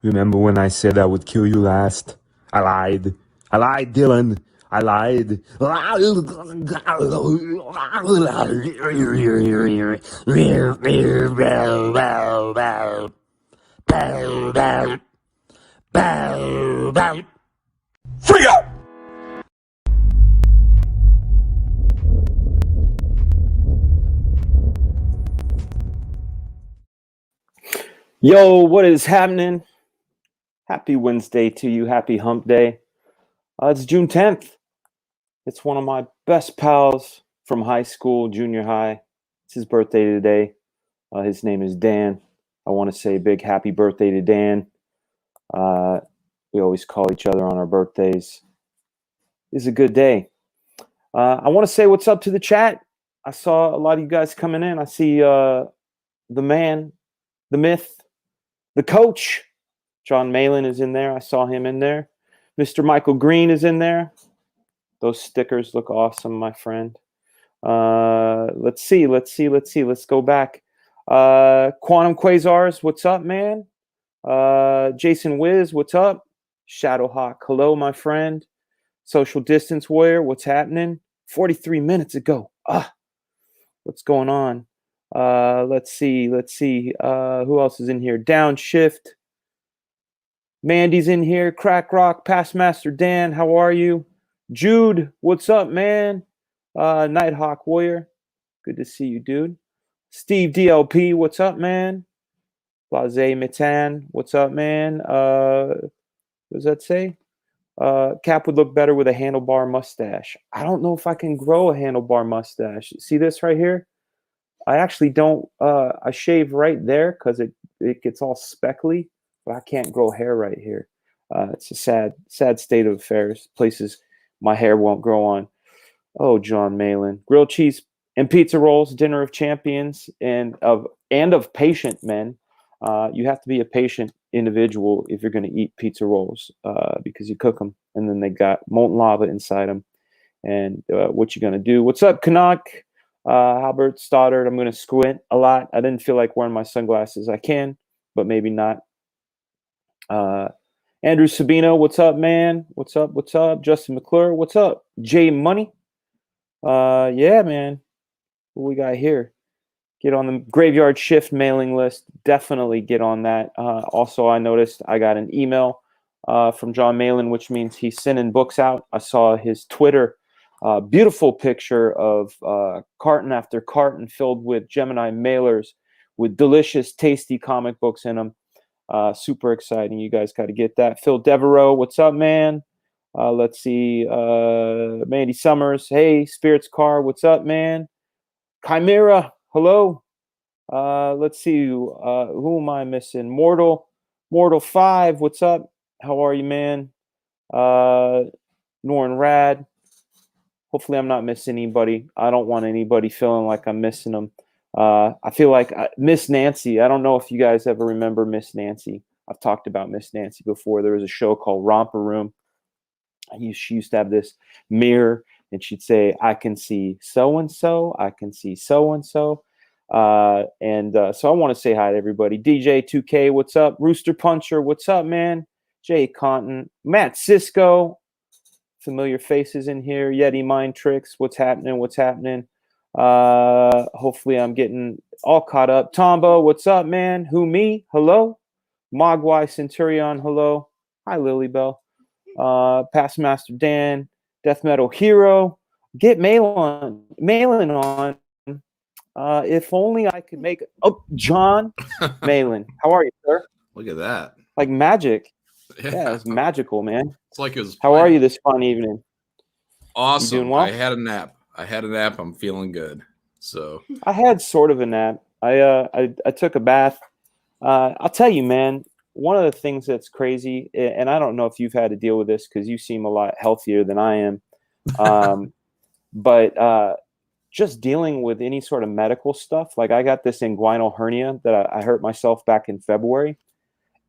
Remember when I said I would kill you last? I lied. I lied, Dylan. I lied. Free up! Yo, what is happening? Happy Wednesday to you. Happy hump day. It's June 10th. It's one of my best pals from high school, junior high. It's his birthday today. His name is Dan. I want to say a big happy birthday to Dan. We always call each other on our birthdays. It's a good day. I want to say what's up to the chat. I saw a lot of you guys coming in. I see the man, the myth, the coach. John Malin is in there. I saw him in there. Mr. Michael Green is in there. Those stickers look awesome, my friend. Let's see. Let's go back. Quantum Quasars, what's up, man? Jason Wiz, what's up? Shadowhawk, hello, my friend. Social Distance Warrior, what's happening? 43 minutes ago. What's going on? Let's see. Who else is in here? Downshift. Mandy's in here. Crack Rock, Pastmaster Dan, how are you? Jude, what's up, man? Nighthawk Warrior, good to see you, dude. Steve DLP, what's up, man? Blase Mitan, what's up, man? What does that say? Cap would look better with a handlebar mustache. I don't know if I can grow a handlebar mustache. See this right here? I actually don't. I shave right there because it gets all speckly, but I can't grow hair right here. It's a sad state of affairs. Places my hair won't grow on. Oh, John Malin. Grilled cheese and pizza rolls, dinner of champions, and of patient men. You have to be a patient individual if you're going to eat pizza rolls because you cook them, and then they got molten lava inside them. And what you going to do? What's up, Canuck? Albert Stoddard. I'm going to squint a lot. I didn't feel like wearing my sunglasses. I can, but maybe not. Andrew Sabino, what's up, man? What's up? Justin McClure, what's up? Jay Money. Yeah, man. What we got here? Get on the graveyard shift mailing list. Definitely get on that. Also, I noticed I got an email from John Malin, which means he's sending books out. I saw his Twitter. Beautiful picture of carton after carton filled with Gemini mailers with delicious, tasty comic books in them. Super exciting. You guys got to get that. Phil Devereaux, what's up, man? Let's see. Mandy Summers. Hey, Spirits Car. What's up, man? Chimera. Hello. Let's see. Who am I missing? Mortal 5. What's up? How are you, man? Norrin Rad. Hopefully I'm not missing anybody. I don't want anybody feeling like I'm missing them. I feel like Miss Nancy. I don't know if you guys ever remember Miss Nancy. I've talked about Miss Nancy before. There was a show called Romper Room. She used to have this mirror, and she'd say, I can see so-and-so. I can see so-and-so. So I want to say hi to everybody. DJ 2K, what's up? Rooster Puncher, what's up, man? Jay Conton, Matt Cisco. Familiar faces in here. Yeti Mind Tricks, what's happening? Hopefully I'm getting all caught up. Tombo, what's up, man? Who, me? Hello? Mogwai Centurion, hello. Hi, Lily Bell. Pastmaster Dan, Death Metal Hero. Get Malin on. If only I could make John Malin. How are you, sir? Look at that. Like magic. Yeah, it's magical, man. It's like it was. How are you this fun evening? Awesome. You doing well? I had a nap. I'm feeling good. So I had sort of a nap. I took a bath. I'll tell you, man, one of the things that's crazy, and I don't know if you've had to deal with this because you seem a lot healthier than I am, but just dealing with any sort of medical stuff. Like I got this inguinal hernia that I hurt myself back in February.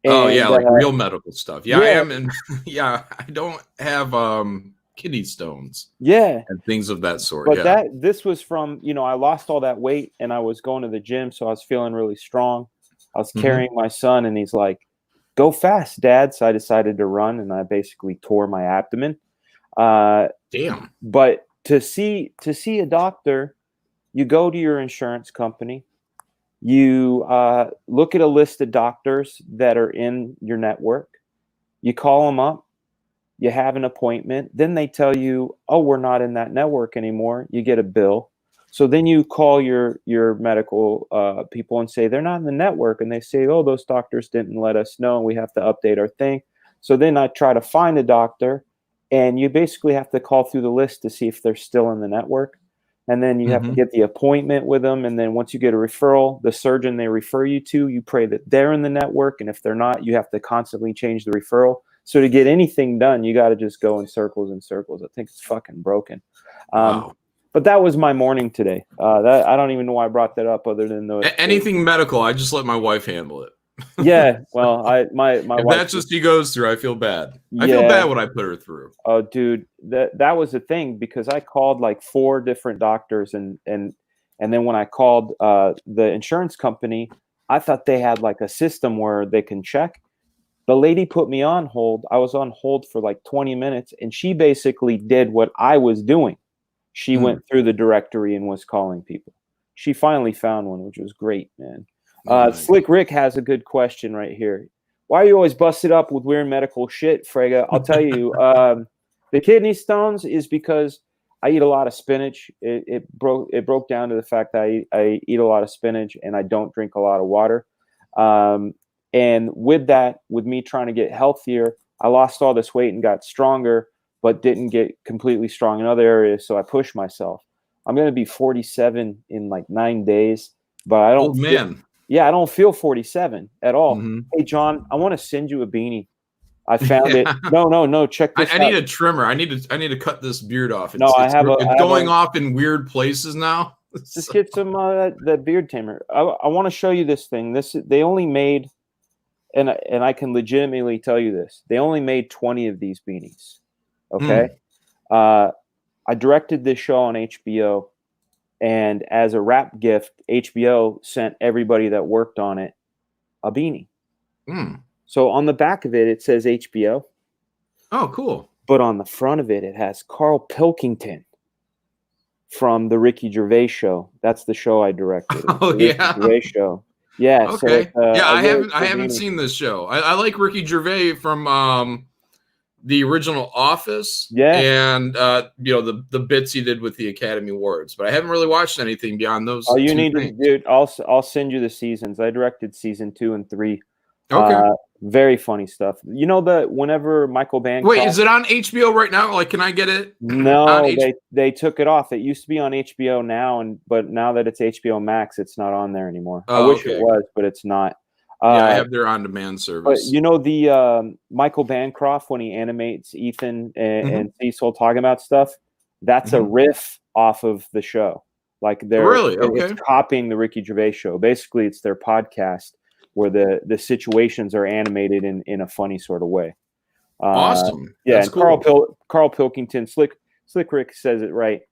And, like real medical stuff. Yeah, I am. And I don't have kidney stones. Yeah. And things of that sort. But this was from, I lost all that weight and I was going to the gym. So I was feeling really strong. I was carrying my son and he's like go fast, Dad. So I decided to run, and I basically tore my abdomen. Damn. But to see a doctor, you go to your insurance company, you look at a list of doctors that are in your network, you call them up, you have an appointment, then they tell you, oh, we're not in that network anymore. You get a bill. So then you call your medical people and say they're not in the network, and they say, oh, those doctors didn't let us know, we have to update our thing. So then I try to find a doctor, and you basically have to call through the list to see if they're still in the network. And then you have to get the appointment with them. And then once you get a referral, the surgeon they refer you to, you pray that they're in the network. And if they're not, you have to constantly change the referral. So to get anything done, you got to just go in circles and circles. I think it's fucking broken. Wow. But that was my morning today. I don't even know why I brought that up other than anything medical. I just let my wife handle it. Yeah, well, my if wife, that's what she goes through, I feel bad. I feel bad when I put her through. Oh, dude, that was the thing, because I called like 4 different doctors, and then when I called the insurance company, I thought they had like a system where they can check. The lady put me on hold. I was on hold for like 20 minutes, and she basically did what I was doing. She went through the directory and was calling people. She finally found one, which was great, man. Slick Rick has a good question right here. Why are you always busted up with weird medical shit, Frega? I'll tell you, the kidney stones is because I eat a lot of spinach. It broke down to the fact that I eat a lot of spinach and I don't drink a lot of water. And with that, with me trying to get healthier, I lost all this weight and got stronger, but didn't get completely strong in other areas. So I pushed myself. I'm going to be 47 in like 9 days, but I don't. Oh, man. I don't feel 47 at all. Hey, John, I want to send you a beanie. I found it. No. Check this out. I need a trimmer. I need to cut this beard off. It's going off in weird places now. Just get some the beard tamer. I want to show you this thing. They only made, and I can legitimately tell you this. They only made 20 of these beanies. Okay. I directed this show on HBO. And as a wrap gift, HBO sent everybody that worked on it a beanie. So on the back of it, it says HBO. Oh, cool. But on the front of it, it has Carl Pilkington from the Ricky Gervais Show. That's the show I directed. Oh, the Ricky Gervais Show. Yeah. Okay. So I haven't seen this show. I like Ricky Gervais from the original Office, and the bits he did with the Academy Awards, but I haven't really watched anything beyond those. Oh, you need to, dude. I'll send you the seasons. I directed season 2 and 3. Okay. Very funny stuff. You know whenever Michael Bancroft. Wait, is it on HBO right now? Like, can I get it? No, they took it off. It used to be on HBO now, but now that it's HBO Max, it's not on there anymore. I wish it was, but it's not. I have their on-demand service. But you know the Michael Bancroft, when he animates Ethan and Cecil talking about stuff, that's a riff off of the show. Like it's copying the Ricky Gervais Show. Basically, it's their podcast where the situations are animated in a funny sort of way. Awesome. Yeah, that's and cool. Carl Pilkington, Slick Rick says it right.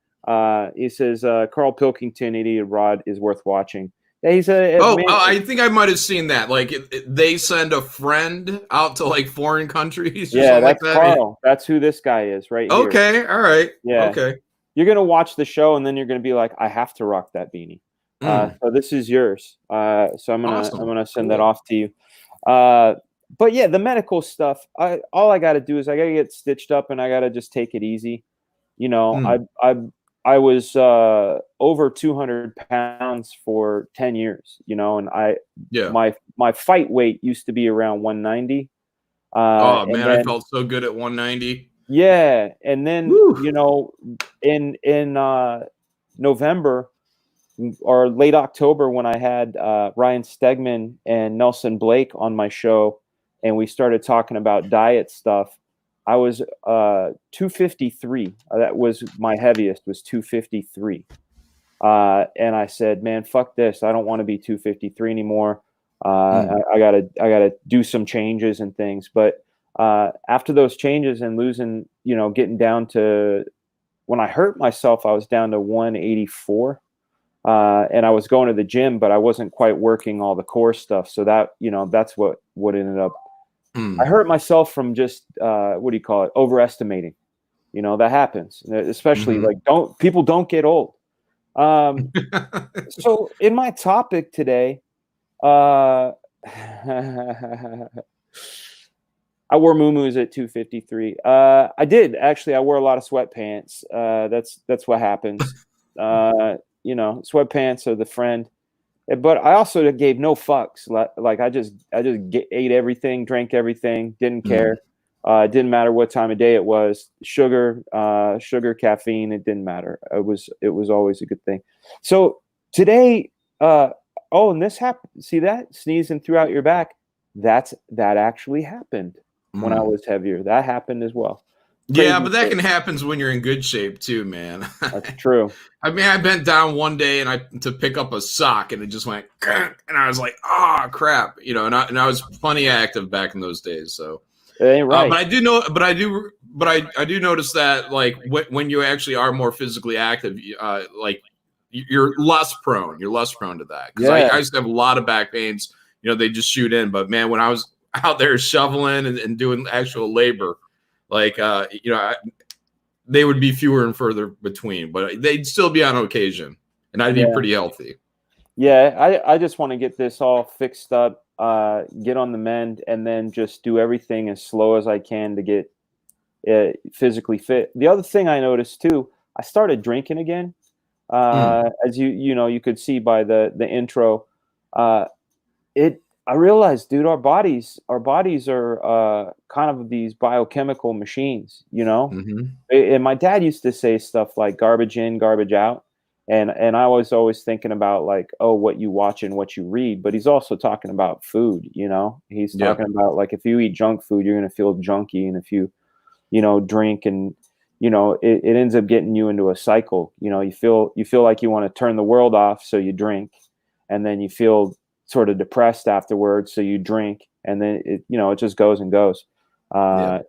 He says Carl Pilkington, Idiot Rod is worth watching. He's I think I might have seen that. Like they send a friend out to like foreign countries. Yeah, that's like Carl. That's who this guy is, right? Okay, here. All right. Yeah. Okay. You're gonna watch the show and then you're gonna be like, I have to rock that beanie. So this is yours. So I'm gonna send that off to you. But yeah, the medical stuff. All I got to do is I got to get stitched up and I got to just take it easy. You know, I was over 200 pounds for 10 years, you know, and my fight weight used to be around 190. I felt so good at 190. Yeah. And then, you know, in November or late October, when I had Ryan Stegman and Nelson Blake on my show and we started talking about diet stuff, I was 253. That was my heaviest, was 253. And I said, man, fuck this. I don't want to be 253 anymore. I gotta do some changes and things. But after those changes and losing, you know, getting down to, when I hurt myself, I was down to 184. And I was going to the gym, but I wasn't quite working all the core stuff. So that, you know, that's what ended up I hurt myself from just what do you call it? Overestimating. You know, that happens, especially like people don't get old. So in my topic today, I wore muumuus at 253. I did actually. I wore a lot of sweatpants. That's what happens. You know, sweatpants are the friend. But I also gave no fucks. Like I just ate everything, drank everything, didn't care. It didn't matter what time of day it was. Sugar, caffeine, it didn't matter. It was always a good thing. So today, and this happened. See that? Sneezing throughout your back. That actually happened when I was heavier. That happened as well. Crazy yeah, but that can happen when you're in good shape too, man. That's true. I mean, I bent down one day to pick up a sock, and it just went, and I was like, "Oh crap," you know. And I was plenty active back in those days, so. It ain't right. But I do notice that like when you actually are more physically active, like you're less prone to that. Because I used to have a lot of back pains. You know, they just shoot in. But man, when I was out there shoveling and doing actual labor, like you know, they would be fewer and further between, but they'd still be on occasion, and I'd be pretty healthy. Yeah, I just want to get this all fixed up, get on the mend, and then just do everything as slow as I can to get physically fit. The other thing I noticed too, I started drinking again. As you could see by the intro. I realized, dude, our bodies are kind of these biochemical machines, you know. And my dad used to say stuff like garbage in, garbage out. And I was always thinking about like, oh, what you watch and what you read, but he's also talking about food, you know. He's talking about like if you eat junk food, you're gonna feel junky, and if you drink and it ends up getting you into a cycle. You know, you feel like you want to turn the world off, so you drink, and then you feel sort of depressed afterwards, so you drink, and then it just goes and goes. Yeah.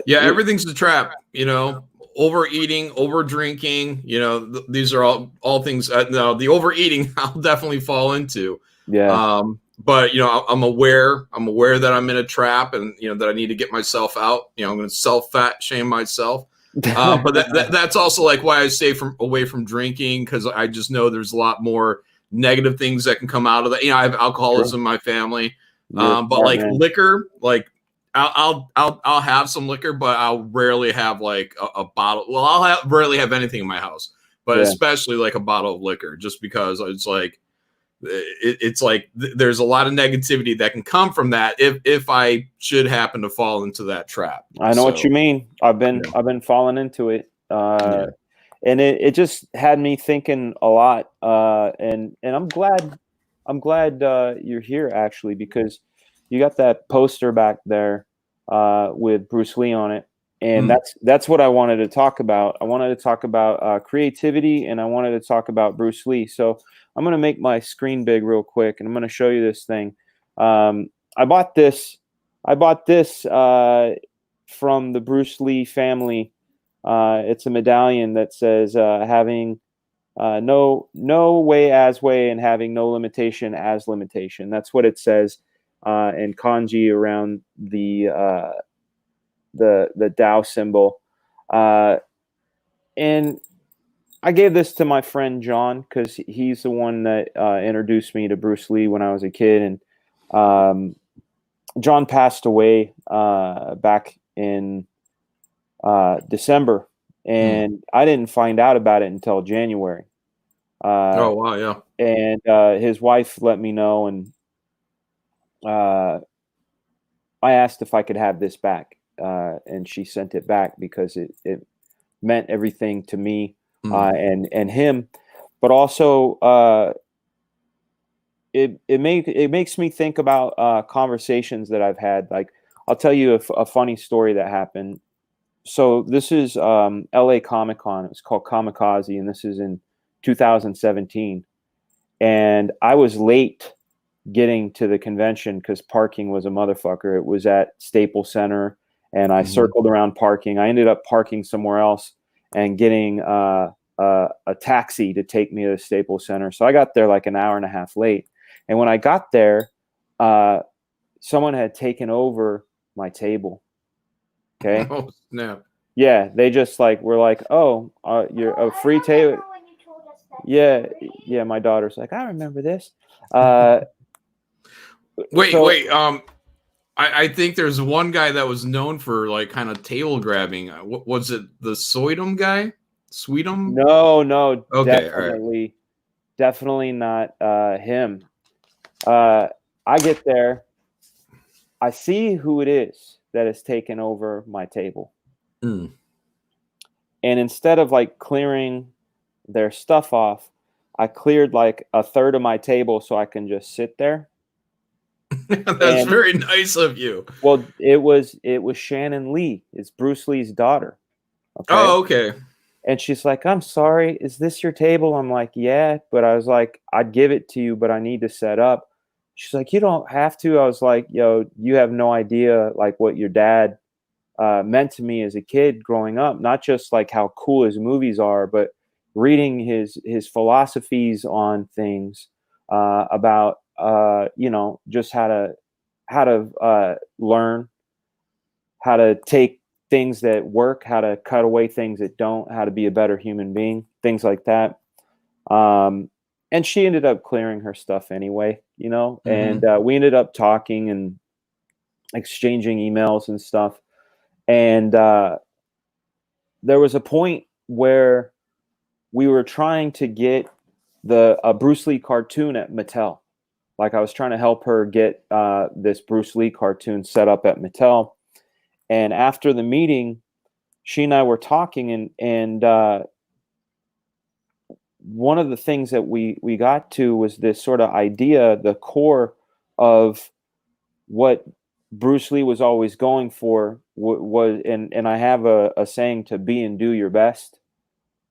Everything's a trap, you know. Overeating, over drinking, you know, these are all things. No, the overeating I'll definitely fall into. But I'm aware that I'm in a trap, and that I need to get myself out. I'm going to self-fat shame myself. But that's also like why I stay away from drinking, because I just know there's a lot more negative things that can come out of that. I have alcoholism in my family, but like liquor, like I'll have some liquor, but I'll rarely have like a bottle. Well, I'll rarely have anything in my house, but especially like a bottle of liquor, just because it's like there's a lot of negativity that can come from that if I should happen to fall into that trap. I know what you mean. I've been falling into it, and it just had me thinking a lot. And I'm glad you're here, actually, because you got that poster back there with Bruce Lee on it, and that's what I wanted to talk about. I wanted to talk about creativity, and I wanted to talk about Bruce Lee. So I'm going to make my screen big real quick, and I'm going to show you this thing. I bought this from the Bruce Lee family. It's a medallion that says having no way as way, and having no limitation as limitation. That's what it says in kanji around the Tao symbol. And I gave this to my friend John, because he's the one that introduced me to Bruce Lee when I was a kid. And John passed away back in December, and I didn't find out about it until January. Oh wow, yeah. And his wife let me know, and I asked if I could have this back, and she sent it back because it meant everything to me and him, but also it makes me think about conversations that I've had. Like, I'll tell you a funny story that happened. So this is LA Comic-Con. It's called Kamikaze, and this is in 2017. And I was late getting to the convention because parking was a motherfucker. It was at Staples Center, and I circled around parking. I ended up parking somewhere else and getting a taxi to take me to the Staples Center. So I got there like an hour and a half late. And when I got there, someone had taken over my table. Okay. Oh snap! Yeah, they just like were like, "Oh, you're a free table." Yeah, yeah. My daughter's like, "I remember this." Wait. I think there's one guy that was known for like kind of table grabbing. What was it? The Soydom guy? Sweetum? No, Okay, all right. definitely not him. I get there, I see who it is that has taken over my table. Mm. And instead of like clearing their stuff off, I cleared like a third of my table so I can just sit there. That's very nice of you. Well, it was Shannon Lee. It's Bruce Lee's daughter. Okay. Oh, okay. And she's like, "I'm sorry, is this your table?" I'm like, "Yeah," but I was like, "I'd give it to you, but I need to set up." She's like, "You don't have to." I was like, "Yo, you have no idea like what your dad meant to me as a kid growing up. Not just like how cool his movies are, but reading his philosophies on things about just how to learn, how to take things that work, how to cut away things that don't, how to be a better human being, things like that." And she ended up clearing her stuff anyway, and we ended up talking and exchanging emails and stuff. And there was a point where we were trying to get a Bruce Lee cartoon at Mattel. Like I was trying to help her get this Bruce Lee cartoon set up at Mattel. And after the meeting, she and I were talking, and one of the things that we got to was this sort of idea, the core of what Bruce Lee was always going for was, and I have a saying, to be and do your best.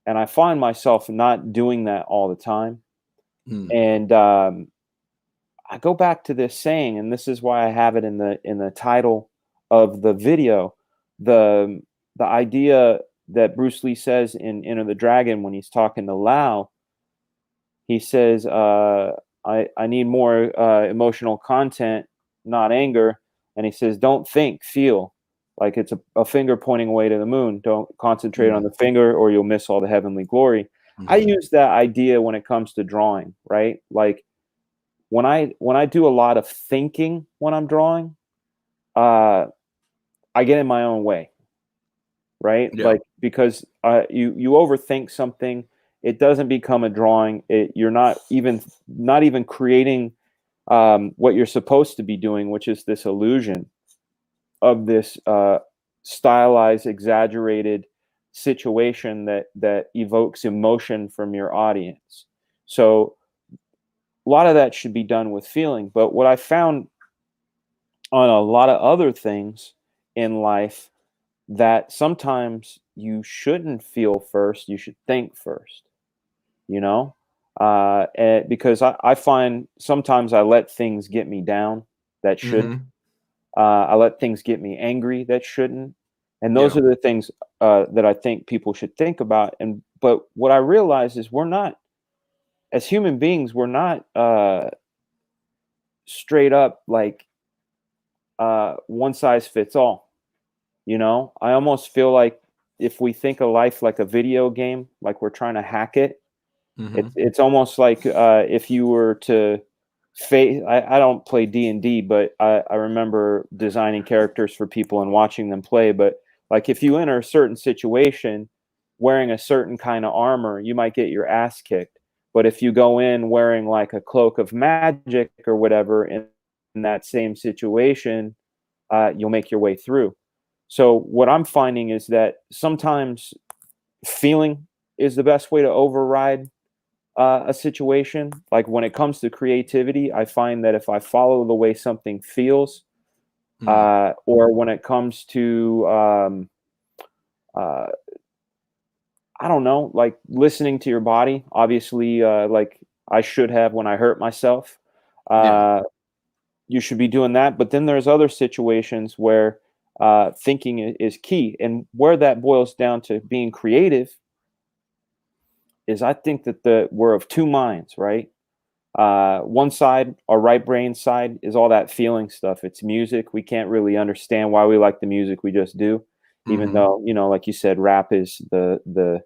And I find myself not doing that all the time. And I go back to this saying, and this is why I have it in the title of the video. The idea that Bruce Lee says in Enter the Dragon when he's talking to Lao, he says, I need more emotional content, not anger. And he says, don't think, feel. Like it's a finger pointing away to the moon. Don't concentrate on the finger or you'll miss all the heavenly glory. I use that idea when it comes to drawing, right? Like when I do a lot of thinking when I'm drawing, I get in my own way, right? Yeah. Like because you overthink something, it doesn't become a drawing. You're not even creating what you're supposed to be doing, which is this illusion of this stylized, exaggerated situation that evokes emotion from your audience. So a lot of that should be done with feeling. But what I found on a lot of other things in life, that sometimes you shouldn't feel first, you should think first, because I find sometimes I let things get me down that shouldn't. I let things get me angry that shouldn't. And those are the things that I think people should think about. But what I realize is we're not, as human beings, we're not straight up like one size fits all. I almost feel like if we think of life like a video game, like we're trying to hack it, it's almost like if you were to face. I don't play D&D, but I remember designing characters for people and watching them play. But like if you enter a certain situation wearing a certain kind of armor, you might get your ass kicked. But if you go in wearing like a cloak of magic or whatever in that same situation, you'll make your way through. So what I'm finding is that sometimes feeling is the best way to override a situation. Like when it comes to creativity, I find that if I follow the way something feels, or when it comes to, I don't know, like listening to your body, obviously, like I should have when I hurt myself, you should be doing that. But then there's other situations where thinking is key. And where that boils down to being creative is I think that we're of two minds, right? One side, our right brain side, is all that feeling stuff. It's music. We can't really understand why we like the music. We just do, even though, you know, like you said, rap is the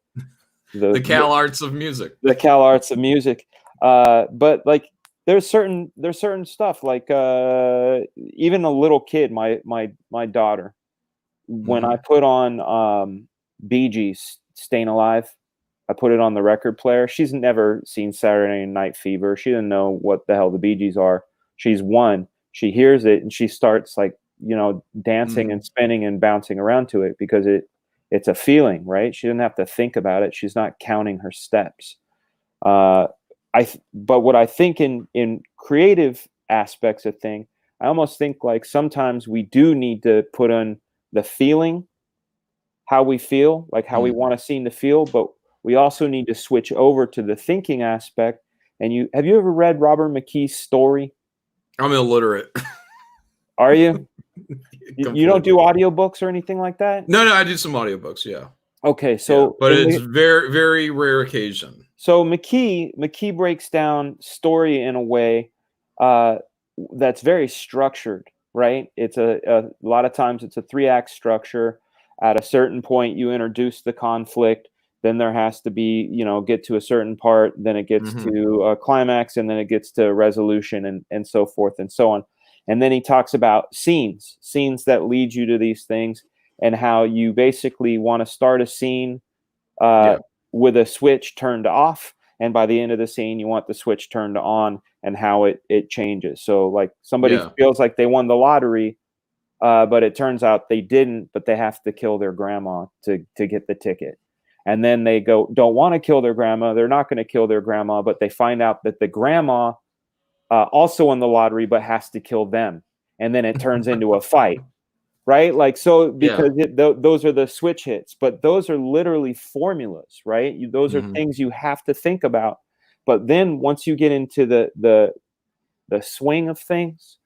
Cal arts of music. The Cal arts of music. But like there's certain stuff like even a little kid, my daughter, when I put on Bee Gees Stayin' Alive, I put it on the record player. She's never seen Saturday Night Fever. She didn't know what the hell the Bee Gees are. She's one. She hears it and she starts like, you know, dancing and spinning and bouncing around to it because it's a feeling, right? She didn't have to think about it. She's not counting her steps. But what I think in creative aspects of thing, I almost think like sometimes we do need to put on the feeling, how we feel, like how we want a scene to feel, but we also need to switch over to the thinking aspect. And have you ever read Robert McKee's story? I'm illiterate. Are you? You don't do audiobooks or anything like that? No, I do some audiobooks, yeah. Okay, so but it's very, very rare occasion. So McKee breaks down story in a way that's very structured, right? It's a lot of times it's a 3-act structure. At a certain point, you introduce the conflict. Then there has to be, you know, get to a certain part. Then it gets to a climax, and then it gets to resolution, and so forth and so on. And then he talks about scenes that lead you to these things, and how you basically want to start a scene with a switch turned off, and by the end of the scene, you want the switch turned on, and how it changes. So like somebody feels like they won the lottery, but it turns out they didn't, but they have to kill their grandma to get the ticket. And then they don't want to kill their grandma. They're not going to kill their grandma, but they find out that the grandma also won the lottery, but has to kill them. And then it turns into a fight, right? Like, so because those are the switch hits, but those are literally formulas, right? Those are things you have to think about. But then once you get into the swing of things,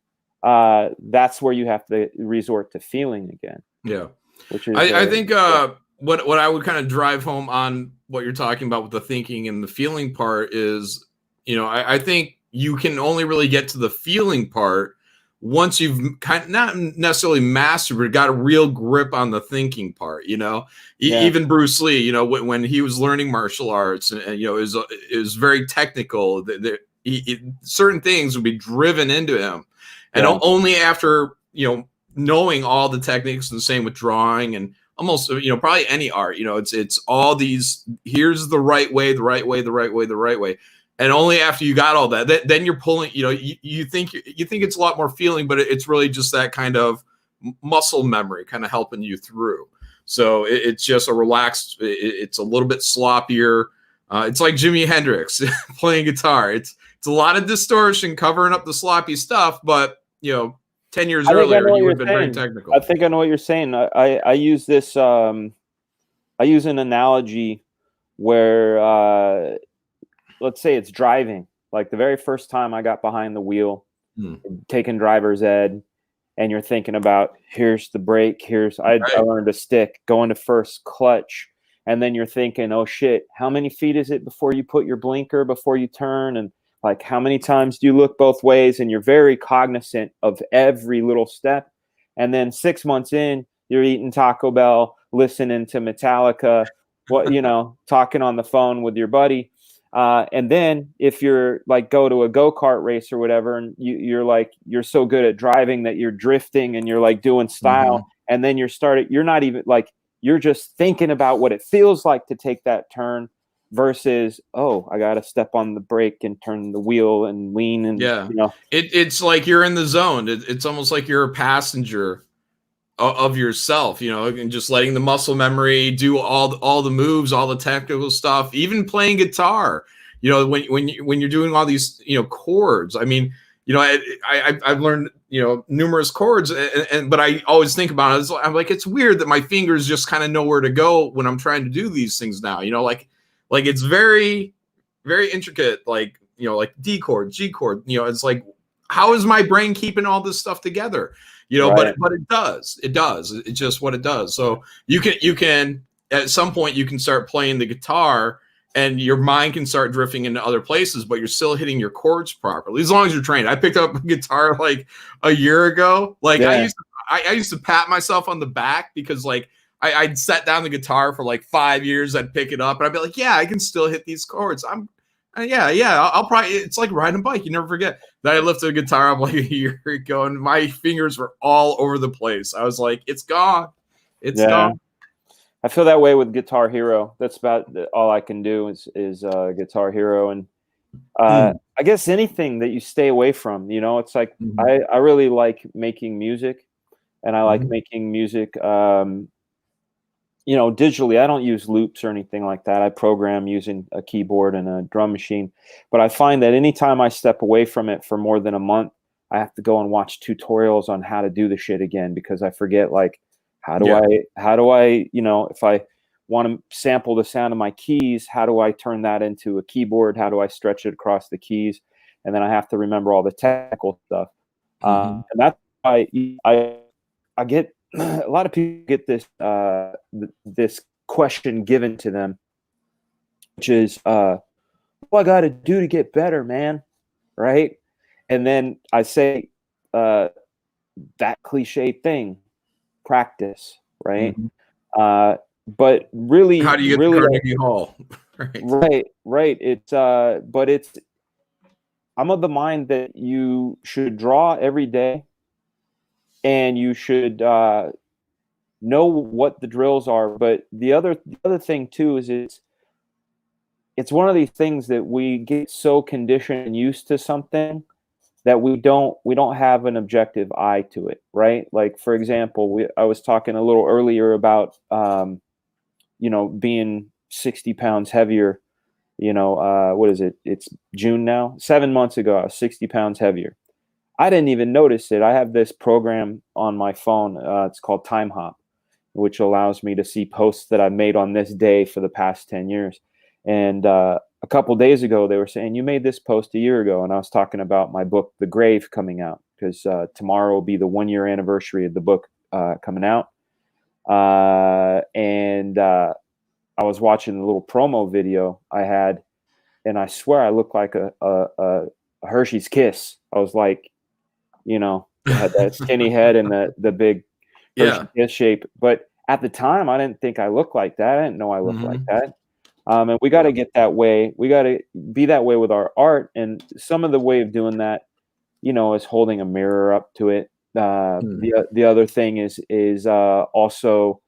that's where you have to resort to feeling again. Yeah. Which is, I think, what I would kind of drive home on what you're talking about with the thinking and the feeling part is, you know, I think you can only really get to the feeling part once you've kind of not necessarily mastered, but got a real grip on the thinking part, you know. Even Bruce Lee, you know, when he was learning martial arts and you know, it was very technical. Certain things would be driven into him, and only after, you know, knowing all the techniques, and the same with drawing and almost, you know, probably any art, you know, it's all these, here's the right way, and only after you got all that, then you're pulling, you know, you think it's a lot more feeling, but it's really just that kind of muscle memory kind of helping you through. So it's just a relaxed, it's a little bit sloppier. It's like Jimi Hendrix playing guitar. It's a lot of distortion covering up the sloppy stuff, but you know, 10 years earlier, you would have been very technical. I think I know what you're saying. I use this, I use an analogy where, let's say it's driving. Like the very first time I got behind the wheel, taking driver's ed, and you're thinking about, here's the brake, I learned to stick, going to first, clutch. And then you're thinking, oh shit, how many feet is it before you put your blinker, before you turn? And like, how many times do you look both ways? And you're very cognizant of every little step. And then 6 months in, you're eating Taco Bell, listening to Metallica, you know, talking on the phone with your buddy. And then if you're like, go to a go-kart race or whatever, and you're so good at driving that you're drifting and you're like doing style. And then you're not even like, you're just thinking about what it feels like to take that turn. Versus, oh, I got to step on the brake and turn the wheel and lean. And you know, it's like you're in the zone. It's almost like you're a passenger of yourself, you know, and just letting the muscle memory do all the moves, all the technical stuff, even playing guitar, you know, when you're doing all these, you know, chords. I mean, you know, I've learned, you know, numerous chords, but I always think about it. I'm like, it's weird that my fingers just kind of know where to go when I'm trying to do these things now, you know, like it's very, very intricate, like, you know, like D chord, G chord, you know, it's like, how is my brain keeping all this stuff together? You know, but it does. It's just what it does. So you can at some point you can start playing the guitar and your mind can start drifting into other places, but you're still hitting your chords properly as long as you're trained. I picked up a guitar like a year ago. Like I used to pat myself on the back because like I'd set down the guitar for like 5 years. I'd pick it up and I'd be like, yeah, I can still hit these chords. I'll probably, it's like riding a bike. You never forget. Then I lifted a guitar up like a year ago and my fingers were all over the place. I was like, it's gone. It's gone. I feel that way with Guitar Hero. That's about all I can do is Guitar Hero. And I guess anything that you stay away from, you know, it's like, I really like making music, and I like making music, you know, digitally. I don't use loops or anything like that. I program using a keyboard and a drum machine. But I find that anytime I step away from it for more than a month, I have to go and watch tutorials on how to do the shit again, because I forget, like, how do I, you know, if I want to sample the sound of my keys, how do I turn that into a keyboard? How do I stretch it across the keys? And then I have to remember all the technical stuff. And that's why I get a lot of people get this this question given to them, which is, what do I got to do to get better, man? Right? And then I say that cliche thing, practice, right? But really, how do you get to Carnegie Hall? Right. It's but it's, I'm of the mind that you should draw every day, and you should know what the drills are. But the other thing too is it's one of these things that we get so conditioned and used to something that we don't have an objective eye to it, right? Like, for example, I was talking a little earlier about, you know, being 60 pounds heavier, you know, what is it? It's June now. 7 months ago, I was 60 pounds heavier. I didn't even notice it. I have this program on my phone. It's called Time Hop, which allows me to see posts that I've made on this day for the past 10 years. And a couple of days ago, they were saying, you made this post a year ago. And I was talking about my book, The Grave, coming out, because tomorrow will be the 1-year anniversary of the book coming out. And I was watching the little promo video I had, and I swear I looked like a Hershey's Kiss. I was like, you know, I had that skinny head and the big Hershey's Kiss shape. But at the time, I didn't think I looked like that. I didn't know I looked like that. And we got to get that way. We got to be that way with our art. And some of the way of doing that, you know, is holding a mirror up to it. The other thing is also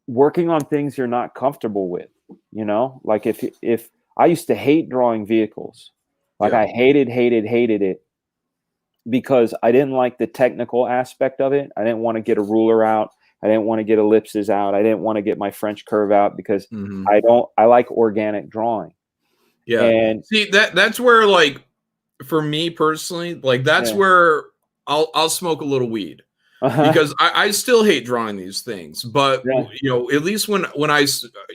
working on things you're not comfortable with. You know, like if I used to hate drawing vehicles, like I hated it, because I didn't like the technical aspect of it. I didn't want to get a ruler out. I didn't want to get ellipses out. I didn't want to get my French curve out, because I like organic drawing. Yeah. And see, that's where, like, for me personally, like, that's where I'll smoke a little weed, because I still hate drawing these things, but you know, at least when I,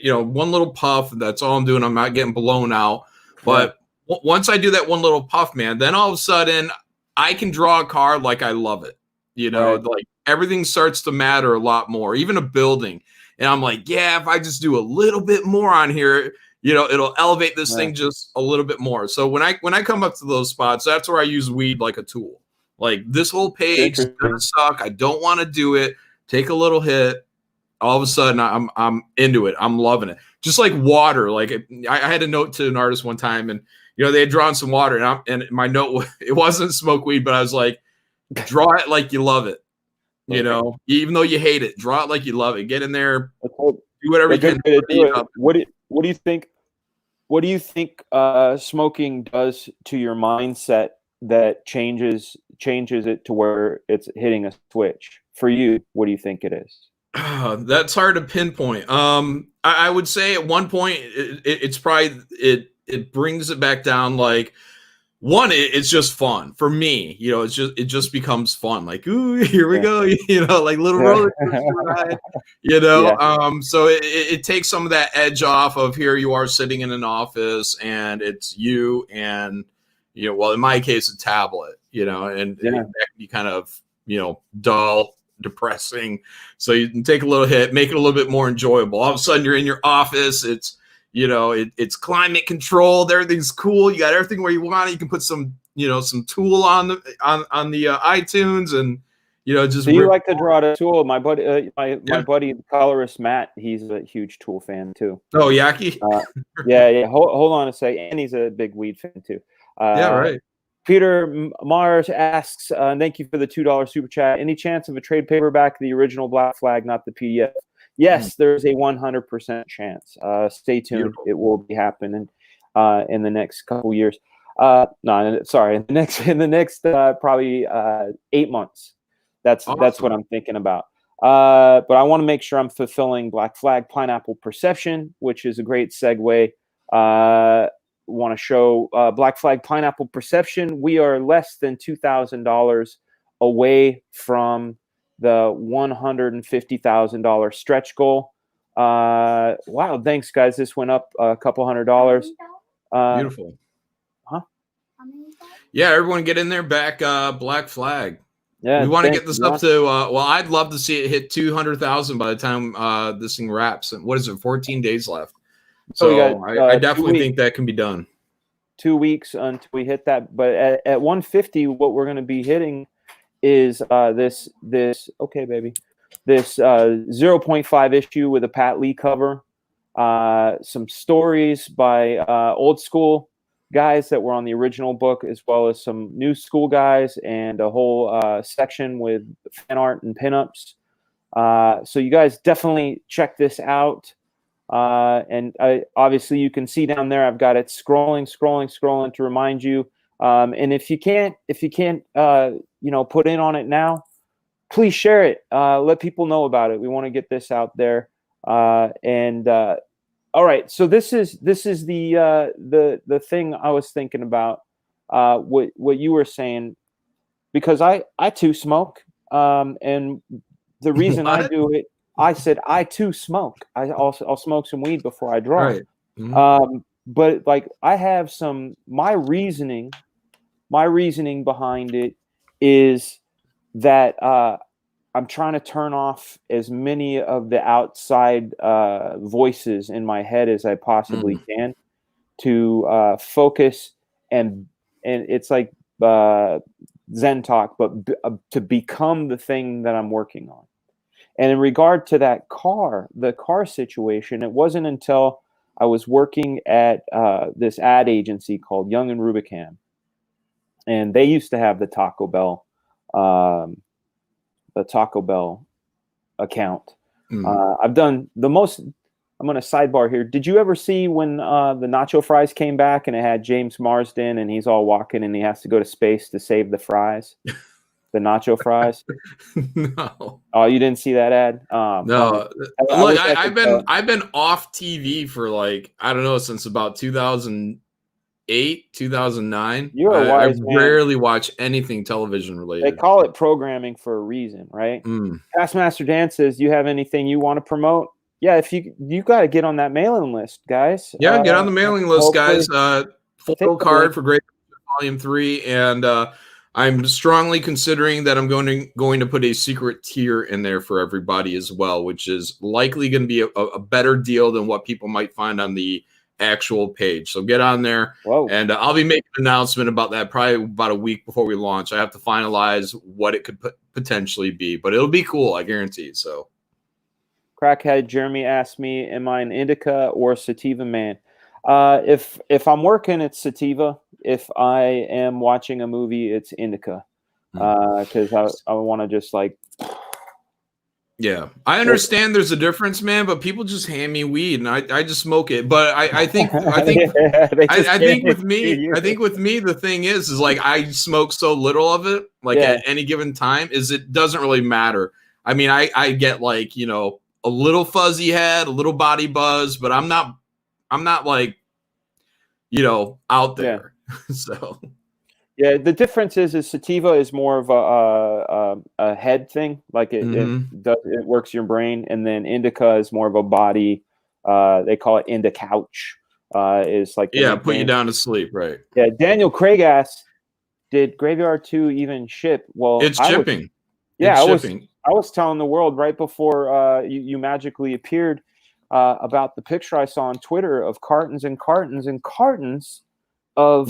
you know, one little puff, that's all I'm doing. I'm not getting blown out. But once I do that one little puff, man, then all of a sudden I can draw a car like I love it. You know, like, everything starts to matter a lot more, even a building. And I'm like, yeah, if I just do a little bit more on here, you know, it'll elevate this thing just a little bit more. So when I come up to those spots, that's where I use weed like a tool. Like, this whole page is gonna suck. I don't want to do it. Take a little hit. All of a sudden, I'm into it. I'm loving it. Just like water. Like, I had a note to an artist one time, and you know, they had drawn some water, and my note, it wasn't smoke weed, but I was like, draw it like you love it. You know, even though you hate it, draw it like you love it. Get in there, do whatever you can. What do you think? What do you think smoking does to your mindset that changes it to where it's hitting a switch? For you, what do you think it is? That's hard to pinpoint. I would say at one point it's probably it brings it back down. Like, one, it's just fun for me. You know, it just becomes fun. Like, ooh, here we go. You know, like little roller coaster ride. You know, so it takes some of that edge off of, here you are sitting in an office and it's you and, you know, well, in my case, a tablet. You know, and that can be kind of, you know, dull, depressing. So you can take a little hit, make it a little bit more enjoyable. All of a sudden, you're in your office. It's, You know, it's climate controlled. Everything's cool. You got everything where you want it. You can put some, you know, some tool on the iTunes, and you know, just. Do you like to draw the tool? My buddy, my buddy, colorist Matt, he's a huge Tool fan too. Oh, Yaki. Yeah. Hold on a second, and he's a big Weed fan too. Yeah, right. Peter Mars asks, thank you for the $2 super chat. Any chance of a trade paperback, the original Black Flag, not the PDF? Yes, there's a 100% chance. Stay tuned. Beautiful. It will be happening in the next couple years. No, sorry, in the next probably 8 months. That's awesome. That's what I'm thinking about. But I want to make sure I'm fulfilling Black Flag Pineapple Perception, which is a great segue. Want to show Black Flag Pineapple Perception. We are less than $2,000 away from the $150,000 stretch goal. Wow, thanks guys. This went up a couple $100. Beautiful. Huh? Yeah, everyone get in there. Back Black Flag. Yeah, we want to get this up to. Well, I'd love to see it hit 200,000 by the time this thing wraps. And what is it? 14 days left. So I definitely think that can be done. 2 weeks until we hit that. But at 150, what we're going to be hitting is this 0.5 issue with a Pat Lee cover, some stories by old school guys that were on the original book, as well as some new school guys, and a whole section with fan art and pinups. So you guys definitely check this out. And obviously you can see down there, I've got it scrolling to remind you. And if you can't, put in on it now, please share it. Let people know about it. We want to get this out there. All right. So this is the thing I was thinking about, what you were saying, because I too smoke. And the reason I do it, I said I too smoke. I'll smoke some weed before I draw. Right. Mm-hmm. But like I have my reasoning behind it is that I'm trying to turn off as many of the outside voices in my head as I possibly can to focus and it's like Zen talk, but to become the thing that I'm working on. And in regard to the car situation, it wasn't until I was working at this ad agency called Young and Rubicam, and they used to have the Taco Bell account. I've done the most. I'm going to sidebar here. Did you ever see when the nacho fries came back and it had James Marsden and he's all walking and he has to go to space to save the fries? The nacho fries? No. Oh, you didn't see that ad? No. Look, I've been off TV for like, I don't know, since about 2008, 2009. You're a wise man. Rarely watch anything television related. They call it programming for a reason, right? Taskmaster Dan says, "You have anything you want to promote?" Yeah, if you got to get on that mailing list, guys. Yeah, get on the mailing list, guys. Photo card for Great Volume 3, and I'm strongly considering that I'm going to put a secret tier in there for everybody as well, which is likely going to be a better deal than what people might find on the actual page. So get on there. Whoa. And I'll be making an announcement about that probably about a week before we launch. I have to finalize what it could potentially be, but it'll be cool, I guarantee. So, Crackhead Jeremy asked me, "Am I an indica or sativa man?" If I'm working, it's sativa. If I am watching a movie, it's indica. Because I want to just like. Yeah, I understand there's a difference, man, but people just hand me weed and I just smoke it. But I think with me, the thing is like I smoke so little of it, like at any given time, is it doesn't really matter. I mean, I get like, a little fuzzy head, a little body buzz, but I'm not like, out there. So. Yeah, the difference is sativa is more of a head thing, like it works your brain, and then indica is more of a body. They call it indica couch. Is like put you down to sleep, right? Yeah, Daniel Craig asked, "Did Graveyard 2 even ship?" Well, it's shipping. I was telling the world right before you magically appeared. about the picture I saw on Twitter of cartons and cartons and cartons of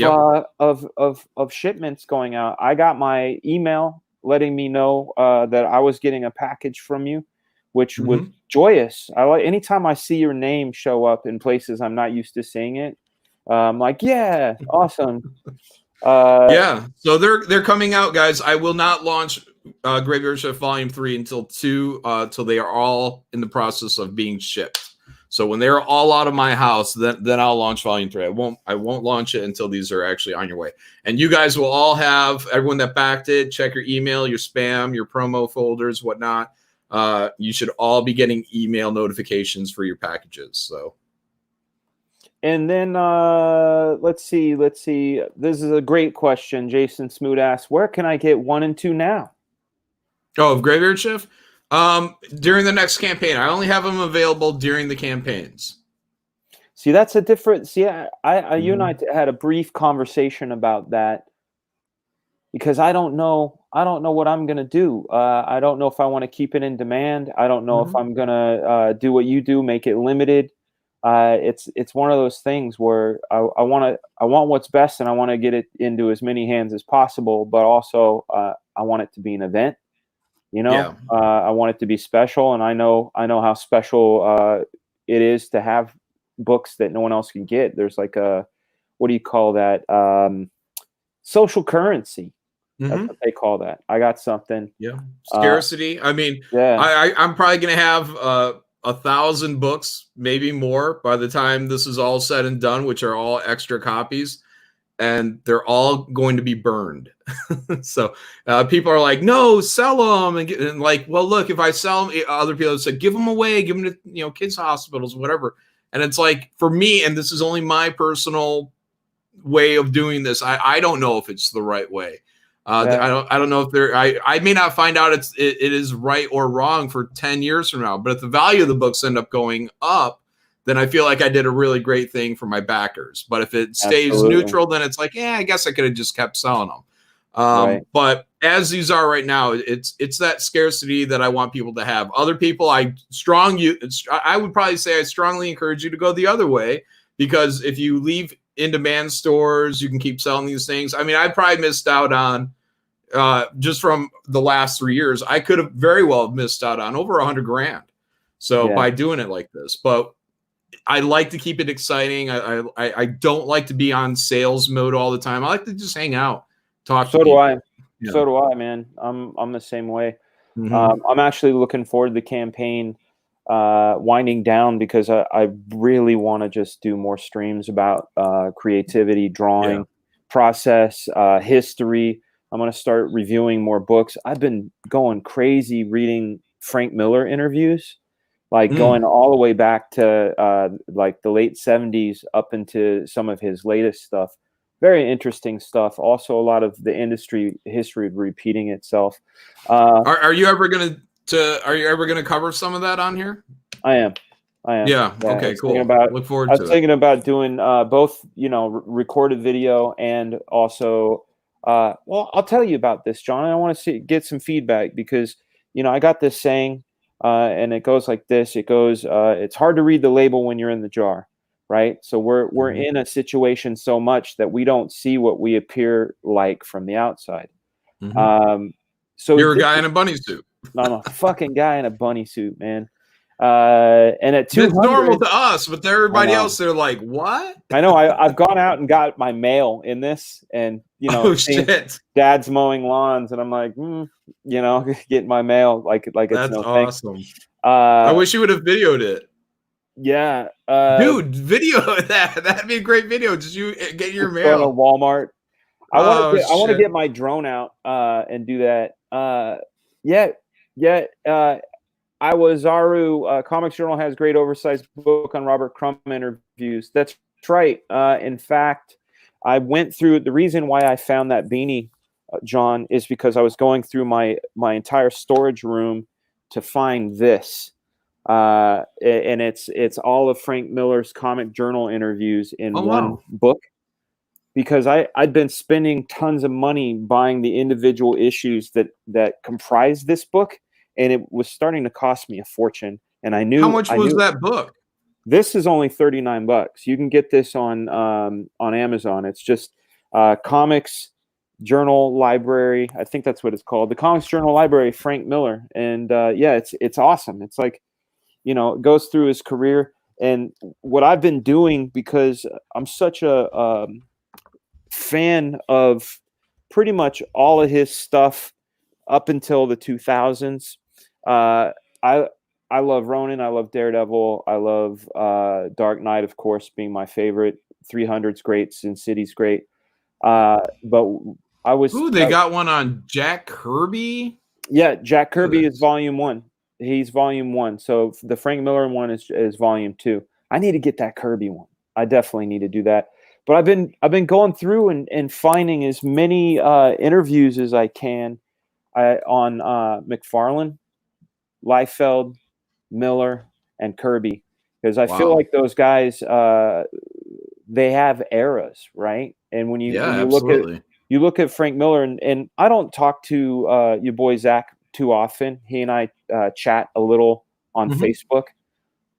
shipments going out. I got my email letting me know that I was getting a package from you, which was joyous. I like anytime I see your name show up in places I'm not used to seeing it. I'm like, yeah, awesome. Yeah, so they're coming out, guys. I will not launch Graveyard Shift Volume 3 until they are all in the process of being shipped. So when they're all out of my house, then I'll launch Volume 3. I won't launch it until these are actually on your way. And you guys will all have, everyone that backed it, check your email, your spam, your promo folders, whatnot. You should all be getting email notifications for your packages. So. And then let's see. This is a great question. Jason Smoot asks, where can I get 1 and 2 now? Oh, of Graveyard Shift? During the next campaign. I only have them available during the campaigns. See, that's a different. See, you and I had a brief conversation about that because I don't know what I'm gonna do. I don't know if I want to keep it in demand. I don't know if I'm gonna do what you do, make it limited. It's one of those things where I want what's best, and I want to get it into as many hands as possible. But also, I want it to be an event. You know, I want it to be special, and I know how special it is to have books that no one else can get. There's like a, what do you call that? Social currency. That's what they call that. I got something. Yeah, scarcity. I mean, I'm probably gonna have 1,000 books, maybe more, by the time this is all said and done, which are all extra copies. And they're all going to be burned. So people are like, no, sell them. And like, well, look, if I sell them, other people have said, give them away, give them to kids' hospitals, whatever. And it's like, for me, and this is only my personal way of doing this, I don't know if it's the right way. I don't know if I may not find out it is right or wrong for 10 years from now. But if the value of the books end up going up, then I feel like I did a really great thing for my backers. But if it stays neutral, then it's like, I guess I could have just kept selling them. But as these are right now, it's that scarcity that I want people to have. Other people, I would probably say I strongly encourage you to go the other way, because if you leave in-demand stores, you can keep selling these things. I mean, I probably missed out on, just from the last 3 years, I could have very well missed out on over $100,000. So by doing it like this, but I like to keep it exciting. I don't like to be on sales mode all the time. I like to just hang out, talk to people. So do I, man. I'm the same way. I'm actually looking forward to the campaign winding down, because I really want to just do more streams about creativity, drawing, process, history. I'm going to start reviewing more books. I've been going crazy reading Frank Miller interviews. Like going all the way back to like the late 70s up into some of his latest stuff. Very interesting stuff. Also, a lot of the industry history repeating itself. Are you ever gonna cover some of that on here? I am. Yeah. Okay. Cool. Look forward to it. I was thinking about doing both, recorded video and also. Well, I'll tell you about this, John. I want to get some feedback, because I got this saying. And it goes like this. It goes, it's hard to read the label when you're in the jar, right? So we're in a situation so much that we don't see what we appear like from the outside. So you're a guy in a bunny suit. I'm a fucking guy in a bunny suit, man. And at 200, it's normal to us, but to everybody else, they're like, "What?" I know. I've gone out and got my mail in this, and shit. Dad's mowing lawns, and I'm like, getting my mail like it's that's no awesome. Thing. I wish you would have videoed it. Yeah, dude, video that. That'd be a great video. Did you get your mail? Go to Walmart. I want to get my drone out and do that. I was Zaru. Comics Journal has great oversized book on Robert Crumb interviews. That's right. In fact, I went through the reason why I found that beanie, John, is because I was going through my entire storage room to find this. And it's all of Frank Miller's Comic Journal interviews in one book, because I'd been spending tons of money buying the individual issues that comprise this book, and it was starting to cost me a fortune. And I knew how much was that book? This is only $39. You can get this on Amazon. It's just Comics Journal Library. I think that's what it's called. The Comics Journal Library, Frank Miller. And yeah, it's awesome. It's like, you know, it goes through his career. And what I've been doing, because I'm such a fan of pretty much all of his stuff up until the 2000s. I love Ronin. I love Daredevil. I love Dark Knight, of course, being my favorite. 300's great. Sin City's great. But I was... Ooh, they got one on Jack Kirby? Yeah, Jack Kirby is volume 1. He's volume 1. So the Frank Miller one is volume 2. I need to get that Kirby one. I definitely need to do that. But I've been going through and finding as many interviews as I can on McFarlane, Liefeld, Miller, and Kirby, because I feel like those guys they have eras, right? And when you look at Frank Miller, and I don't talk to your boy Zach too often. He and I chat a little on Facebook.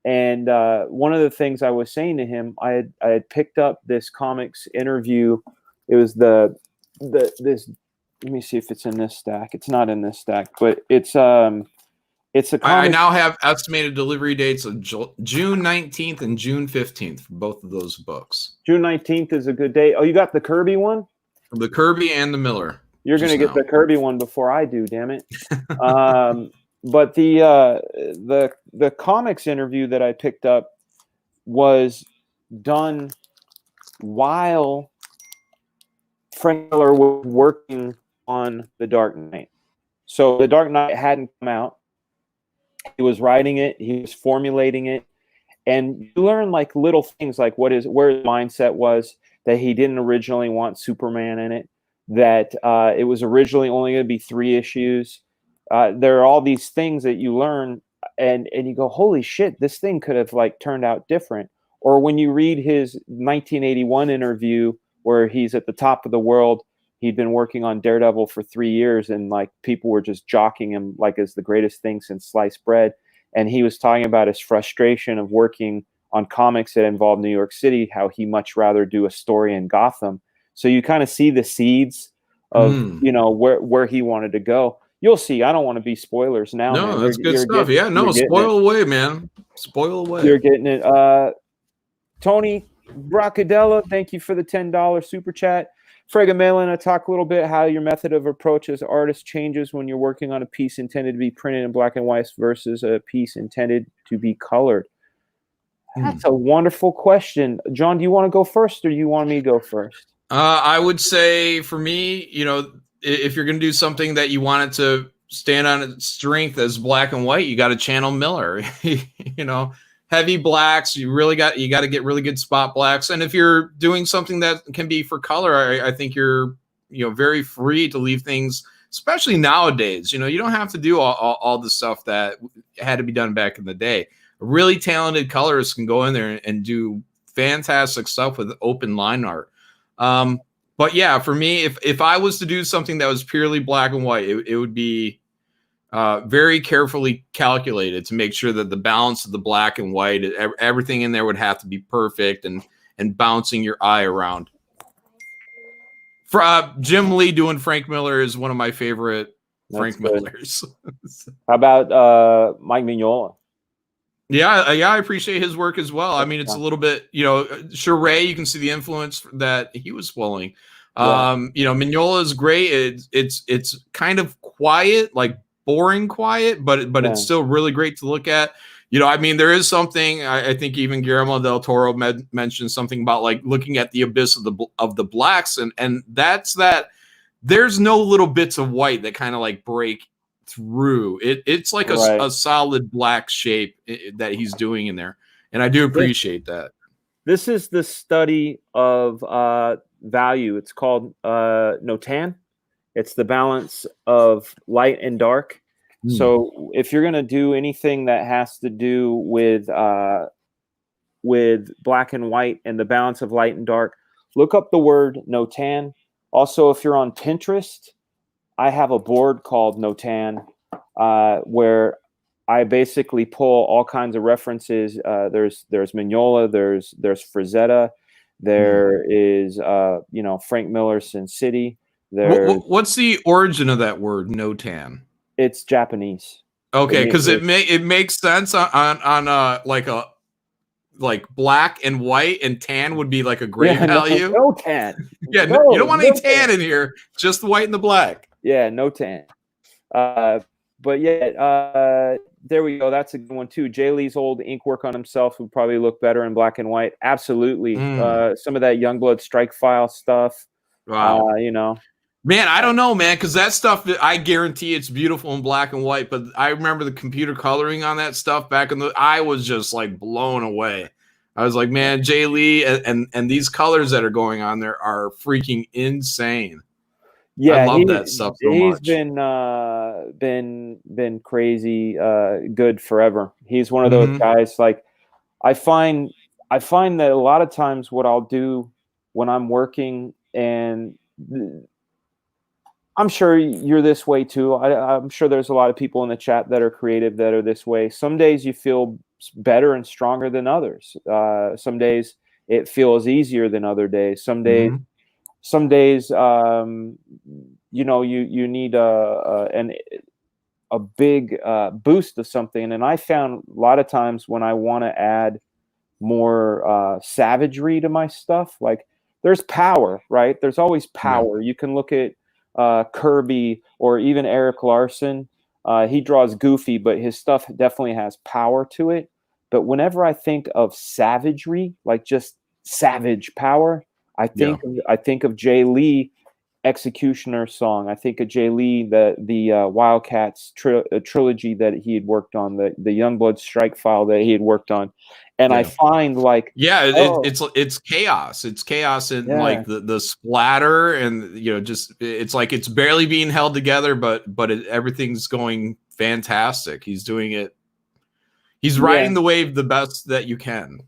And one of the things I was saying to him, I had picked up this comics interview. It was this. Let me see if it's in this stack. It's not in this stack, but it's a comic. I now have estimated delivery dates of June 19th and June 15th for both of those books. June 19th is a good day. Oh, you got the Kirby one? The Kirby and the Miller. You're going to get the Kirby one before I do, damn it. But the comics interview that I picked up was done while Frank Miller was working on The Dark Knight. So The Dark Knight hadn't come out. He was writing it. He was formulating it. And you learn like little things like where his mindset was, that he didn't originally want Superman in it, that it was originally only going to be 3 issues. There are all these things that you learn and you go, holy shit, this thing could have like turned out different. Or when you read his 1981 interview where he's at the top of the world, he'd been working on Daredevil for 3 years and like people were just jockeying him like as the greatest thing since sliced bread. And he was talking about his frustration of working on comics that involve New York City, how he much rather do a story in Gotham. So you kind of see the seeds of, you know, where he wanted to go. You'll see. I don't want to be spoilers now. No, man. that's good stuff. Yeah, no, spoil away, man. Spoil away. You're getting it. Tony Bracadella, thank you for the $10 super chat. Fragaboom, talk a little bit how your method of approach as artist changes when you're working on a piece intended to be printed in black and white versus a piece intended to be colored. That's a wonderful question. John, do you want to go first or do you want me to go first? I would say for me, you know, if you're going to do something that you want it to stand on its strength as black and white, you got to channel Miller. You know, heavy blacks, you got to get really good spot blacks. And if you're doing something that can be for color, I think you're, you know, very free to leave things, especially nowadays. You know, you don't have to do all the stuff that had to be done back in the day. Really talented colorists can go in there and do fantastic stuff with open line art. But yeah, for me, if I was to do something that was purely black and white, it would be very carefully calculated to make sure that the balance of the black and white, everything in there would have to be perfect and bouncing your eye around. For Jim Lee doing Frank Miller is one of my favorite Frank Millers. How about Mike Mignola? Yeah, I appreciate his work as well. I mean, it's a little bit, you know, Charest, you can see the influence that he was swelling. You know, Mignola is great. It's kind of quiet, like boring quiet, but it's still really great to look at. You know, I mean, there is something, I think even Guillermo del Toro mentioned something about like looking at the abyss of the blacks, and that's that there's no little bits of white that kind of like break through. It's like a solid black shape that he's doing in there, and I do appreciate that. This is the study of value. It's called Notan. It's the balance of light and dark. So if you're going to do anything that has to do with black and white and the balance of light and dark, look up the word Notan. Also, if you're on Pinterest, I have a board called Notan where I basically pull all kinds of references. There's Mignola, there's Frazetta, there is Frank Miller's Sin City. What's the origin of that word notan? It's Japanese. Okay, because it makes sense on like black and white, and tan would be like a gray value. No tan. Yeah, you don't want any tan in here. Just the white and the black. Yeah, no tan. But yeah, there we go. That's a good one too. Jay Lee's old ink work on himself would probably look better in black and white. Absolutely. Some of that Youngblood strike file stuff. Wow. Man, I don't know, man, because that stuff, I guarantee it's beautiful in black and white, but I remember the computer coloring on that stuff back I was just like blown away. I was like, man, Jay Lee and these colors that are going on there are freaking insane. Yeah, I love that stuff so much. He's been crazy good forever. He's one of those guys. Like, I find that a lot of times what I'll do when I'm working, and I'm sure you're this way too. I'm sure there's a lot of people in the chat that are creative that are this way. Some days you feel better and stronger than others. Some days it feels easier than other days. Some days, you need a big boost of something. And I found a lot of times when I want to add more savagery to my stuff, like there's power, right? There's always power. You can look at Kirby or even Eric Larson. He draws goofy, but his stuff definitely has power to it. But whenever I think of savagery, like just savage power, I think of Jay Lee, Executioner song. I think of Jay Lee, the Wildcats trilogy that he had worked on, the Youngblood strike file that he had worked on. And I find like, it's chaos. It's chaos in like the splatter, and just it's like it's barely being held together, but everything's going fantastic. He's doing it. He's riding the wave the best that you can.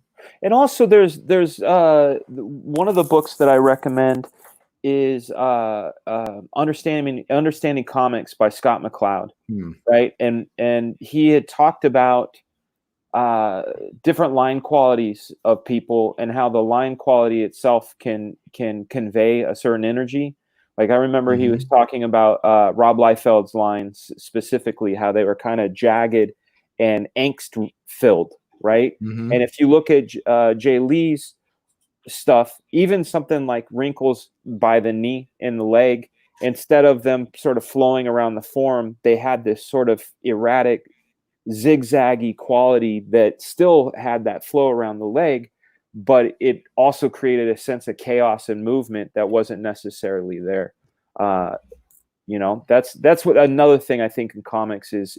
And also, there's one of the books that I recommend is Understanding Comics by Scott McCloud, right? And he had talked about different line qualities of people and how the line quality itself can convey a certain energy. Like I remember he was talking about Rob Liefeld's lines specifically, how they were kind of jagged and angst filled, right? And if you look at Jay Lee's stuff, even something like wrinkles by the knee and the leg, instead of them sort of flowing around the form, they had this sort of erratic, zigzaggy quality that still had that flow around the leg, but it also created a sense of chaos and movement that wasn't necessarily there. That's what another thing I think in comics is.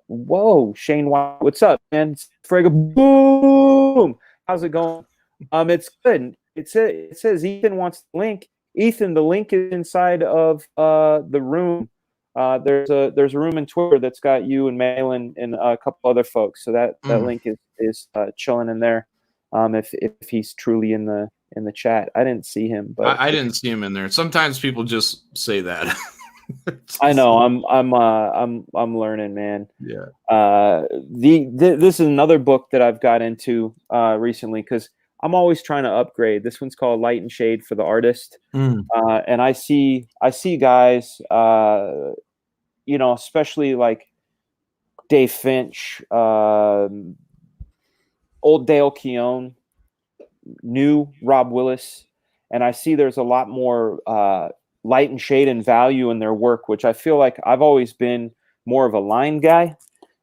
Whoa, Shane White, what's up, man? Fragaboom, how's it going? It's good. It says Ethan wants the link. Ethan, the link is inside of the room. There's a room in Twitter that's got you and Malin and a couple other folks. So that link is chilling in there. If he's truly in the chat, I didn't see him, but I didn't see him in there. Sometimes people just say that. I know. I'm learning, man. Yeah. This is another book that I've got into recently because I'm always trying to upgrade. This one's called Light and Shade for the Artist, and I see guys, especially like Dave Finch, old Dale Keown, new Rob Willis, and I see there's a lot more light and shade and value in their work, which I feel like I've always been more of a line guy.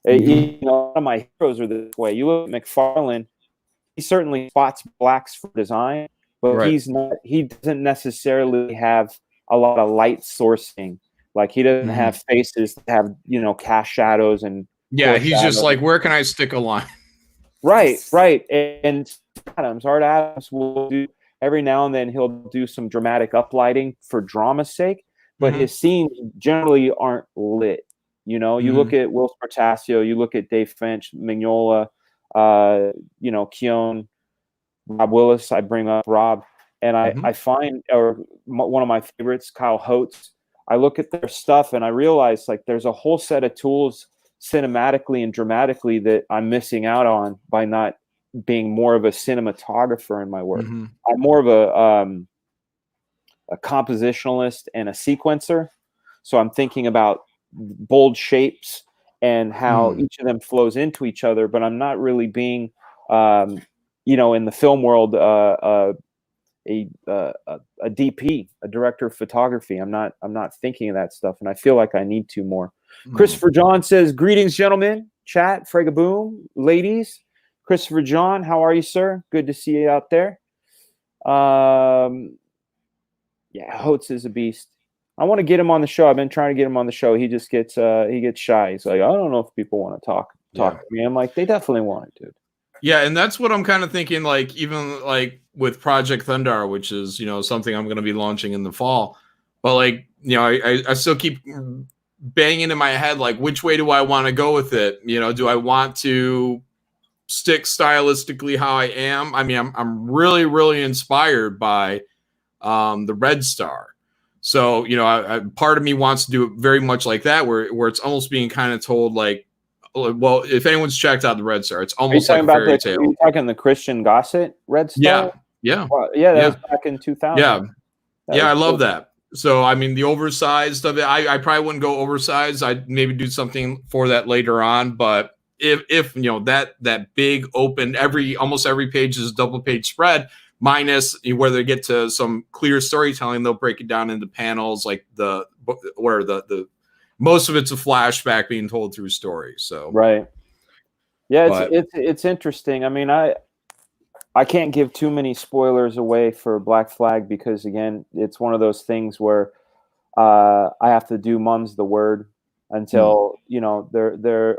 A lot of my heroes are this way. You look at McFarlane, he certainly spots blacks for design, but he doesn't necessarily have a lot of light sourcing. Like he doesn't have faces that have, cast shadows and he's just like, where can I stick a line? Right. And Art Adams will do every now and then he'll do some dramatic uplighting for drama's sake, but his scenes generally aren't lit. You look at Will Spartasio, you look at Dave Finch, Mignola, Keown, Rob Willis. I bring up Rob, and I find, or one of my favorites, Kyle Holtz. I look at their stuff and I realize like there's a whole set of tools cinematically and dramatically that I'm missing out on by not being more of a cinematographer in my work. Mm-hmm. I'm more of a compositionalist and a sequencer. So I'm thinking about bold shapes and how each of them flows into each other, but I'm not really being, you know, in the film world, a DP, a director of photography. I'm not thinking of that stuff, and I feel like I need to more. Christopher John says, "Greetings, gentlemen, chat, Fragaboom, ladies." Christopher John, how are you, sir? Good to see you out there. Yeah, Holtz is a beast. I want to get him on the show. I've been trying to get him on the show. He just gets shy. He's like, I don't know if people want to talk to me. I'm like, they definitely want it, dude. Yeah, and that's what I'm kind of thinking, like, even like with Project Thunder, which is, you know, something I'm going to be launching in the fall. But like, you know, I still keep banging in my head, like, which way do I want to go with it? You know, do I want to stick stylistically how I am? I mean, I'm really, really inspired by the Red Star. So, you know, part of me wants to do it very much like that, where it's almost being kind of told like, well, if anyone's checked out the Red Star, it's almost like a fairy tale. Are you talking the Christian Gossett Red Star? Yeah. Well, yeah, that was back in 2000. Yeah, I love that. So, I mean, the oversized of it, I probably wouldn't go oversized. I'd maybe do something for that later on. But if you know, that big open, almost every page is a double page spread, minus where they get to some clear storytelling, they'll break it down into panels, like where the most of it's a flashback being told through stories. So right, yeah, it's interesting. I mean, I can't give too many spoilers away for Black Flag because again, it's one of those things where I have to do mum's the word until you know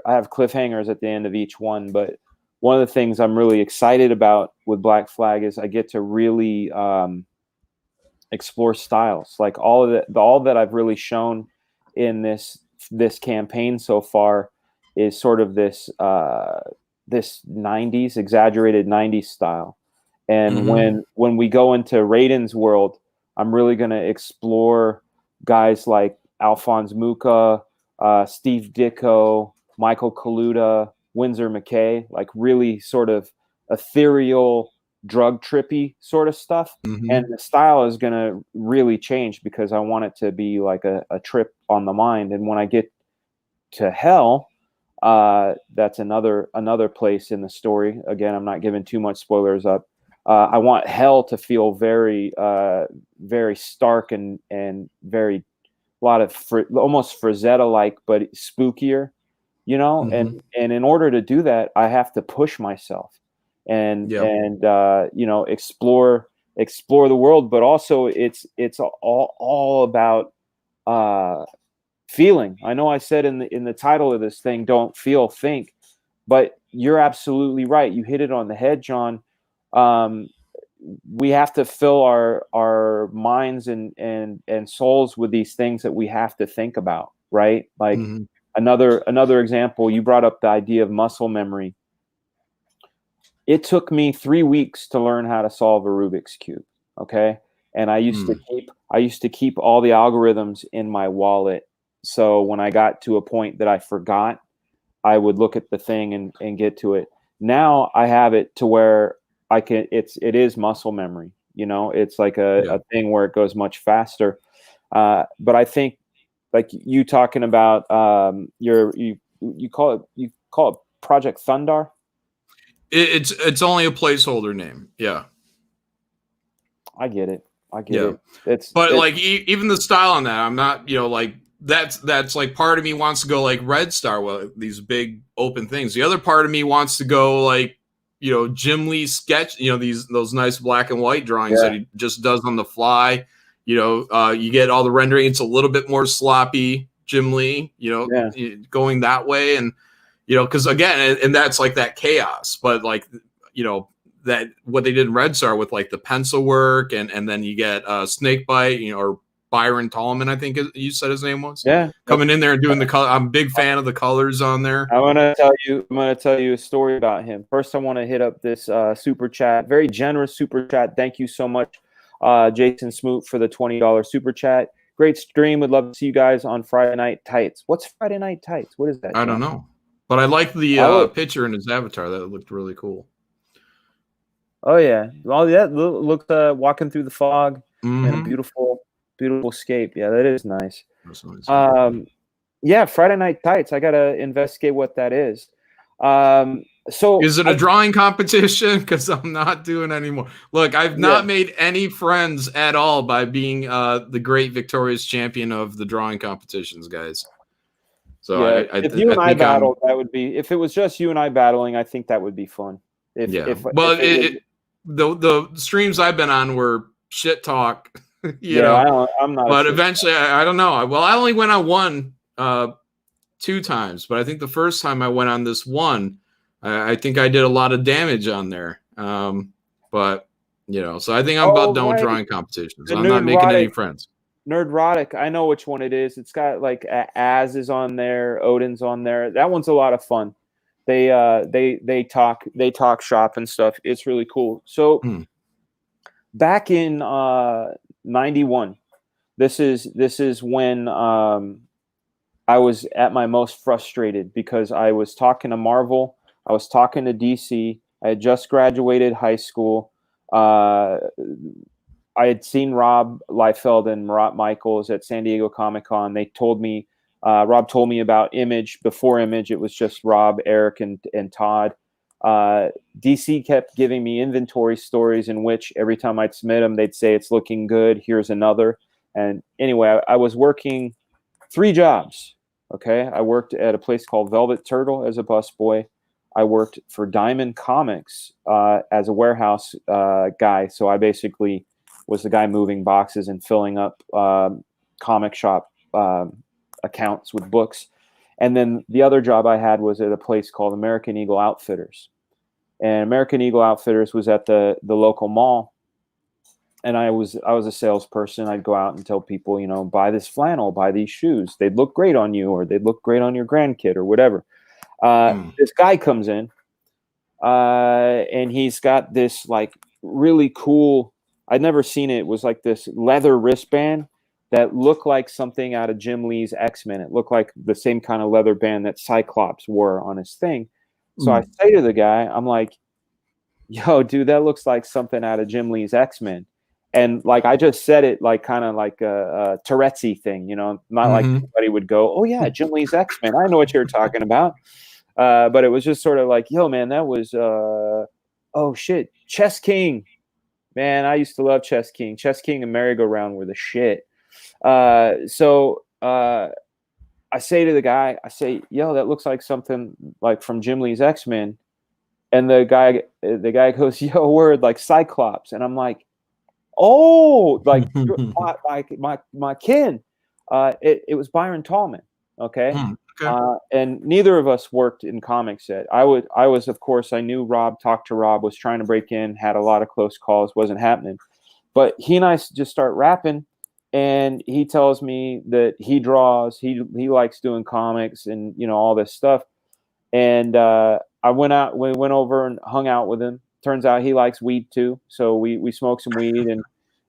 I have cliffhangers at the end of each one. But one of the things I'm really excited about with Black Flag is I get to really explore styles, like all that I've really shown in this campaign so far is sort of this 90s exaggerated 90s style. And when we go into Raiden's world, I'm really going to explore guys like Alphonse Mucha, Steve Ditko, Michael Kaluta, Windsor McKay, like really sort of ethereal, drug trippy sort of stuff. And the style is going to really change because I want it to be like a trip on the mind. And when I get to Hell, that's another place in the story. Again, I'm not giving too much spoilers up. I want Hell to feel very, very stark and very lot of almost Frazetta-like, but spookier, you know. And in order to do that, I have to push myself and you know, explore the world. But also, it's all about feeling. I know I said in the title of this thing, don't feel, think, but you're absolutely right. You hit it on the head, John. We have to fill our minds and souls with these things that we have to think about, right? Like another example, you brought up the idea of muscle memory. It took me 3 weeks to learn how to solve a Rubik's Cube. Okay. And I used to keep all the algorithms in my wallet. So when I got to a point that I forgot, I would look at the thing and get to it. Now I have it to where I can, it is muscle memory, you know, it's like a thing where it goes much faster. But I think like you talking about, you call it Project Thunder. It's only a placeholder name. Yeah. I get it. Like even the style on that, I'm not, you know, like that's like part of me wants to go like Red Star with these big open things. The other part of me wants to go like, you know, Jim Lee sketch, you know, those nice black and white drawings that he just does on the fly. You know, you get all the rendering. It's a little bit more sloppy, Jim Lee, you know, going that way. And, you know, because again, and that's like that chaos, but like, you know, that what they did in Red Star with like the pencil work and then you get Snakebite, you know, or Byron Tallman, I think you said his name was. Yeah. Coming in there and doing the color. I'm a big fan of the colors on there. I'm gonna tell you a story about him. First, I want to hit up this super chat. Very generous super chat. Thank you so much, Jason Smoot, for the $20 super chat. Great stream. Would love to see you guys on Friday Night Tights. What's Friday Night Tights? What is that? I don't know. But I like the picture in his avatar. That looked really cool. Oh, yeah. Well, yeah, look walking through the fog and a beautiful, beautiful scape. Yeah, that is nice. That's nice. Yeah, Friday Night Tights. I got to investigate what that is. So is it a drawing competition? Because I'm not doing anymore. Look, I've not made any friends at all by being the great victorious champion of the drawing competitions, guys. So yeah, if you and I battled, that would be. If it was just you and I battling, I think that would be fun. The streams I've been on were shit talk. you know, I'm not. But eventually, I don't know. Well, I only went on one 2 times, but I think the first time I went on this one, I think I did a lot of damage on there. But so I think I'm about done with drawing competitions. I'm not making any friends. Nerdrotic, I know which one it is. It's got like Az is on there, Odin's on there. That one's a lot of fun. They talk shop and stuff. It's really cool. So back in 91, this is when I was at my most frustrated because I was talking to Marvel, I was talking to DC. I had just graduated high school. I had seen Rob Liefeld and Marat Michaels at San Diego Comic-Con. They told me, Rob told me about Image. Before Image, it was just Rob, Eric, and Todd. DC kept giving me inventory stories in which every time I'd submit them, they'd say, it's looking good, here's another. And anyway, I was working 3 jobs, okay? I worked at a place called Velvet Turtle as a busboy. I worked for Diamond Comics as a warehouse guy. So I basically was the guy moving boxes and filling up comic shop accounts with books. And then the other job I had was at a place called American Eagle Outfitters. And American Eagle Outfitters was at the local mall. And I was a salesperson. I'd go out and tell people, buy this flannel, buy these shoes. They'd look great on you, or they'd look great on your grandkid, or whatever. This guy comes in, and he's got this like really cool, I'd never seen it. It was like this leather wristband that looked like something out of Jim Lee's X-Men. It looked like the same kind of leather band that Cyclops wore on his thing. So I say to the guy, I'm like, yo, dude, that looks like something out of Jim Lee's X-Men. And like, I just said it like kind of like a Tourette's thing, not like anybody would go, oh yeah, Jim Lee's X-Men. I know what you're talking about. But it was just sort of like, yo, man, that was, oh shit, Chess King. Man, I used to love Chess King. Chess King and Merry-Go-Round were the shit. So I say to the guy, yo, that looks like something like from Jim Lee's X-Men. And the guy goes, yo, word, like Cyclops. And I'm like, oh, like my kin. It was Byron Tallman. Okay. And neither of us worked in comics yet. I was, of course, I knew Rob, talked to Rob, was trying to break in, had a lot of close calls, wasn't happening. But he and I just start rapping, and he tells me that he draws, he likes doing comics and, all this stuff. And we went over and hung out with him. Turns out he likes weed too. So we smoked some weed, and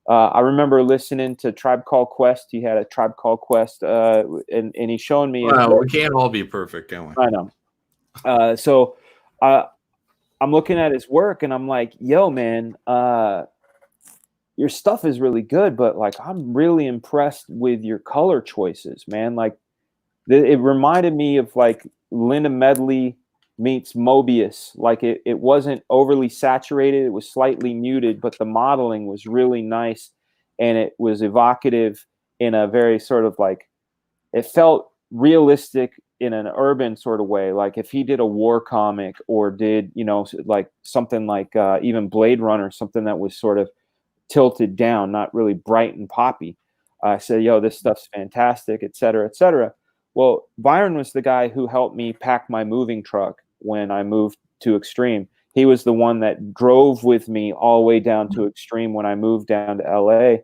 I remember listening to Tribe Called Quest. He had a Tribe Called Quest, and he's showing me. Well, we can't all be perfect, can we? I know. So I'm looking at his work, and I'm like, yo, man, your stuff is really good, but like, I'm really impressed with your color choices, man. Like, it reminded me of like Linda Medley meets Mobius. Like it wasn't overly saturated. It was slightly muted, but the modeling was really nice, and it was evocative in a very sort of like, it felt realistic in an urban sort of way. Like if he did a war comic or did, like something like even Blade Runner, something that was sort of tilted down, not really bright and poppy. I said, yo, this stuff's fantastic, et cetera, et cetera. Well, Byron was the guy who helped me pack my moving truck when I moved to Extreme. He was the one that drove with me all the way down to Extreme when I moved down to LA.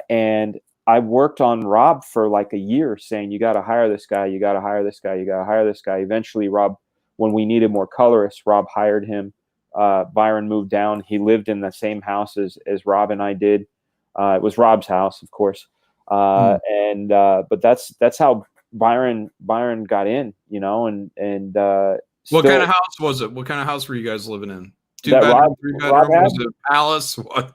And I worked on Rob for like a year saying, you got to hire this guy. You got to hire this guy. You got to hire this guy. Eventually, Rob, when we needed more colorists, Rob hired him. Byron moved down. He lived in the same house as Rob and I did. It was Rob's house, of course. But that's how Byron got in, you know, and what kind of house was it? What kind of house were you guys living in? 2 bedroom, 3 bedroom? Was it a palace? What?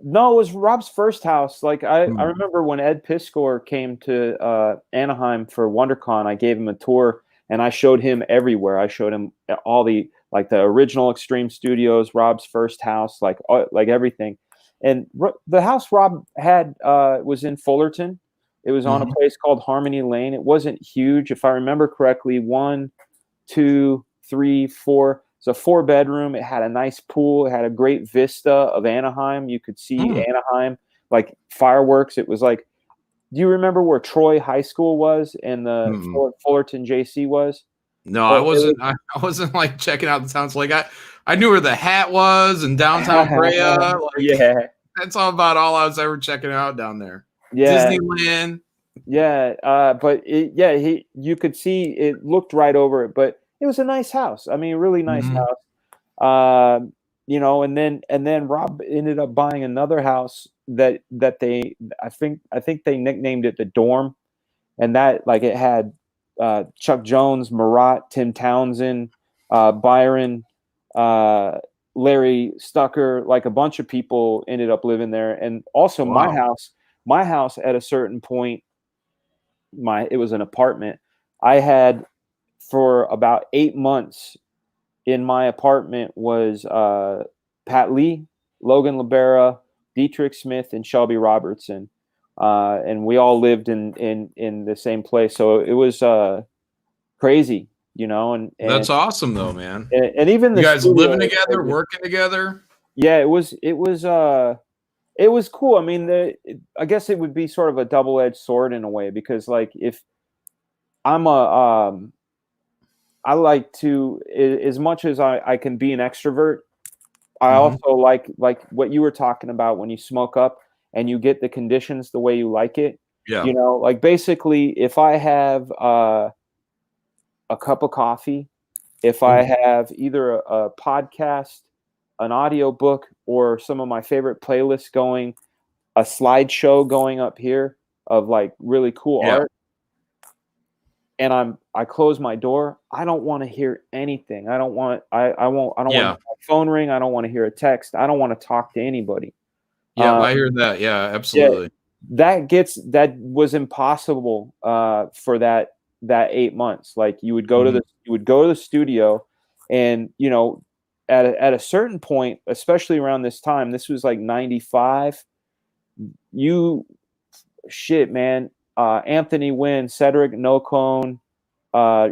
No, it was Rob's first house. Like I remember when Ed Piskor came to Anaheim for WonderCon, I gave him a tour and I showed him everywhere. I showed him all the original Extreme Studios, Rob's first house, like everything. And the house Rob had was in Fullerton. It was on a place called Harmony Lane. It wasn't huge, if I remember correctly. 1, 2, 3, 4. It's a 4-bedroom. It had a nice pool. It had a great vista of Anaheim. You could see Anaheim, like fireworks. It was like, do you remember where Troy High School was and the Fullerton JC was? No, I wasn't. I wasn't like checking out the towns. Like I knew where the Hat was in downtown Brea. Like, that's all I was ever checking out down there. Yeah, Disneyland. Yeah, but you could see it looked right over it, but it was a nice house. I mean, really nice house. You know, and then Rob ended up buying another house that they I think they nicknamed it the Dorm, and that like it had Chuck Jones, Marat, Tim Townsend, Byron, Larry Stucker, like a bunch of people ended up living there, and also my house at a certain point. It was an apartment. I had for about 8 months in my apartment was Pat Lee, Logan Libera, Dietrich Smith, and Shelby Robertson, and we all lived in the same place. So it was crazy, you know. And that's awesome, though, man. And even you guys living together, working together. Yeah, it was cool. I mean, I guess it would be sort of a double-edged sword in a way, because like if I'm I like to, as much as I can be an extrovert, I also like what you were talking about when you smoke up and you get the conditions the way you like it. Yeah. You know, like basically if I have a cup of coffee, if I have either a podcast, an audio book, or some of my favorite playlists going, a slideshow going up here of like really cool art, and I close my door, I don't want to hear anything. I don't want my phone ring. I don't want to hear a text. I don't want to talk to anybody. Yeah, I hear that. Yeah, absolutely. Yeah, that was impossible for that 8 months. Like you would go to the studio, and you know, at a certain point, especially around this time, this was like 95. Man. Anthony Wynn, Cedric Nocone,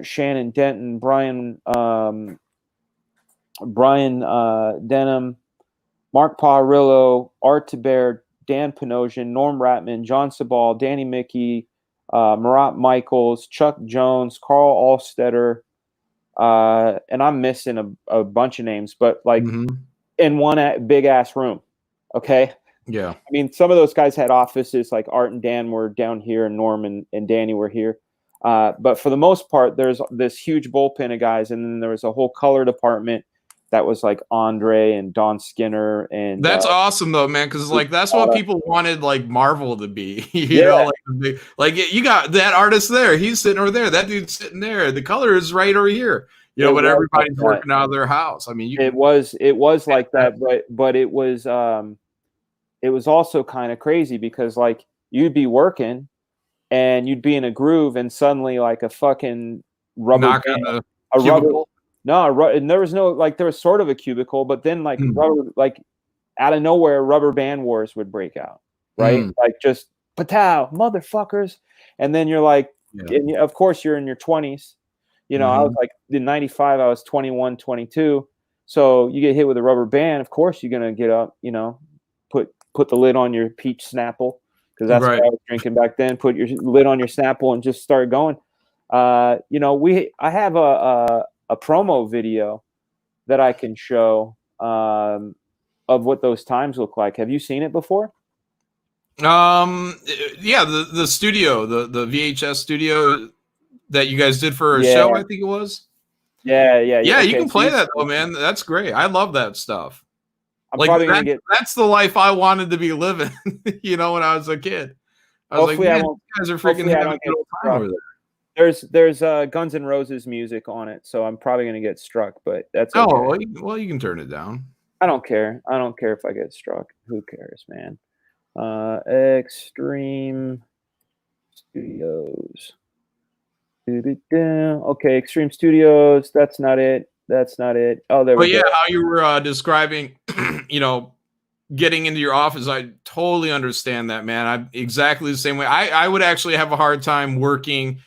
Shannon Denton, Brian Denham, Mark Parillo, Art Taber, Dan Panosian, Norm Ratman, John Sabal, Danny Mickey, Marat Michaels, Chuck Jones, Carl Allstetter, and I'm missing a bunch of names, but like in one big ass room. Okay. Yeah. I mean, some of those guys had offices, like Art and Dan were down here, and Norm and Danny were here. But for the most part, there's this huge bullpen of guys, and then there was a whole color department that was like Andre and Don Skinner. And that's awesome though, man, because like that's what people wanted like Marvel to be. You know, like you got that artist there, he's sitting over there, that dude's sitting there, the color is right over here. You know, but everybody's working out of their house. I mean, it was like that, but it was also kind of crazy because like you'd be working and you'd be in a groove, and suddenly like a fucking rubber band, and there was no, like, there was sort of a cubicle, but then like rubber, like out of nowhere, rubber band wars would break out, right? Like just patow, motherfuckers, and then you're like, and of course you're in your 20s, you know. I was like in 95, I was 21, 22, so you get hit with a rubber band, of course you're gonna get up, you know, put the lid on your peach Snapple, because that's what I was drinking back then. Put your lid on your Snapple and just start going. You know, I have a promo video that I can show of what those times look like. Have you seen it before? Yeah, the studio, the VHS studio that you guys did for a show, I think it was. Yeah. You can play that though, man. That's great. I love that stuff. I'm probably gonna that's the life I wanted to be living, you know, when I was a kid. I was hopefully like, I man, won't. you guys are freaking Hopefully I having don't a get good time over struck. there. There's Guns N' Roses music on it, so I'm probably gonna get struck, but that's okay. Oh, well, you can turn it down. I don't care. I don't care if I get struck. Who cares, man? Extreme Studios. Okay, Extreme Studios. That's not it. That's not it. Oh, there we go. How you were describing, getting into your office, I totally understand that, man. I'm exactly the same way. I would actually have a hard time working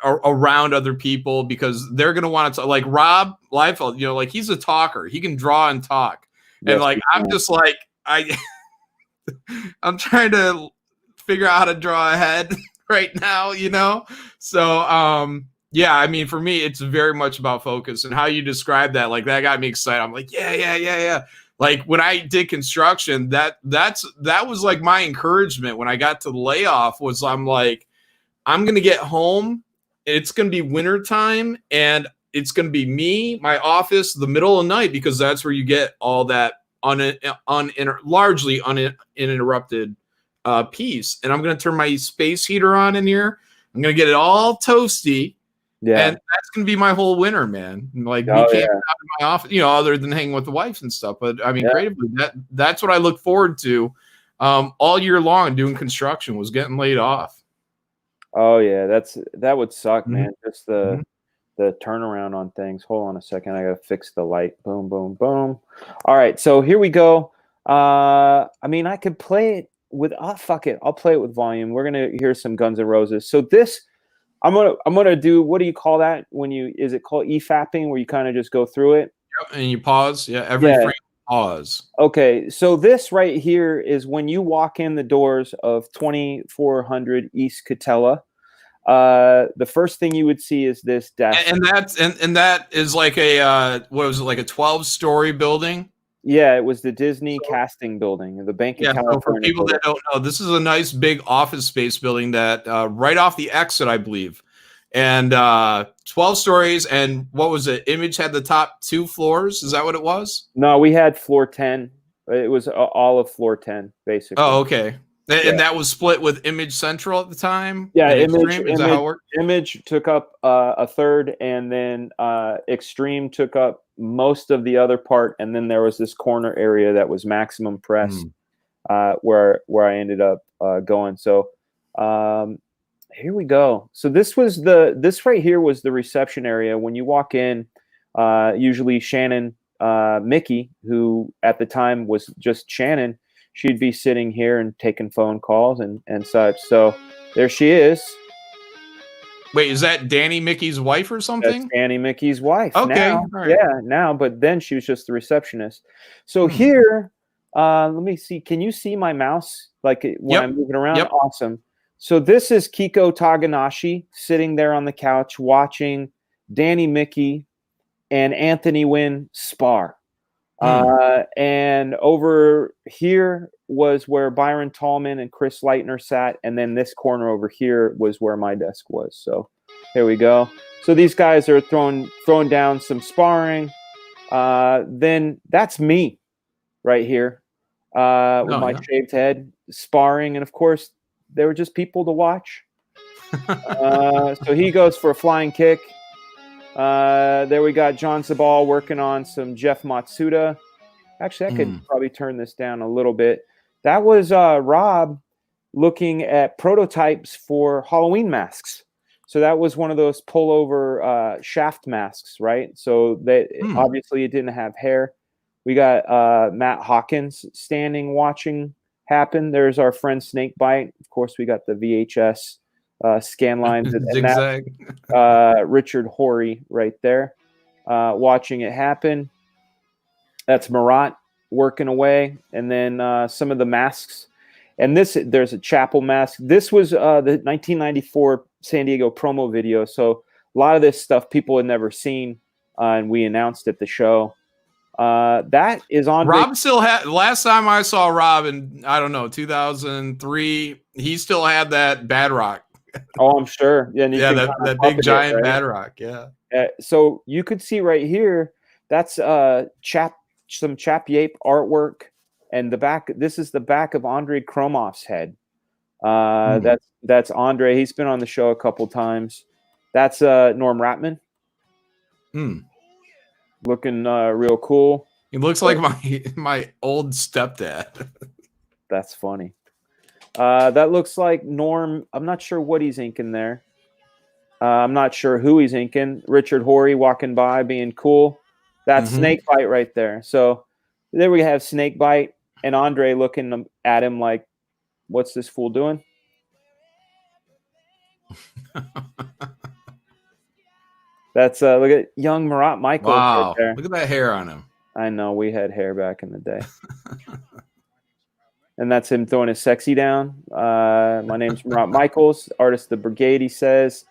around other people because they're going to want to like Rob Liefeld, like he's a talker. He can draw and talk. And like, I'm just like, I'm trying to figure out how to draw a head right now, So, yeah, I mean, for me, it's very much about focus, and how you describe that, like that got me excited. I'm like, yeah. Like when I did construction, that was like my encouragement when I got to the layoff was I'm like, I'm going to get home. It's going to be wintertime, and it's going to be me, my office, the middle of the night, because that's where you get all that largely uninterrupted peace. And I'm going to turn my space heater on in here. I'm going to get it all toasty. Yeah. And that's going to be my whole winter, man. Like me camping out in my office, other than hanging with the wife and stuff. But I mean, creatively, that's what I look forward to all year long doing construction was getting laid off. Oh yeah, that would suck, man. Just the turnaround on things. Hold on a second, I gotta fix the light. Boom, boom, boom. All right, so here we go. I mean, I could play it with. Fuck it, I'll play it with volume. We're gonna hear some Guns N' Roses. So this, I'm gonna do. What do you call that when you? Is it called EFAPing, where you kind of just go through it? Yep, and you pause. Yeah, every frame pause. Okay, so this right here is when you walk in the doors of 2400 East Catella. The first thing you would see is this desk, and that is like a what was it, like a 12-story building? Yeah, it was the Disney casting building, the Bank of California. So for people that don't know, this is a nice big office space building that right off the exit, I believe, and 12 stories. And what was it? Image had the top 2 floors. Is that what it was? No, we had floor 10. It was all of floor 10, basically. Oh, okay. And that was split with Image Central at the time? Yeah, Extreme? Is that how it worked? Image took up a third, and then Extreme took up most of the other part, and then there was this corner area that was Maximum Press, where I ended up going. So here we go. So this right here was the reception area. When you walk in, usually Shannon Mickey, who at the time was just Shannon, she'd be sitting here and taking phone calls and such. So there she is. Wait, is that Danny Mickey's wife or something? That's Danny Mickey's wife. Okay. Now. Right. Yeah, now, but then she was just the receptionist. So here, let me see. Can you see my mouse? Like when I'm moving around? Yep. Awesome. So this is Kiko Taganashi sitting there on the couch watching Danny Mickey and Anthony Wynn spar. And over here was where Byron Tallman and Chris Leitner sat, and then this corner over here was where my desk was. So here we go. So these guys are throwing down some sparring. Then that's me right here with my shaved head sparring, and of course they were just people to watch. So he goes for a flying kick. There we got John Sabal working on some Jeff Matsuda. Actually, I could probably turn this down a little bit. That was Rob looking at prototypes for Halloween masks. So that was one of those pullover shaft masks, right? So that obviously it didn't have hair. We got Matt Hawkins standing watching happen. There's our friend Snakebite. Of course, we got the VHS scan lines and zigzag. Richard Horry right there watching it happen. That's Marat working away, and then some of the masks. And there's a chapel mask. This was the 1994 San Diego promo video, so a lot of this stuff people had never seen, and we announced at the show. That is on. Rob still had. Last time I saw Rob in, I don't know, 2003, he still had that Bad Rock. Oh, I'm sure. Yeah, that big giant Bad Rock. Yeah. So you could see right here. That's some Chap Yape artwork, and the back. This is the back of Andrei Kromov's head. That's Andre. He's been on the show a couple times. That's Norm Ratman. Looking real cool. He looks like my old stepdad. That's funny. That looks like Norm. I'm not sure what he's inking there. I'm not sure who he's inking. Richard Horry walking by, being cool. That's Snakebite right there. So there we have Snakebite and Andre looking at him like, what's this fool doing? That's look at young Marat Michaels right there. Look at that hair on him. I know, we had hair back in the day. And that's him throwing his sexy down. My name's Marat Michaels, artist of the brigade, he says.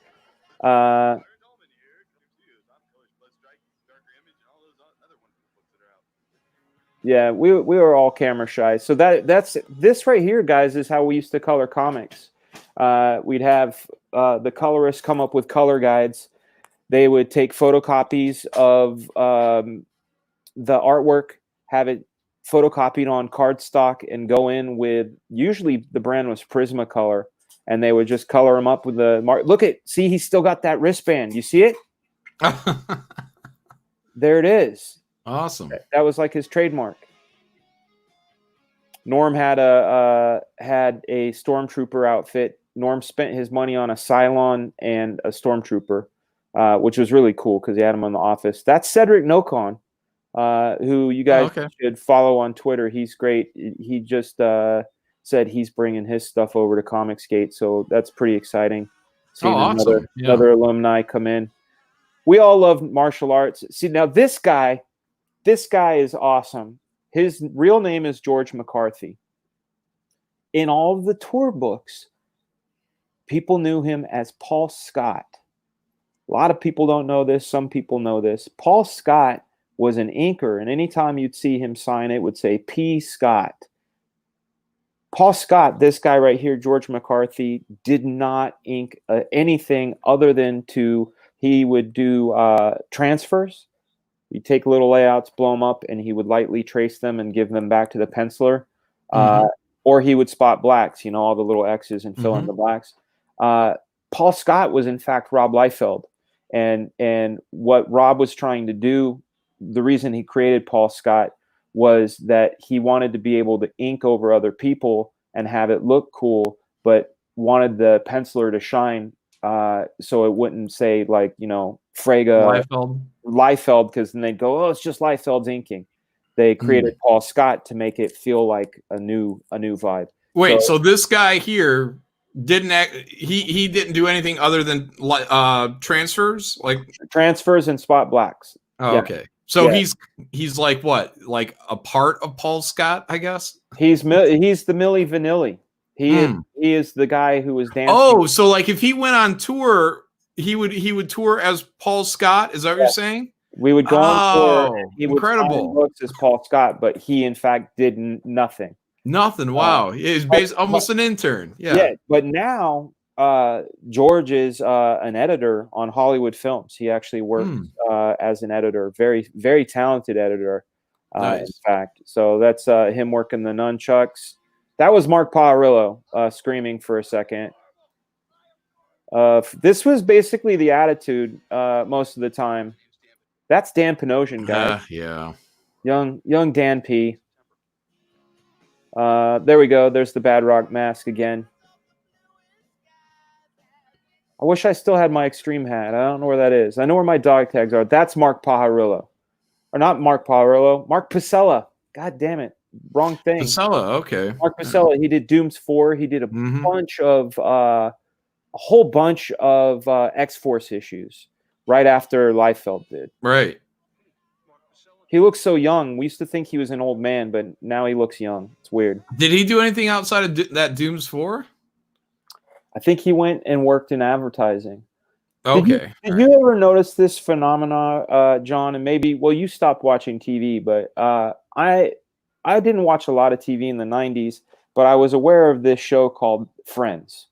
Yeah, we were all camera shy. So that's this right here, guys, is how we used to color comics. We'd have the colorists come up with color guides. They would take photocopies of the artwork, have it photocopied on cardstock, and go in with, usually the brand was Prismacolor, and they would just color them up with the mark. Look at, see, he's still got that wristband. You see it? There it is. Awesome. That was like his trademark. Norm had a stormtrooper outfit. Norm spent his money on a Cylon and a stormtrooper, which was really cool because he had him on The Office. That's Cedric Nocon, who you guys should follow on Twitter. He's great. He just said he's bringing his stuff over to Comicsgate, so that's pretty exciting. Seeing awesome. Another alumni come in. We all love martial arts. See, now this guy is awesome. His real name is George McCarthy. In all of the tour books, people knew him as Paul Scott. A lot of people don't know this. Some people know this. Paul Scott was an inker, and anytime you'd see him sign it, would say P. Scott. Paul Scott, this guy right here, George McCarthy, did not ink anything other than he would do transfers. He'd take little layouts, blow them up, and he would lightly trace them and give them back to the penciler. Or he would spot blacks, all the little X's, and fill in the blacks. Paul Scott was, in fact, Rob Liefeld. And what Rob was trying to do, the reason he created Paul Scott, was that he wanted to be able to ink over other people and have it look cool, but wanted the penciler to shine so it wouldn't say, like, Frega Liefeld, because then they'd go, oh, it's just Liefeld's inking. They created Paul Scott to make it feel like a new vibe. Wait, so this guy here he didn't do anything other than transfers, like transfers and spot blacks. Oh, yeah. Okay. So he's like what? Like a part of Paul Scott, I guess? He's the Milli Vanilli. He is the guy who was dancing. Oh, so like if he went on tour, he would tour as Paul Scott. Is that what you're saying? We would go on tour. He incredible. Would books as Paul Scott, but he in fact did nothing. Nothing. Wow. He's almost an intern. Yeah. But now George is an editor on Hollywood Films. He actually works as an editor, very, very talented editor, in fact. So that's him working the nunchucks. That was Mark Paolillo screaming for a second. This was basically the attitude most of the time. That's Dan Panosian, guys. Yeah. Young Dan P. There we go. There's the Bad Rock mask again. I wish I still had my Extreme hat. I don't know where that is. I know where my dog tags are. That's Mark Paolillo. Or not Mark Paolillo. Mark Pacella. God damn it. Wrong thing. Pacella, okay. Mark Pacella. He did Dooms 4. He did a whole bunch of X-Force issues right after Liefeld did. Right. He looks so young. We used to think he was an old man, but now he looks young. It's weird. Did he do anything outside of that Dooms 4? I think he went and worked in advertising. Okay. Did you ever notice this phenomena, John? And maybe, you stopped watching TV, but I didn't watch a lot of TV in the 90s, but I was aware of this show called Friends.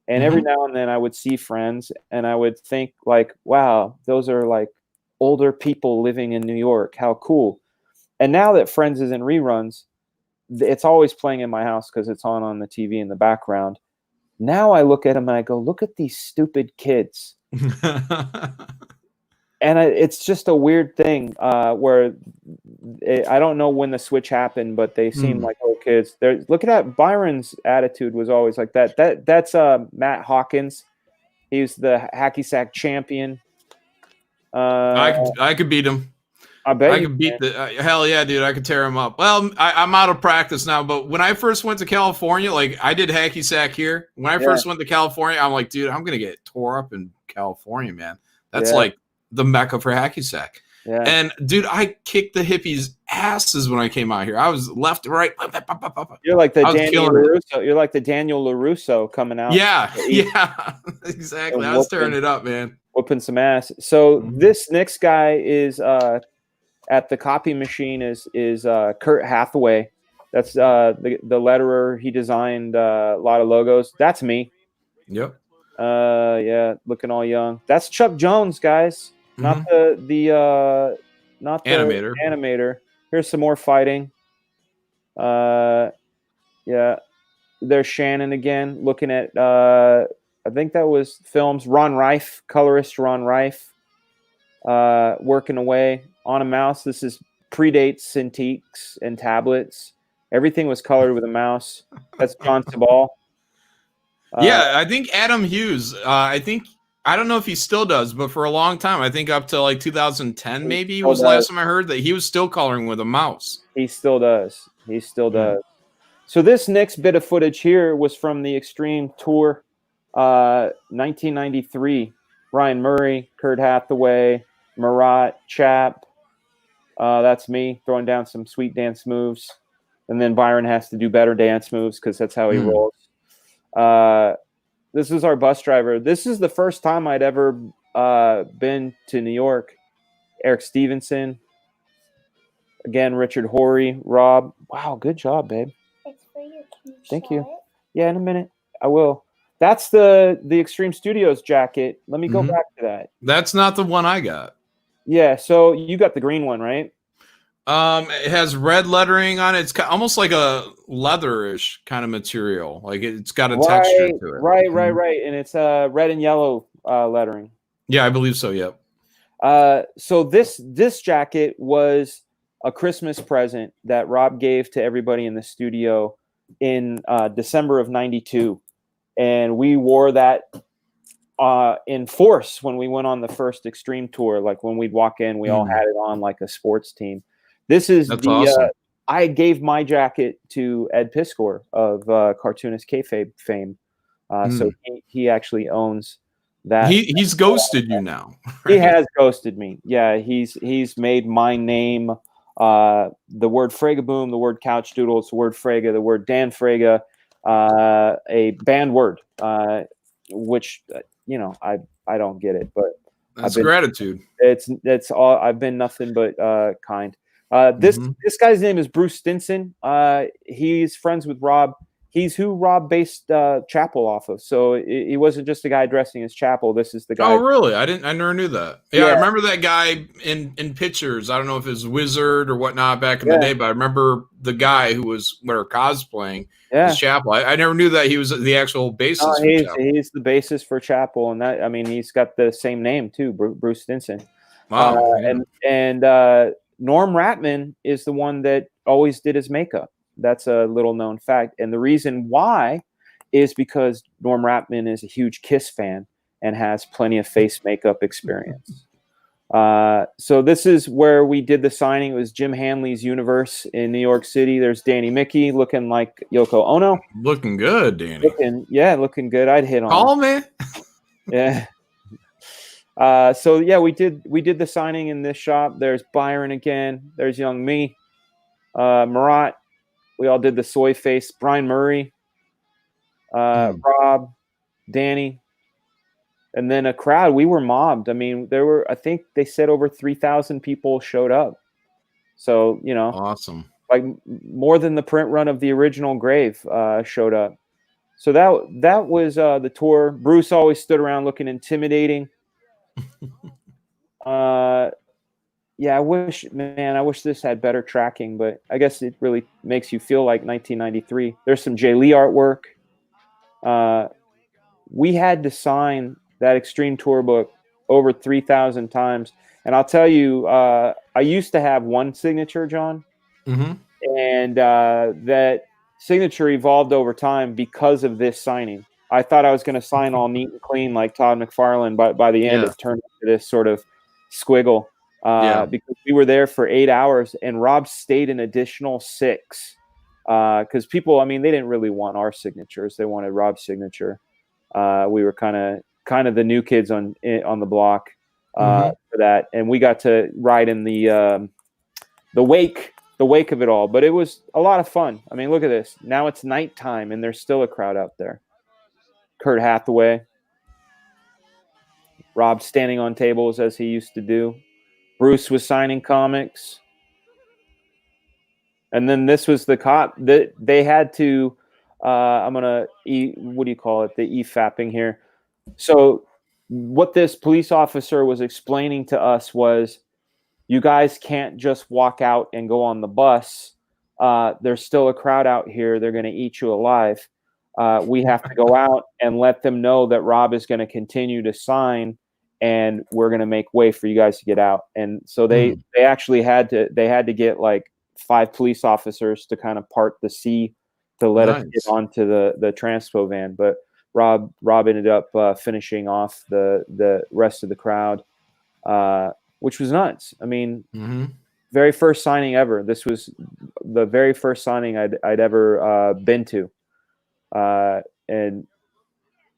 And every now and then I would see Friends, and I would think, like, wow, those are like older people living in New York. How cool. And now that Friends is in reruns, it's always playing in my house because it's on the TV in the background. Now I look at them and I go, look at these stupid kids. And it's just a weird thing where I don't know when the switch happened, but they seem like little kids. Look at that. Byron's attitude was always like that. That's Matt Hawkins. He's the hacky sack champion. I could beat him. I bet I could beat hell yeah, dude. I could tear him up. Well, I'm out of practice now, but when I first went to California, like I did hacky sack here. When I first went to California, I'm like, dude, I'm gonna get tore up in California, man. That's like the mecca for hacky sack. Yeah. And dude, I kicked the hippies' asses when I came out here. I was left to right. You're like the Daniel LaRusso. You're like the Daniel LaRusso coming out. Yeah, yeah, exactly. I was tearing it up, man. Whooping some ass. So this next guy is at the copy machine is Kurt Hathaway. That's the letterer. He designed a lot of logos. That's me. Yep. Yeah, looking all young. That's Chuck Jones, guys. Not the animator. Here's some more fighting. Yeah, there's Shannon again, looking at I think that was films. Ron Reif, colorist Ron Reif, working away on a mouse. This is predates Cintiqs and tablets. Everything was colored with a mouse. That's John Sabal. Yeah, I think Adam Hughes. I don't know if he still does, but for a long time, I think up to like 2010 maybe was the last time I heard that he was still coloring with a mouse. He still does. He still does. So this next bit of footage here was from the Extreme Tour, 1993. Ryan Murray, Kurt Hathaway, Marat, Chap. That's me throwing down some sweet dance moves. And then Byron has to do better dance moves because that's how he rolls. This is our bus driver. This is the first time I'd ever been to New York. Eric Stevenson. Again, Richard Horry, Rob. Wow, good job, babe. It's for you. Can you Thank you. it? Yeah, in a minute. I will. That's the Extreme Studios jacket. Let me go back to that. That's not the one I got. Yeah, so you got the green one, right? It has red lettering on it. It's almost like a leatherish kind of material. Like it's got a texture to it. Right. And it's red and yellow lettering. Yeah, I believe so. Yep. So this jacket was a Christmas present that Rob gave to everybody in the studio in December of '92, and we wore that in force when we went on the first Extreme tour. Like when we'd walk in, we all had it on like a sports team. That's awesome. I gave my jacket to Ed Piskor of Cartoonist Kayfabe fame. So he actually owns that. He's ghosted you now. Right? He has ghosted me. Yeah, he's made my name the word Fragaboom, the word Couchdoodles, the word Frega, the word Dan Frega, a banned word, which I don't get it, but that's gratitude. It's all. I've been nothing but kind. This guy's name is Bruce Stinson. He's friends with Rob. He's who Rob based Chapel off of. So he wasn't just a guy dressing as Chapel. This is the guy. Oh, really? I never knew that. Yeah, I remember that guy in pictures. I don't know if it was Wizard or whatnot back in the day, but I remember the guy who was cosplaying as Chapel. I never knew that he was the actual bassist. He's the bassist for Chapel, and that he's got the same name too, Bruce Stinson. Wow. And Norm Ratman is the one that always did his makeup. That's a little known fact. And the reason why is because Norm Ratman is a huge Kiss fan and has plenty of face makeup experience. So this is where we did the signing. It was Jim Hanley's Universe in New York City. There's Danny Mickey looking like Yoko Ono. Looking good, Danny. Looking good. I'd hit on Call me. Yeah. So yeah, we did the signing in this shop. There's Byron again. There's young me, Marat. We all did the soy face. Brian Murray, Rob, Danny, and then a crowd. We were mobbed. I mean, I think they said over 3,000 people showed up. So awesome. Like more than the print run of the original Grave showed up. So that was the tour. Bruce always stood around looking intimidating. Yeah, I wish this had better tracking, but I guess it really makes you feel like 1993. There's some Jay Lee artwork. we had to sign that Extreme Tour book over 3,000 times. And I'll tell you, I used to have one signature, John, and that signature evolved over time because of this signing. I thought I was going to sign all neat and clean like Todd McFarlane, but by the end, it turned into this sort of squiggle because we were there for 8 hours and Rob stayed an additional 6 because people, I mean, they didn't really want our signatures. They wanted Rob's signature. We were kind of the new kids on the block for that, and we got to ride in the wake of it all. But it was a lot of fun. I mean, look at this. Now it's nighttime, and there's still a crowd out there. Kurt Hathaway, Rob standing on tables as he used to do. Bruce was signing comics, and then this was the cop that they had to. I'm gonna what do you call it? The EFAPing here. So what this police officer was explaining to us was, you guys can't just walk out and go on the bus. There's still a crowd out here. They're going to eat you alive. We have to go out and let them know that Rob is going to continue to sign, and we're going to make way for you guys to get out. And so they actually had to get like 5 police officers to kind of part the sea to let us get onto the transpo van. But Rob ended up finishing off the rest of the crowd, which was nuts. I mean, very first signing ever. This was the very first signing I'd ever been to, and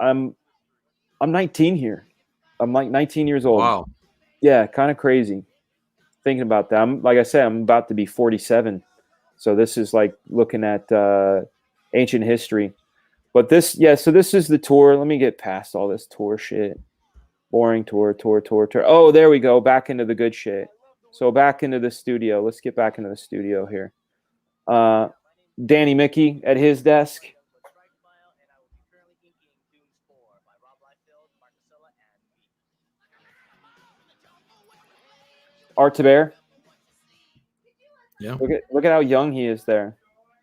I'm 19 here. I'm like 19 years old. Wow. Yeah, kind of crazy thinking about that. Like I said, I'm about to be 47, so this is like looking at ancient history. But this is the tour. Let me get past all this tour shit. Boring tour. Oh, there we go. Back into the good shit. So back into the studio. Let's get back into the studio here. Danny Mickey at his desk. Art Taber. Yeah. Look at how young he is there.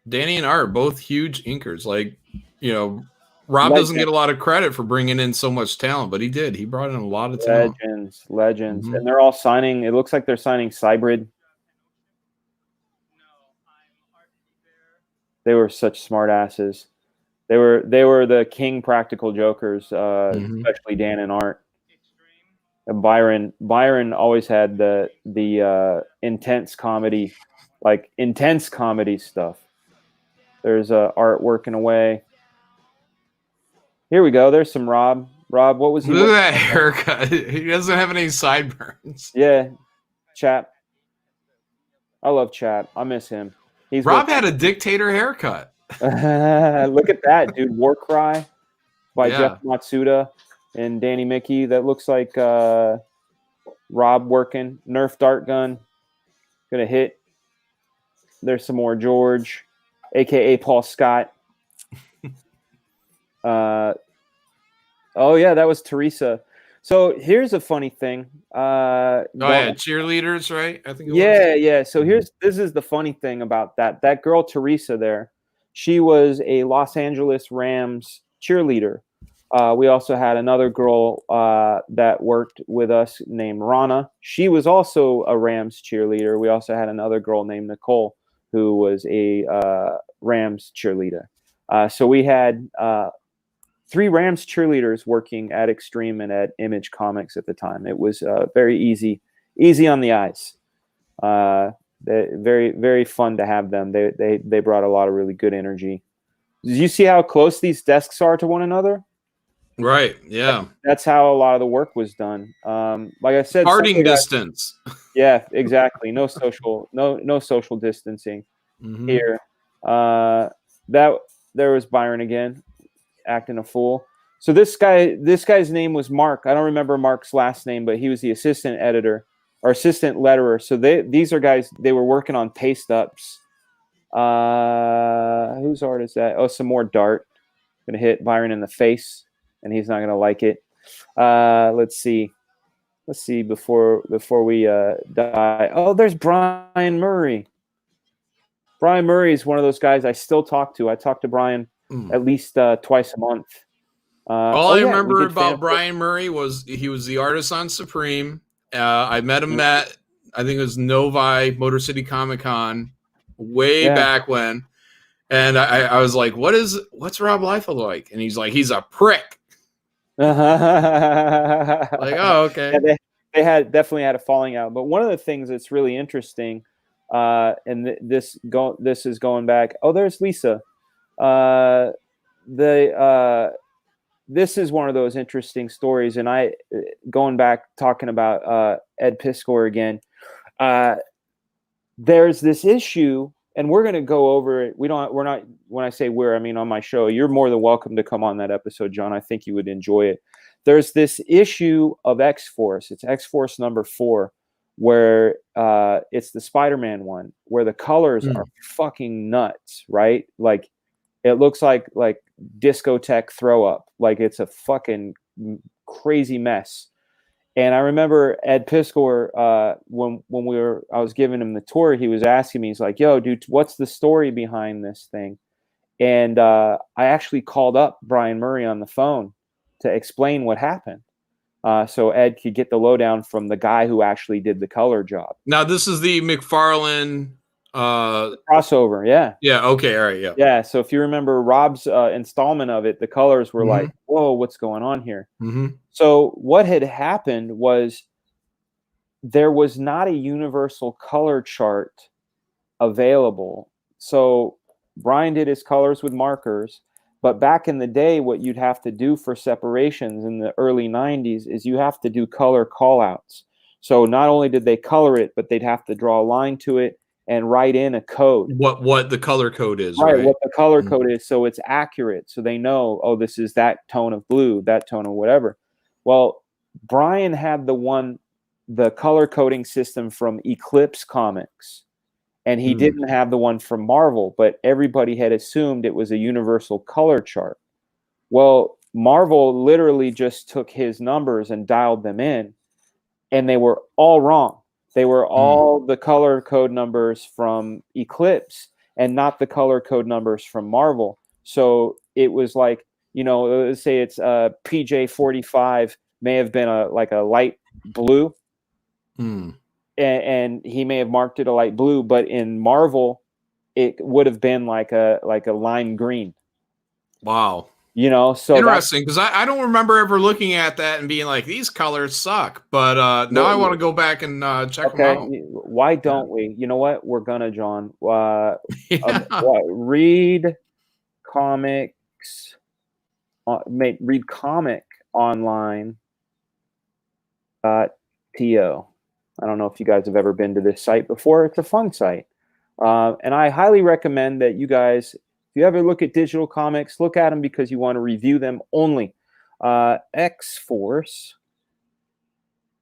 Danny and Art, both huge inkers. Like, you know, Rob doesn't get a lot of credit for bringing in so much talent, but he did. He brought in a lot of talent. Legends. And they're all signing. It looks like they're signing Cybrid. They were such smart asses. They were the king practical jokers, especially Dan and Art. And Byron always had the intense comedy, like intense comedy stuff. There's Art working away. Here we go. There's some Rob. Rob, what was he? Look at that haircut. He doesn't have any sideburns. Yeah, Chap. I love Chap. I miss him. Rob had a dictator haircut. Look at that, dude. War Cry by Jeff Matsuda and Danny Mickey. That looks like Rob working. Nerf dart gun. Gonna hit. There's some more George, a.k.a. Paul Scott. Oh yeah, that was Teresa. So here's a funny thing. Cheerleaders, right? I think. Yeah. So this is the funny thing about that. That girl Teresa there, she was a Los Angeles Rams cheerleader. We also had another girl that worked with us named Rana. She was also a Rams cheerleader. We also had another girl named Nicole who was a Rams cheerleader. So we had 3 Rams cheerleaders working at Extreme and at Image Comics at the time. It was very easy on the eyes. Very, very fun to have them. They brought a lot of really good energy. Did you see how close these desks are to one another? Right. Yeah. That's how a lot of the work was done. Like I said, parting distance. Yeah, exactly. No social distancing here. There was Byron again, acting a fool. So this guy's name was Mark. I don't remember Mark's last name, but he was the assistant editor or assistant letterer. So these are guys, they were working on paste ups. Whose art is that? Oh, some more dart. Gonna hit Byron in the face, and he's not gonna like it. Let's see before we die. Oh, there's Brian Murray. Brian Murray is one of those guys I still talk to. I talk to Brian at least twice a month. All I remember about Brian Murray was he was the artist on Supreme. I met him at, I think it was Novi Motor City Comic Con way back when. And I was like, what's Rob Liefeld like? And he's like, he's a prick. Like, oh, okay. Yeah, they definitely had a falling out. But one of the things that's really interesting, and this is going back. Oh, there's Lisa. This is one of those interesting stories, and going back talking about Ed Piskor again. There's this issue, and we're going to go over it. We're not. When I say we're, I mean on my show. You're more than welcome to come on that episode, John. I think you would enjoy it. There's this issue of X-Force. It's X-Force number 4, where it's the Spider-Man one, where the colors are fucking nuts, right? Like it looks like discotheque throw up. Like it's a fucking crazy mess. And I remember Ed Piskor, when I was giving him the tour, he was asking me, he's like, yo, dude, what's the story behind this thing? And I actually called up Brian Murray on the phone to explain what happened. So Ed could get the lowdown from the guy who actually did the color job. Now, this is the McFarlane crossover. Yeah. Yeah. Okay. All right. Yeah. Yeah. So if you remember Rob's installment of it, the colors were like, whoa, what's going on here? So what had happened was there was not a universal color chart available. So Brian did his colors with markers, but back in the day, what you'd have to do for separations in the early 90s is you have to do color callouts. So not only did they color it, but they'd have to draw a line to it and write in a code. What the color code is, right? What the color code is, so it's accurate. So they know, oh, this is that tone of blue, that tone of whatever. Well, Brian had the color coding system from Eclipse Comics, and he didn't have the one from Marvel, but everybody had assumed it was a universal color chart. Well, Marvel literally just took his numbers and dialed them in, and they were all wrong. They were all the color code numbers from Eclipse and not the color code numbers from Marvel. So it was like, let's say it's PJ 45 may have been a light blue. And he may have marked it a light blue, but in Marvel, it would have been like a lime green. Wow. So interesting, because I don't remember ever looking at that and being like, these colors suck. But now I want to go back and check them out. Why don't we? You know what? We're gonna, John. Read comics. Read comic online. .to. I don't know if you guys have ever been to this site before. It's a fun site. And I highly recommend that you guys, if you ever look at digital comics, look at them because you want to review them only. X-Force.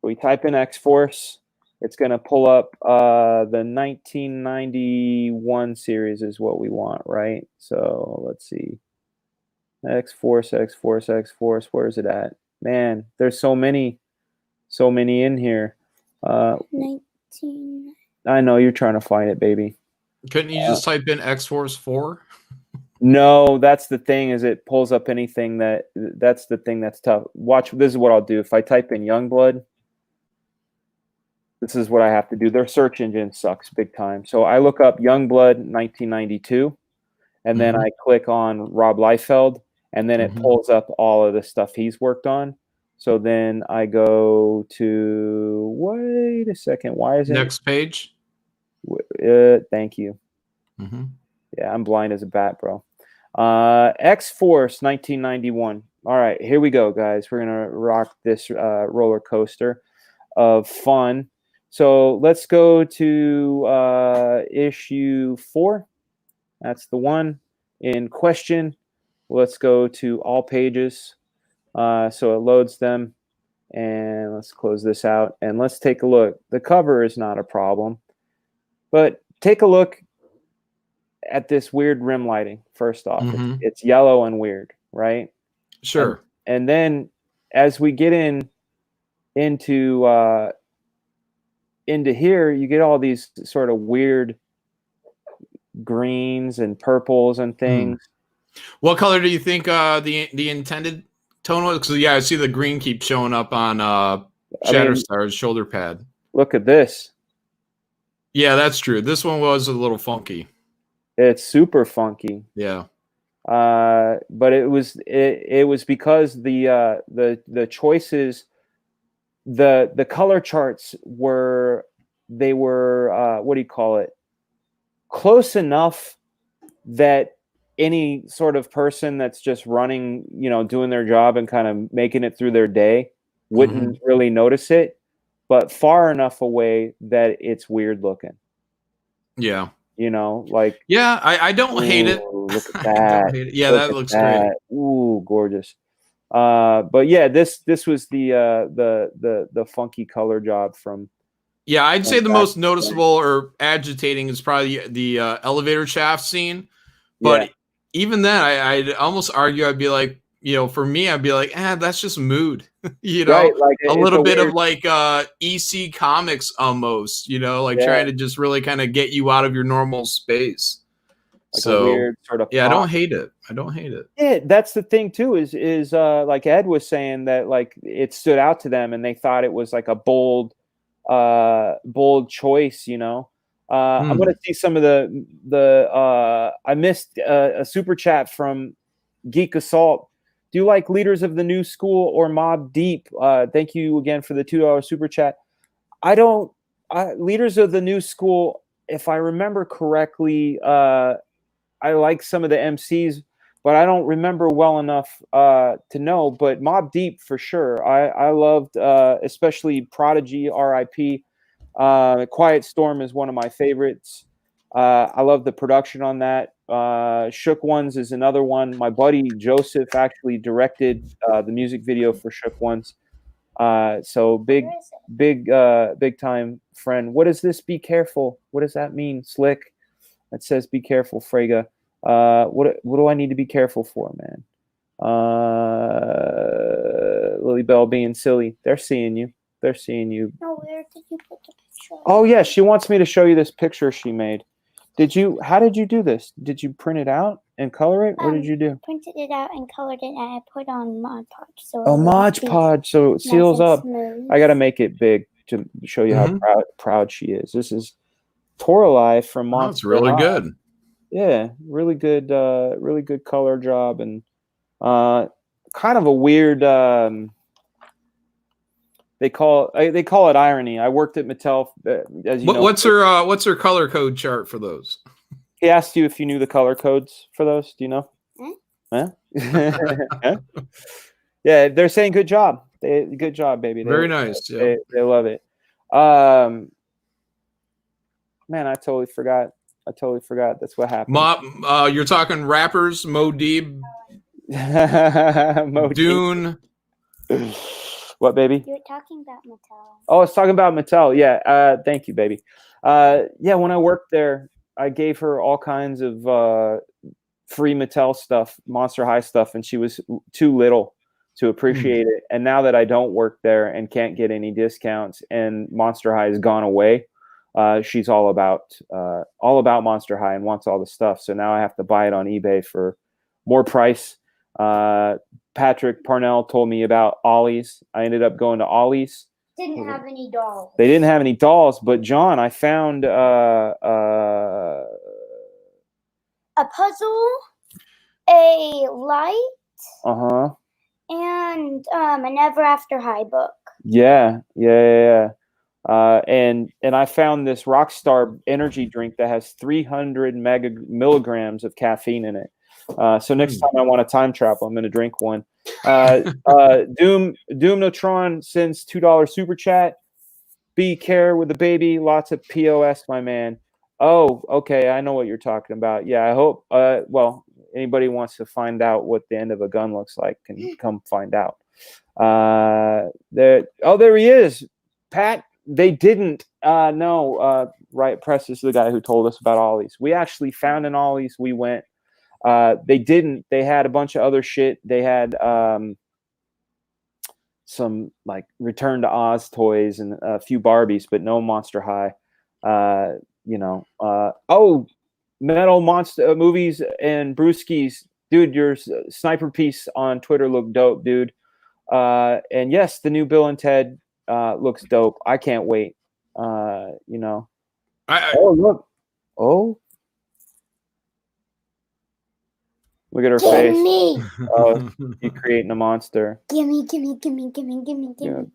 We type in X-Force. It's going to pull up the 1991 series is what we want, right? So let's see. X-Force, X-Force, X-Force. Where is it at? Man, there's so many in here. 19. I know you're trying to find it, baby. Couldn't you just type in X-Force 4? No, that's the thing, is it pulls up anything that's the thing that's tough. Watch, this is what I'll do. If I type in Youngblood, this is what I have to do. Their search engine sucks big time. So I look up Youngblood 1992, and then I click on Rob Liefeld, and then it pulls up all of the stuff he's worked on. So then I go to, wait a second, why is it? Next page. Thank you. Yeah, I'm blind as a bat, bro. X-Force 1991. All right, here we go, guys. We're going to rock this roller coaster of fun. So let's go to issue 4. That's the one in question. Let's go to all pages. So it loads them, and let's close this out, and let's take a look. The cover is not a problem, but take a look at this weird rim lighting. First off, it's yellow and weird, right? Sure. And then as we get into here, you get all these sort of weird greens and purples and things. What color do you think the intended Tonal, because I see the green keep showing up on Shatterstar's shoulder pad. Look at this. Yeah, that's true. This one was a little funky. It's super funky. Yeah. But it was because the choices, the color charts were what do you call it? Close enough that any sort of person that's just running, doing their job and kind of making it through their day wouldn't really notice it, but far enough away that it's weird looking. Yeah. Like, yeah, I don't hate it. Look at that. I don't hate it. Yeah, that looks great. Ooh, gorgeous. But yeah, this was the funky color job from. Yeah, I'd say the most noticeable or agitating is probably the elevator shaft scene. But even then, I'd almost argue, I'd be like, for me, I'd be like, that's just mood. Right, like a little bit of like EC Comics almost, trying to just really kind of get you out of your normal space. Like so a weird sort of I don't hate it. I don't hate it. Yeah, that's the thing too, is like Ed was saying, that like it stood out to them and they thought it was like a bold choice, I'm gonna see some of the I missed a super chat from Geek Assault. Do you like Leaders of the New School or Mobb Deep? Thank you again for the $2 super chat. Leaders of the New School, if I remember correctly, I like some of the MCs, but I don't remember well enough to know. But Mobb Deep for sure. I loved especially Prodigy, R.I.P. Quiet Storm is one of my favorites. I love the production on that. Shook Ones is another one. My buddy Joseph actually directed the music video for Shook Ones. So big time friend. What is this? Be careful. What does that mean? Slick. That says be careful, Frega. What do I need to be careful for, man? Lily Bell being silly. They're seeing you. They're seeing you. No, where did you put the picture? Oh yeah, she wants me to show you this picture she made. How did you do this? Did you print it out and color it? What did you do? Printed it out and colored it, and I put on Mod Podge. Mod Podge, so it seals up. Smooth. I gotta make it big to show you how proud she is. This is Toralei from Monster. It's really good. Yeah, really good color job, and kind of a weird. They call it irony. I worked at Mattel, as you know. What's her color code chart for those? He asked you if you knew the color codes for those. Do you know? Huh? Yeah, they're saying good job. Good job, baby. Very nice. Yeah. They love it. Man, I totally forgot. That's what happened. You're talking rappers, Mo Deeb, Dune. What, baby? You were talking about Mattel. Oh, I was talking about Mattel. Yeah. Thank you, baby. Yeah, when I worked there, I gave her all kinds of free Mattel stuff, Monster High stuff, and she was too little to appreciate it. And now that I don't work there and can't get any discounts, and Monster High has gone away, she's all about Monster High and wants all the stuff. So now I have to buy it on eBay for more price. Patrick Parnell told me about Ollie's. I ended up going to Ollie's. Didn't have any dolls. They didn't have any dolls, but John, I found a puzzle, a light, and an Ever After High book. Yeah. And I found this Rockstar energy drink that has 300 milligrams of caffeine in it. So next time I want to time travel, I'm going to drink one. Doom Notron sends $2 super chat. Be care with the baby. Lots of POS, my man. Oh, okay. I know what you're talking about. Yeah, I hope. Well, anybody wants to find out what the end of a gun looks like can come find out. There he is, Pat. They didn't. No. Right. Press is the guy who told us about Ollie's. We actually found an Ollie's. We went. They didn't. They had a bunch of other shit. They had some like Return to Oz toys and a few Barbies, but no Monster High. Metal Monster movies and Brewskis. Dude, your sniper piece on Twitter looked dope, dude. And yes, the new Bill and Ted looks dope. I can't wait. You know. Oh, look. Oh. Look at her face. Me. Oh, you creating a monster. Gimme.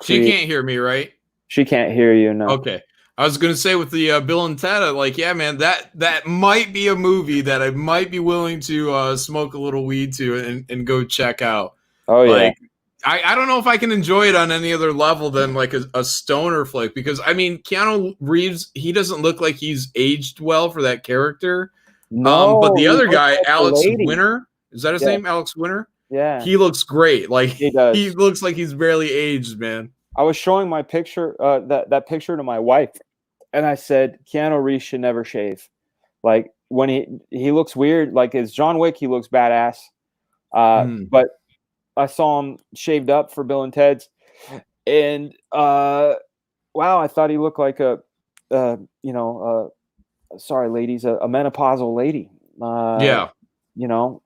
She can't hear me, right? She can't hear you, no. Okay. I was gonna say with the Bill and Ted, like, yeah, man, that might be a movie that I might be willing to smoke a little weed to and go check out. Oh yeah. Like, I don't know if I can enjoy it on any other level than like a stoner flick, because I mean, Keanu Reeves, he doesn't look like he's aged well for that character. No, but the other guy, like Alex Winter, is that his name? Alex Winter? Yeah. He looks great. Like, he does. He looks like he's barely aged, man. I was showing my picture, that picture to my wife, and I said, Keanu Reeves should never shave. Like, when he looks weird, like as John Wick, he looks badass. But I saw him shaved up for Bill and Ted's, and wow, I thought he looked like sorry, ladies, a menopausal lady. Yeah. You know.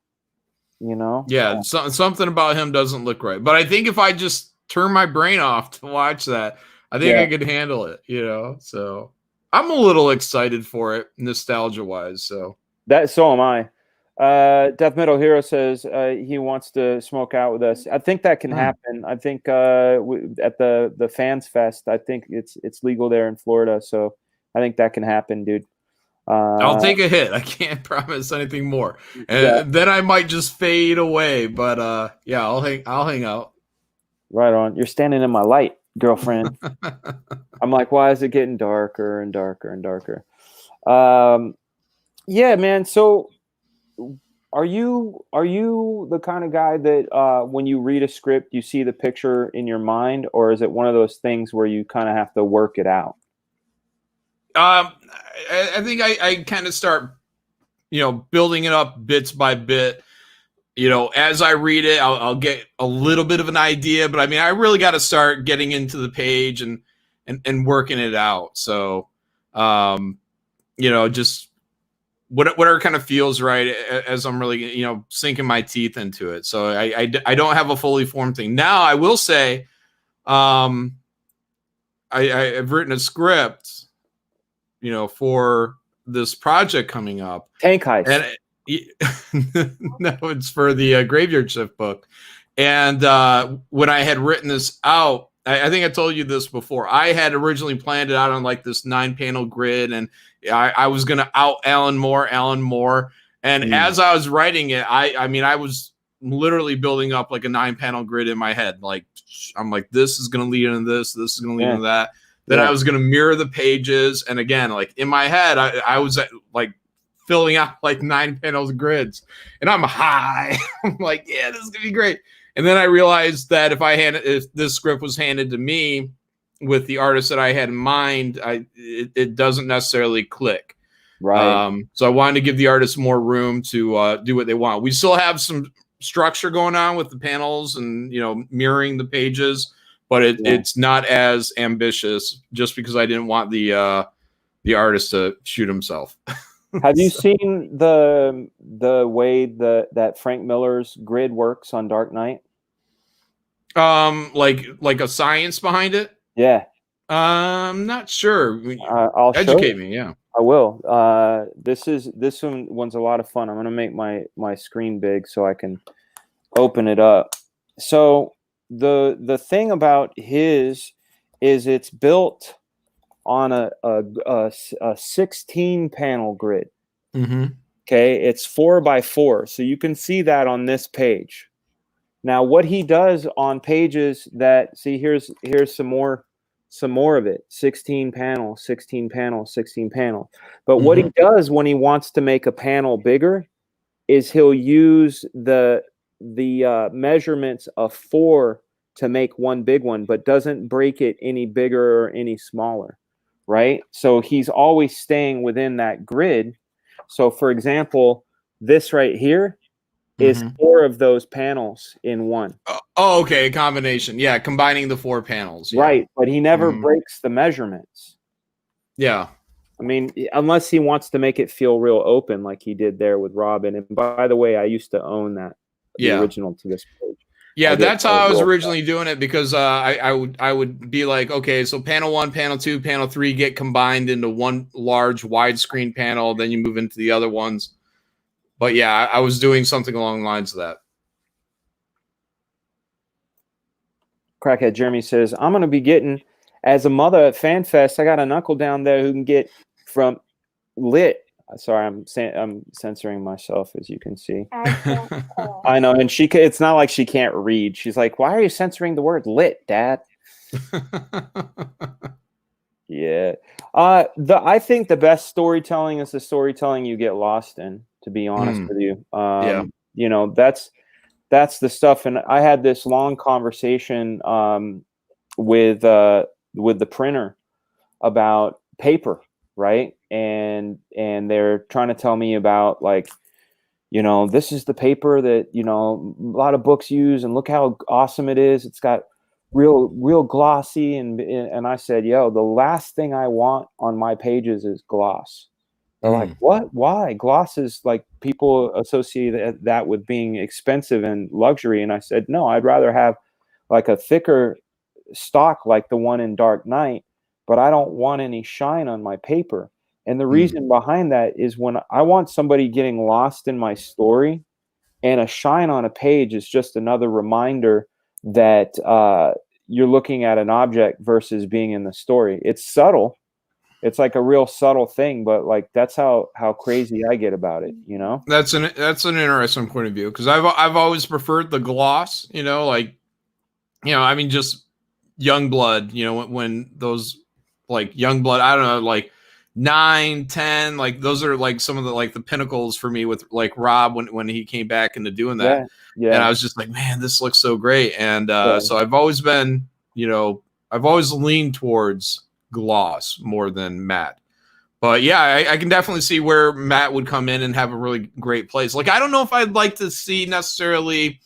Yeah, something about him doesn't look right. But I think if I just turn my brain off to watch that, I think I could handle it, you know? So I'm a little excited for it, nostalgia-wise. So am I. Death Metal Hero says he wants to smoke out with us. I think that can happen. I think at the Fans Fest, I think it's legal there in Florida. So I think that can happen, dude. I'll take a hit. I can't promise anything more. And then I might just fade away. But yeah, I'll hang out. Right on. You're standing in my light, girlfriend. I'm like, why is it getting darker and darker and darker? Yeah, man. So are you the kind of guy that when you read a script, you see the picture in your mind, or is it one of those things where you kind of have to work it out? I think I kind of start, building it up bits by bit. As I read it, I'll get a little bit of an idea, but I mean, I really got to start getting into the page and working it out. So, just whatever kind of feels right as I'm really, sinking my teeth into it. So I don't have a fully formed thing. Now I will say, I've written a script, for this project coming up. Tank Heist. And no, it's for the Graveyard Shift book. And when I had written this out, I think I told you this before. I had originally planned it out on like this 9-panel grid, and I was going to out Alan Moore. And as I was writing it, I was literally building up like a 9-panel grid in my head. Like, I'm like, this is going to lead into this. This is going to lead into that. Then I was going to mirror the pages. And again, like in my head, I was like filling out like 9 panels grids, and I'm high. I'm like, yeah, this is going to be great. And then I realized that if this script was handed to me with the artist that I had in mind, it doesn't necessarily click. Right. So I wanted to give the artist more room to do what they want. We still have some structure going on with the panels and, mirroring the pages, but it's not as ambitious just because I didn't want the artist to shoot himself. Have you seen the way that Frank Miller's grid works on Dark Knight? Like a science behind it? Yeah. I'm not sure. I'll educate me. Yeah, I will. This one's a lot of fun. I'm gonna make my screen big so I can open it up. So the thing about his is it's built on a 16 panel grid. Mm-hmm. Okay, it's 4x4, so you can see that on this page. Now, what he does on pages that here's some more of it: 16 panel, 16 panel, 16 panel. But what he does when he wants to make a panel bigger is he'll use the measurements of 4 to make one big one, but doesn't break it any bigger or any smaller, right? So he's always staying within that grid. So for example, this right here is 4 of those panels in one. Oh, okay. A combination. Yeah. Combining the 4 panels. Yeah. Right. But he never breaks the measurements. Yeah. I mean, unless he wants to make it feel real open like he did there with Robin. And by the way, I used to own that. The original to this page. Yeah, that's how I was originally doing it, because I would be like, okay, so panel 1, panel 2, panel 3 get combined into one large widescreen panel, then you move into the other ones. But yeah, I was doing something along the lines of that. Crackhead Jeremy says, I'm going to be getting, as a mother at FanFest, I got an uncle down there who can get from lit. Sorry, I'm censoring myself, as you can see. I know, and it's not like she can't read. She's like, why are you censoring the word lit, Dad? Yeah. I think the best storytelling is the storytelling you get lost in, to be honest with you. You know, that's the stuff. And I had this long conversation with the printer about paper, right? And they're trying to tell me about, like, you know, this is the paper that, you know, a lot of books use, and look how awesome it is. It's got real glossy. And I said, yo, the last thing I want on my pages is gloss. They're like, what? Why? Gloss is, like, people associate that with being expensive and luxury. And I said, no, I'd rather have like a thicker stock like the one in Dark Knight, but I don't want any shine on my paper. And the reason behind that is, when I want somebody getting lost in my story, and a shine on a page is just another reminder that you're looking at an object versus being in the story. It's subtle. It's like a real subtle thing, but, like, that's how crazy I get about it, you know? That's an interesting point of view, because I've always preferred the gloss, you know, like, you know, I mean, just Youngblood, you know, when those, like, Youngblood, I don't know, like 9, 10, like, those are like some of the, like, the pinnacles for me with, like, Rob when he came back into doing that. Yeah. And I was just like, man, this looks so great. And so I've always been, you know, I've always leaned towards gloss more than matte. But yeah, I can definitely see where matte would come in and have a really great place. Like, I don't know if I'd like to see necessarily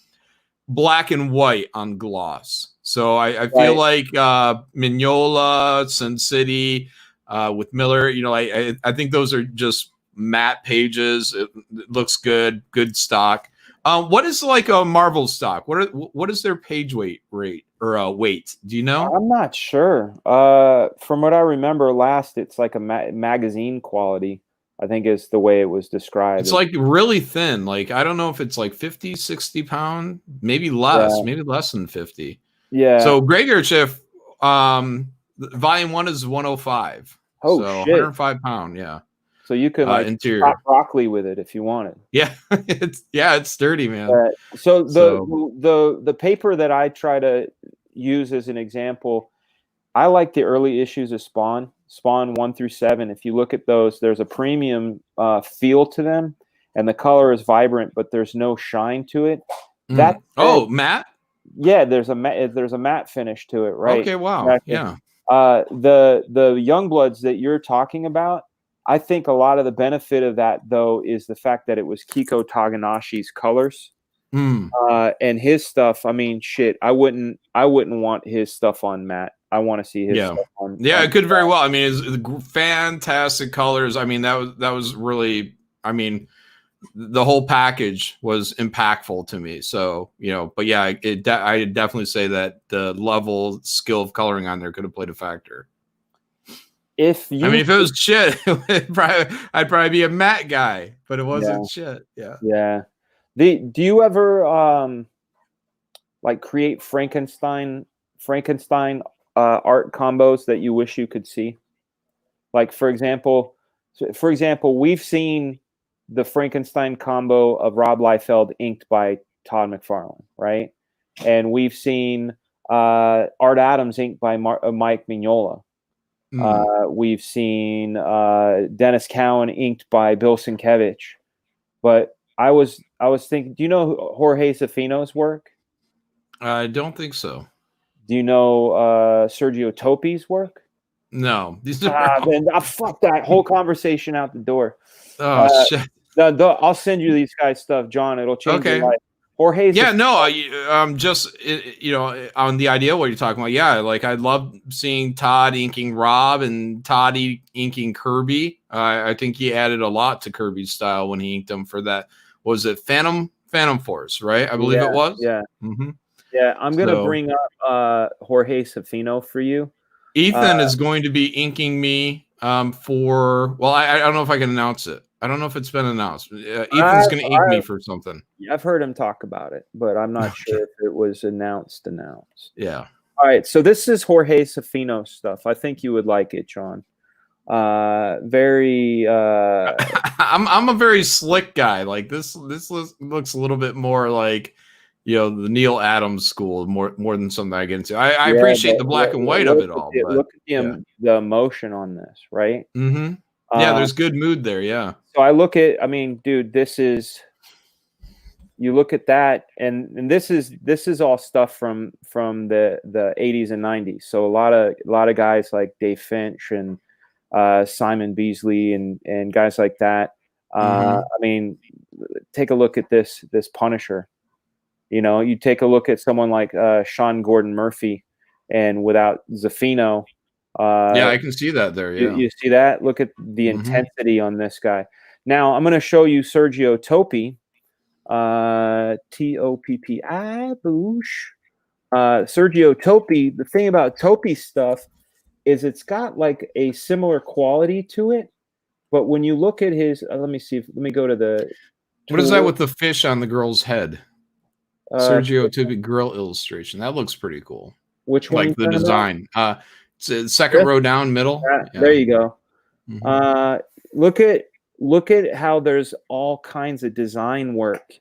black and white on gloss. So I feel like Mignola, Sin City, with Miller, you know, I think those are just matte pages. It looks good stock. What is, like, a Marvel stock? What is their page weight rate or weight? Do you know? I'm not sure. From what I remember last, it's like a magazine quality, I think, is the way it was described. It's like really thin. Like, I don't know if it's like 50, 60 pound, maybe less, maybe less than 50. Yeah. So Graveyard Shift, volume 1 is 105. Oh, so shit. 105 pound. Yeah. So you could, like, interior chop broccoli with it if you wanted. Yeah. It's sturdy, man. So the paper that I try to use as an example, I like the early issues of Spawn 1 through 7. If you look at those, there's a premium feel to them, and the color is vibrant, but there's no shine to it. Matte? Yeah, there's a matte finish to it, right? Okay, wow. Exactly. Yeah. The Youngbloods that you're talking about, I think a lot of the benefit of that, though, is the fact that it was Kiko Taganashi's colors. And his stuff, I mean, shit, I wouldn't want his stuff on matte. I want to see his stuff on. Yeah, it could very well. I mean, it's fantastic colors. I mean, that was really, I mean, the whole package was impactful to me. So, you know, but yeah, I definitely say that the level skill of coloring on there could have played a factor. If it was shit, I'd probably be a matte guy, but it wasn't shit. Yeah. Yeah. Do you ever like create Frankenstein art combos that you wish you could see? Like, for example, we've seen the Frankenstein combo of Rob Liefeld inked by Todd McFarlane, right? And we've seen Art Adams inked by Mike Mignola. We've seen Dennis Cowan inked by Bill Sienkiewicz. But I was thinking, do you know Jorge Zafino's work? I don't think so. Do you know Sergio Topi's work? No. Fuck that whole conversation out the door. Oh, shit. I'll send you these guys' stuff, John. It'll change your life. Jorge. Yeah, no, just, you know, on the idea what you're talking about. Yeah, like, I love seeing Todd inking Rob and Todd inking Kirby. I think he added a lot to Kirby's style when he inked him for that. Was it Phantom Force, right? I believe it was. Yeah. Mm-hmm. Yeah, I'm gonna bring up Jorge Safino for you. Ethan is going to be inking me for. Well, I don't know if I can announce it. I don't know if it's been announced. Ethan's going to ink me for something. I've heard him talk about it, but I'm not sure if it was announced. Yeah. All right, so this is Jorge Safino stuff. I think you would like it, John. Very. I'm a very slick guy. Like this looks a little bit more like, the Neil Adams school more than something I get into. I appreciate the black and white of it all. Look at the emotion on this, right? Mm-hmm. Yeah, there's good mood there. Yeah. So I look at. I mean, dude, this is. You look at that, and this is all stuff from the 80s and 90s. So a lot of guys like Dave Finch and Simon Beasley and guys like that. I mean, take a look at this Punisher. You take a look at someone like Sean Gordon Murphy, and without Zafino. Yeah, I can see that there. Yeah, you see that? Look at the intensity on this guy. Now I'm going to show you Sergio Toppi. Toppi, boosh. Sergio Toppi. The thing about Toppi stuff is it's got like a similar quality to it, but when you look at his, let me go to the. What is that with the fish on the girl's head? Sergio Toppi girl illustration. That looks pretty cool. Which one? Like the design. It's second row down, middle. Yeah. There you go. Look at how there's all kinds of design work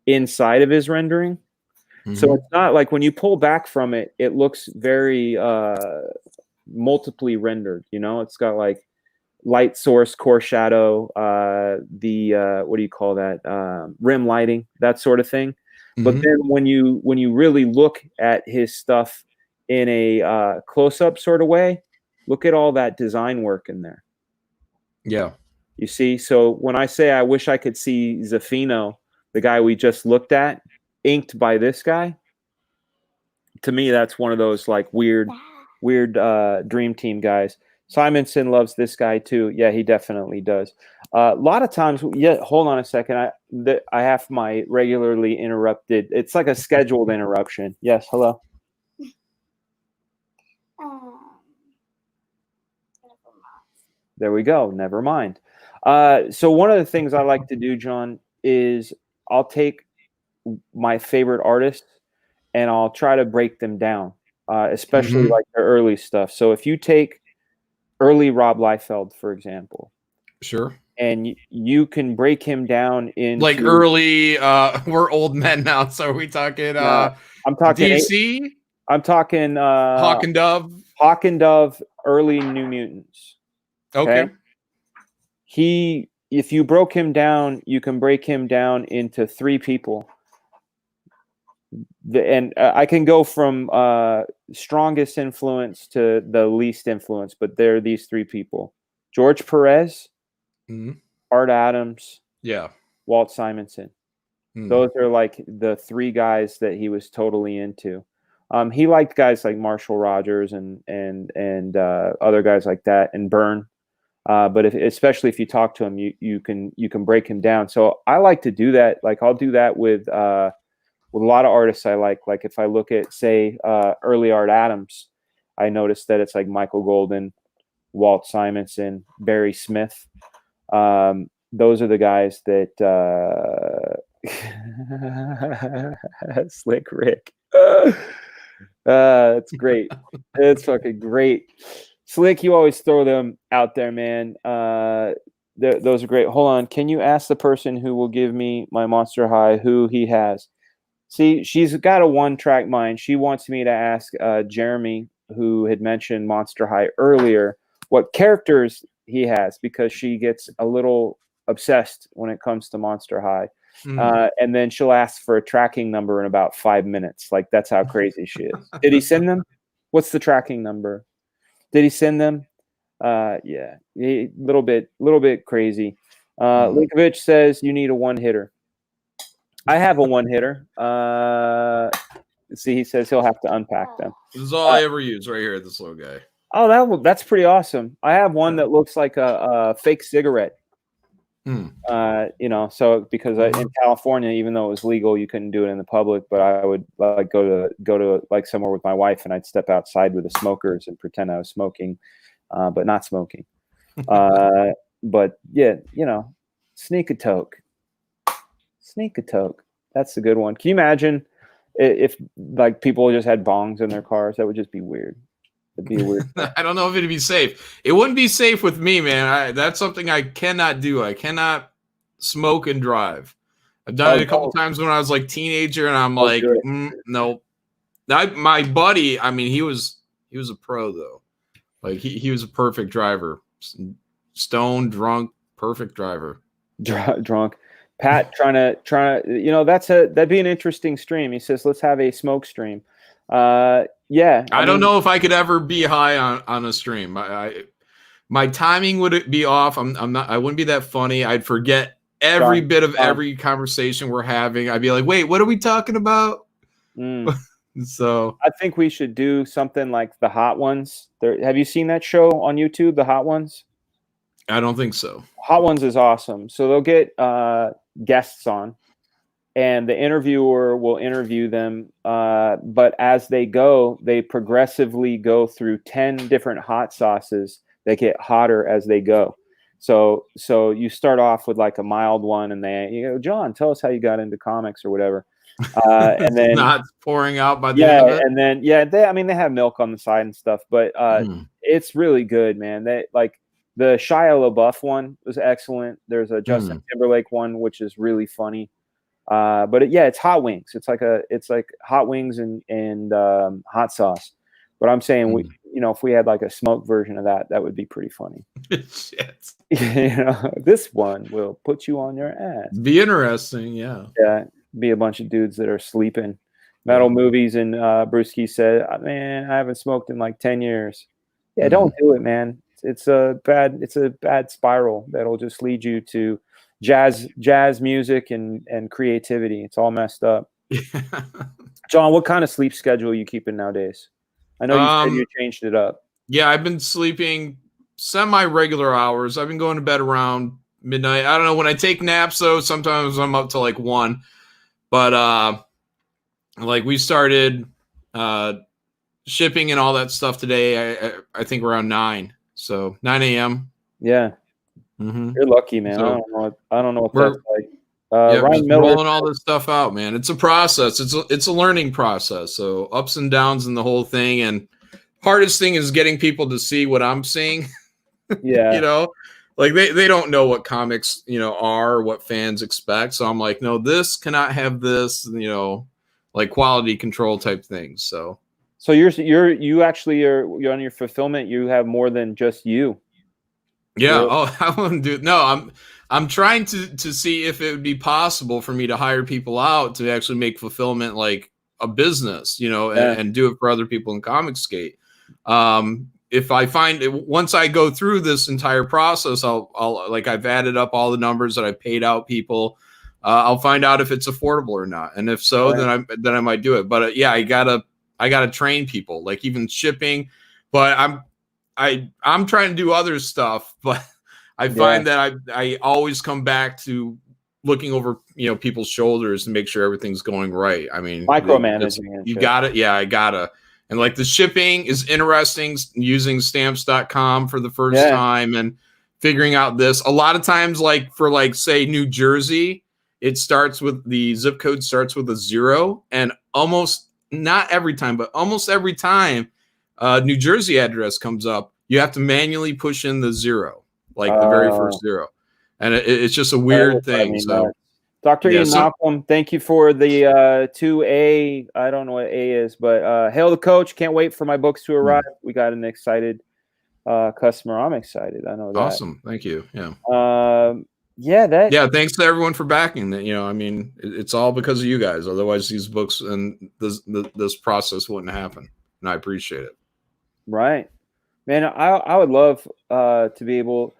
inside of his rendering. So it's not like when you pull back from it, it looks very multiply rendered. It's got like light source, core shadow, what do you call that? Rim lighting, that sort of thing. But then when you really look at his stuff in a close-up sort of way, look at all that design work in there. Yeah. You see, so when I say I wish I could see Zafino, the guy we just looked at, inked by this guy, to me, that's one of those like weird Dream Team guys. Simonson loves this guy too. Yeah, he definitely does. A lot of times, hold on a second. I have my regularly interrupted. It's like a scheduled interruption. Yes, hello. There we go. Never mind. So one of the things I like to do, John, is I'll take my favorite artists and I'll try to break them down, especially like their early stuff. So if you take early Rob Liefeld, for example. Sure. And you can break him down in like early, we're old men now. So are we talking I'm talking DC? I'm talking Hawk and Dove. Hawk and Dove, early New Mutants. Okay. If you broke him down, you can break him down into three people. And I can go from strongest influence to the least influence, but they're these three people: George Perez, Art Adams, Walt Simonson. Those are like the three guys that he was totally into. He liked guys like Marshall Rogers and other guys like that, and Byrne. But especially if you talk to him, you can break him down. So I like to do that. Like I'll do that with a lot of artists I like. Like if I look at, say, early Art Adams, I notice that it's like Michael Golden, Walt Simonson, Barry Smith. Those are the guys that Slick Rick. It's great. It's fucking great. Slick, you always throw them out there, man. Those are great. Hold on. Can you ask the person who will give me my Monster High who he has? See, she's got a one-track mind. She wants me to ask Jeremy, who had mentioned Monster High earlier, what characters he has, because she gets a little obsessed when it comes to Monster High. And then she'll ask for a tracking number in about 5 minutes. Like, that's how crazy she is. Did he send them? What's the tracking number? Did he send them? Yeah, a little bit crazy. Linkovich says you need a one-hitter. I have a one-hitter. See, he says he'll have to unpack them. This is all I ever use right here, this little guy. Oh, that's pretty awesome. I have one that looks like a fake cigarette. You know, so because in California, even though it was legal, you couldn't do it in the public. But I would like go to like somewhere with my wife, and I'd step outside with the smokers and pretend I was smoking, but not smoking. But yeah, you know, sneak a toke. That's a good one. Can you imagine if like people just had bongs in their cars? That would just be weird. It'd be weird. I don't know if it'd be safe. It wouldn't be safe with me, man. That's something I cannot do. I cannot smoke and drive. I've done it a couple times when I was like teenager, and I'm like, no. My buddy, I mean, he was a pro though. Like he was a perfect driver. Stoned, drunk, perfect driver. Drunk. Pat trying to, you know, that'd be an interesting stream. He says, let's have a smoke stream. Yeah. I don't know if I could ever be high on a stream. My timing would be off. I wouldn't be that funny. I'd forget every bit of every conversation we're having. I'd be like, wait, what are we talking about? So I think we should do something like the Hot Ones. Have you seen that show on YouTube, the Hot Ones? I don't think so. Hot Ones is awesome. So they'll get guests on, and the interviewer will interview them. But as they go, they progressively go through 10 different hot sauces that get hotter as they go. So you start off with like a mild one, and you go, John, tell us how you got into comics or whatever. And then not pouring out by the end of it. And then they have milk on the side and stuff, but it's really good, man. They like the Shia LaBeouf one was excellent. There's a Justin Timberlake one which is really funny. But it's hot wings. It's like hot wings and hot sauce. But I'm saying if we had like a smoked version of that would be pretty funny. Shit. You know, this one will put you on your ass. Be interesting, yeah. Yeah. Be a bunch of dudes that are sleeping. Metal movies, and Brewski said, man, I haven't smoked in like 10 years. Yeah, don't do it, man. It's a bad spiral that'll just lead you to jazz music and creativity. It's all messed up. John, what kind of sleep schedule are you keeping nowadays? I know you said you changed it up. Yeah, I've been sleeping semi-regular hours. I've been going to bed around midnight. I don't know, when I take naps though, sometimes I'm up to like 1. But like we started shipping and all that stuff today. I think around 9, so 9 a.m. Yeah, you're lucky, man. So I don't know what that's like. Ryan Miller rolling all this stuff out, man. It's a process. It's a learning process. So ups and downs and the whole thing. And hardest thing is getting people to see what I'm seeing. Yeah, you know. Like they don't know what comics, are, what fans expect. So I'm like, no, this cannot have this, like quality control type things. So you actually are on your fulfillment. You have more than just you. Yeah. Really? Oh, I wouldn't do it. No, I'm trying to see if it would be possible for me to hire people out to actually make fulfillment like a business, and do it for other people in Comicsgate. If I find it, once I go through this entire process, I'll like I've added up all the numbers that I've paid out people. I'll find out if it's affordable or not, and if so, then I might do it. But I gotta train people, like even shipping. But I'm trying to do other stuff, but I find that I always come back to looking over people's shoulders and make sure everything's going right. I mean, micromanaging. You got it. Yeah, I gotta. And like the shipping is interesting, using stamps.com for the first time and figuring out this. A lot of times, like for like say New Jersey, it starts with the zip code starts with a 0, and almost not every time, but almost every time New Jersey address comes up, you have to manually push in the 0, like the very first 0. And it's just a weird thing. So Dr. Ian Malcolm, thank you for the 2A. I don't know what A is, but hail the coach. Can't wait for my books to arrive. We got an excited customer. I'm excited. I know that. Awesome. Thank you. Yeah. Thanks to everyone for backing that. I mean, it's all because of you guys. Otherwise, these books and this process wouldn't happen. And I appreciate it. Right. Man, I would love to be able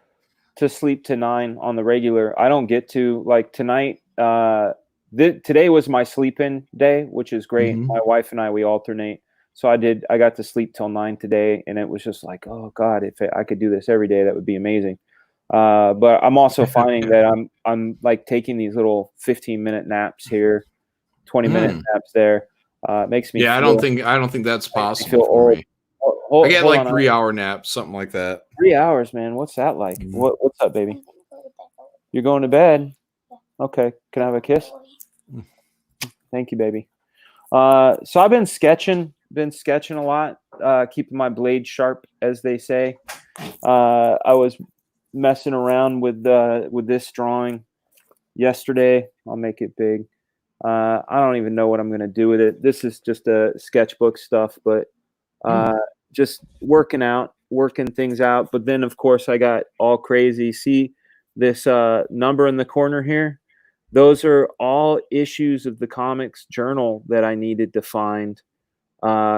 to sleep to 9 on the regular. I don't get to, like tonight. Today was my sleep-in day, which is great. My wife and we alternate. So I got to sleep till 9 today, and it was just like, oh God, if I could do this every day, that would be amazing. But I'm also finding that I'm like taking these little 15-minute naps here, 20-minute naps there. It makes me I don't think that's possible for me. I get like 3-hour naps, something like that. 3 hours, man. What's that like? What's up, baby? You're going to bed? Okay. Can I have a kiss? Thank you, baby. So I've been sketching a lot, keeping my blade sharp, as they say. I was messing around with this drawing yesterday. I'll make it big. I don't even know what I'm going to do with it. This is just a sketchbook stuff, but just working things out. But then, of course, I got all crazy. See this number in the corner here? Those are all issues of the Comics Journal that I needed to find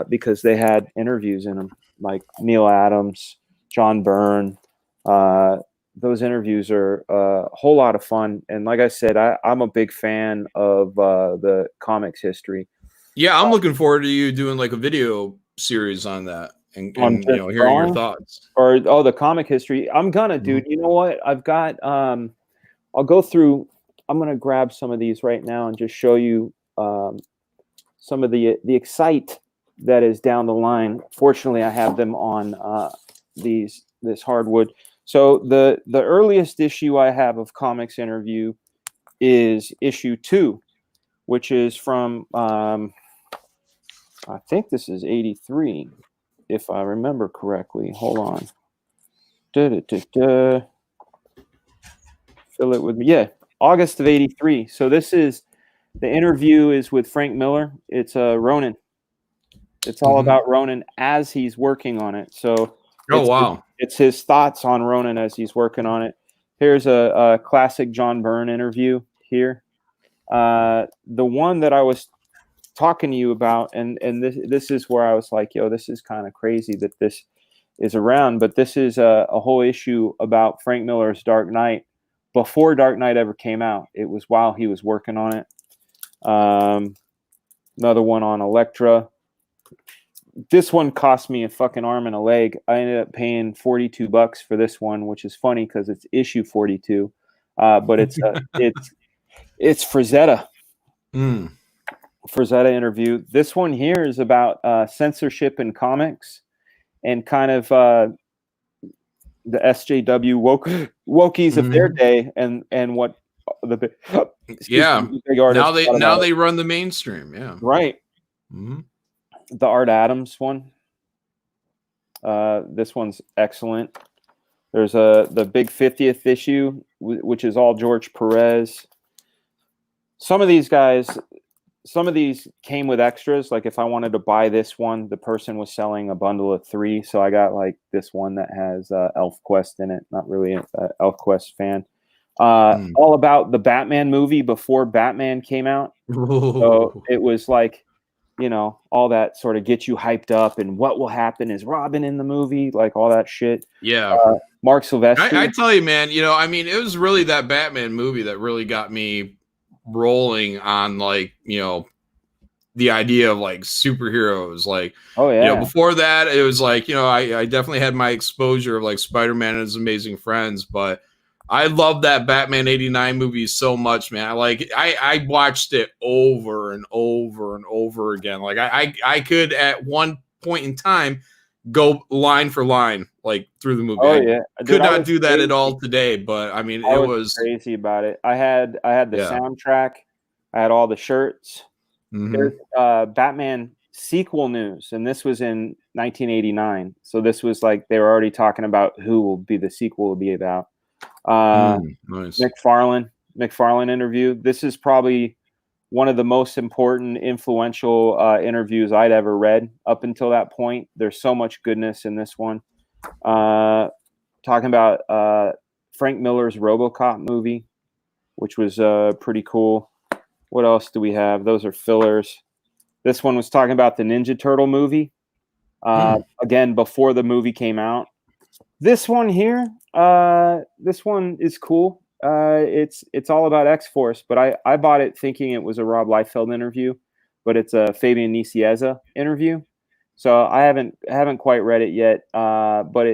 because they had interviews in them, like Neil Adams, John Byrne. Those interviews are a whole lot of fun. And like I said, I'm a big fan of the comics history. Yeah, I'm looking forward to you doing like a video series on that and hearing your thoughts. Or the comic history. I'm gonna, dude. You know what? I've got. I'll go through. I'm gonna grab some of these right now and just show you some of the excite that is down the line. Fortunately, I have them on this hardwood. So the earliest issue I have of Comics Interview is issue 2, which is from I think this is 83, if I remember correctly. Hold on. Fill it with me. Yeah, August of 83. So this is the interview is with Frank Miller. It's Ronin. It's all about Ronin as he's working on it. So it's his thoughts on Ronin as he's working on it. Here's a classic John Byrne interview here. The one that I was talking to you about, and this is where I was like, yo, this is kind of crazy that this is around, but this is a whole issue about Frank Miller's Dark Knight before Dark Knight ever came out. It was while he was working on it. Another one on Elektra. This one cost me a fucking arm and a leg. I ended up paying $42 for this one, which is funny because it's issue 42. But it's Frazetta. Frazetta interview. This one here is about censorship in comics and kind of the SJW wokies of their day and what the big artists. Now they run the mainstream. Yeah. Right. The Art Adams one. This one's excellent. There's the big 50th issue, which is all George Perez. Some of these came with extras. Like if I wanted to buy this one, the person was selling a bundle of 3. So I got like this one that has ElfQuest in it. Not really an ElfQuest fan. All about the Batman movie before Batman came out. So it was like, all that sort of gets you hyped up and what will happen is Robin in the movie, like all that shit. Yeah. Mark Silvestri. I tell you, man, it was really that Batman movie that really got me rolling on like, the idea of like superheroes. Like, before that, it was like, I definitely had my exposure of like Spider-Man and His Amazing Friends, but I love that Batman 89 movie so much, man. I watched it over and over and over again. Like I could at one point in time go line for line, like through the movie. I could not do that at all today, but I mean, it was crazy about it. I had the soundtrack. I had all the shirts. There's Batman sequel news, and this was in 1989. So this was like they were already talking about who will be the sequel will be about. Nice. McFarlane interview. This is probably one of the most important, influential interviews I'd ever read up until that point. There's so much goodness in this one. Talking about Frank Miller's RoboCop movie, which was pretty cool. What else do we have? Those are fillers. This one was talking about the Ninja Turtle movie. Again, before the movie came out. This one here, this one is cool. It's all about X-Force, but I bought it thinking it was a Rob Liefeld interview, but it's a Fabian Nicieza interview. So I haven't quite read it yet, but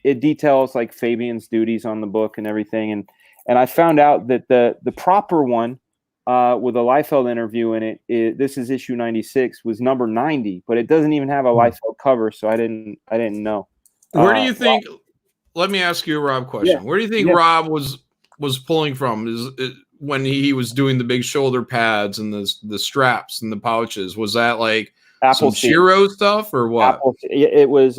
it details like Fabian's duties on the book and everything, and I found out that the proper one with a Liefeld interview in it, this is issue 96, was number 90, but it doesn't even have a Liefeld cover, so I didn't know. Where do you think? Let me ask you a Rob question. Yeah. Where do you think Rob was pulling from? Is when he was doing the big shoulder pads and the straps and the pouches? Was that like some Shiro stuff or what? It was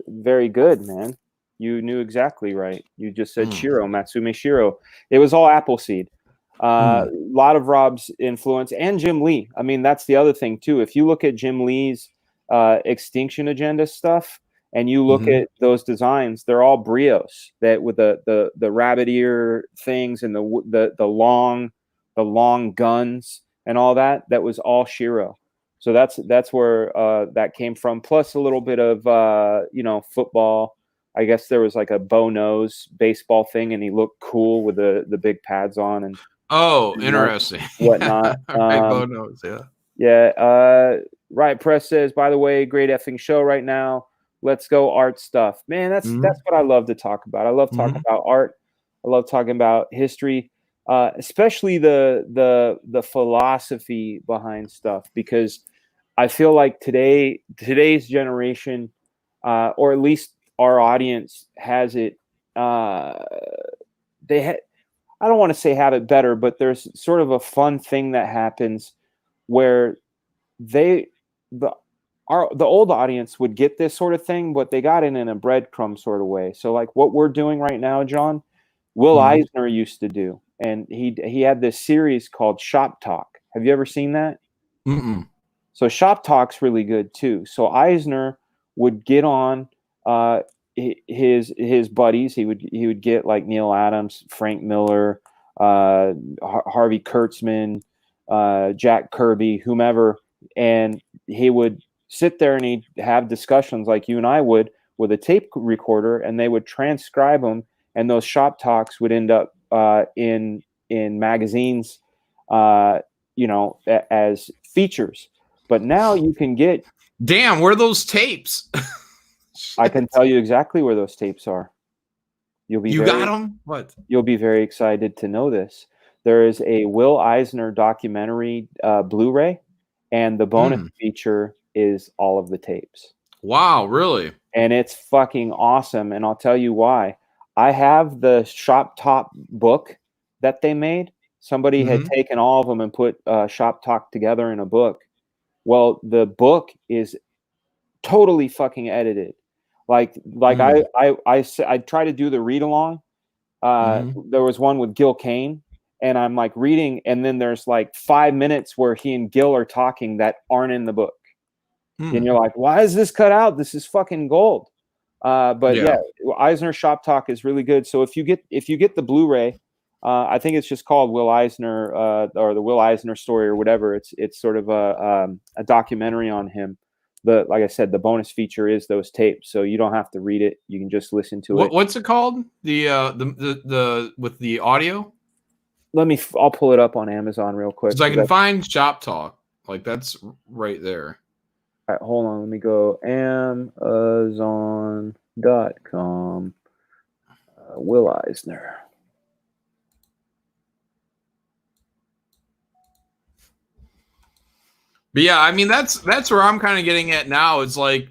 very good, man. You knew exactly right. You just said Shiro, Matsume Shiro. It was all Appleseed. A lot of Rob's influence and Jim Lee. I mean, that's the other thing too. If you look at Jim Lee's Extinction Agenda stuff and you look at those designs, they're all brios that with the rabbit ear things and the long guns and all that. That was all Shiro. So that's where that came from. Plus a little bit of football. I guess there was like a bow nose baseball thing, and he looked cool with the big pads on and. Interesting. Whatnot. Bow nose, yeah. Yeah. Riot Press says, by the way, great effing show right now. Let's go art stuff. Man, that's what I love to talk about. I love talking about art. I love talking about history, especially the philosophy behind stuff, because I feel like today's generation, or at least our audience, has it. I don't want to say have it better, but there's sort of a fun thing that happens where the old audience would get this sort of thing, but they got it in a breadcrumb sort of way. So like what we're doing right now, John, Will Eisner used to do, and he had this series called Shop Talk. Have you ever seen that? So Shop Talk's really good too. So Eisner would get on his buddies. He would get like Neil Adams, Frank Miller, Harvey Kurtzman, Jack Kirby, whomever, and he would sit there and he'd have discussions like you and I would with a tape recorder, and they would transcribe them, and those shop talks would end up in magazines, as features. But now you can get. Damn, where are those tapes? I can tell you exactly where those tapes are. You got them? What? You'll be very excited to know this. There is a Will Eisner documentary Blu-ray, and the bonus feature is all of the tapes. Wow, really? And it's fucking awesome. And I'll tell you why. I have the Shop Talk book that they made. Somebody had taken all of them and put Shop Talk together in a book. Well, the book is totally fucking edited. I try to do the read along. There was one with Gil Kane, and I'm like reading, and then there's like 5 minutes where he and Gil are talking that aren't in the book. And you're like, why is this cut out? This is fucking gold. But Eisner Shop Talk is really good. So if you get the Blu-ray, I think it's just called Will Eisner or the Will Eisner story or whatever. It's sort of a documentary on him. Like I said, the bonus feature is those tapes, so you don't have to read it. You can just listen to it. What's it called? The with the audio? I'll pull it up on Amazon real quick. Because I can find Shop Talk. Like that's right there. All right, hold on. Let me go Amazon.com. Will Eisner. But yeah, I mean that's where I'm kind of getting at now. It's like,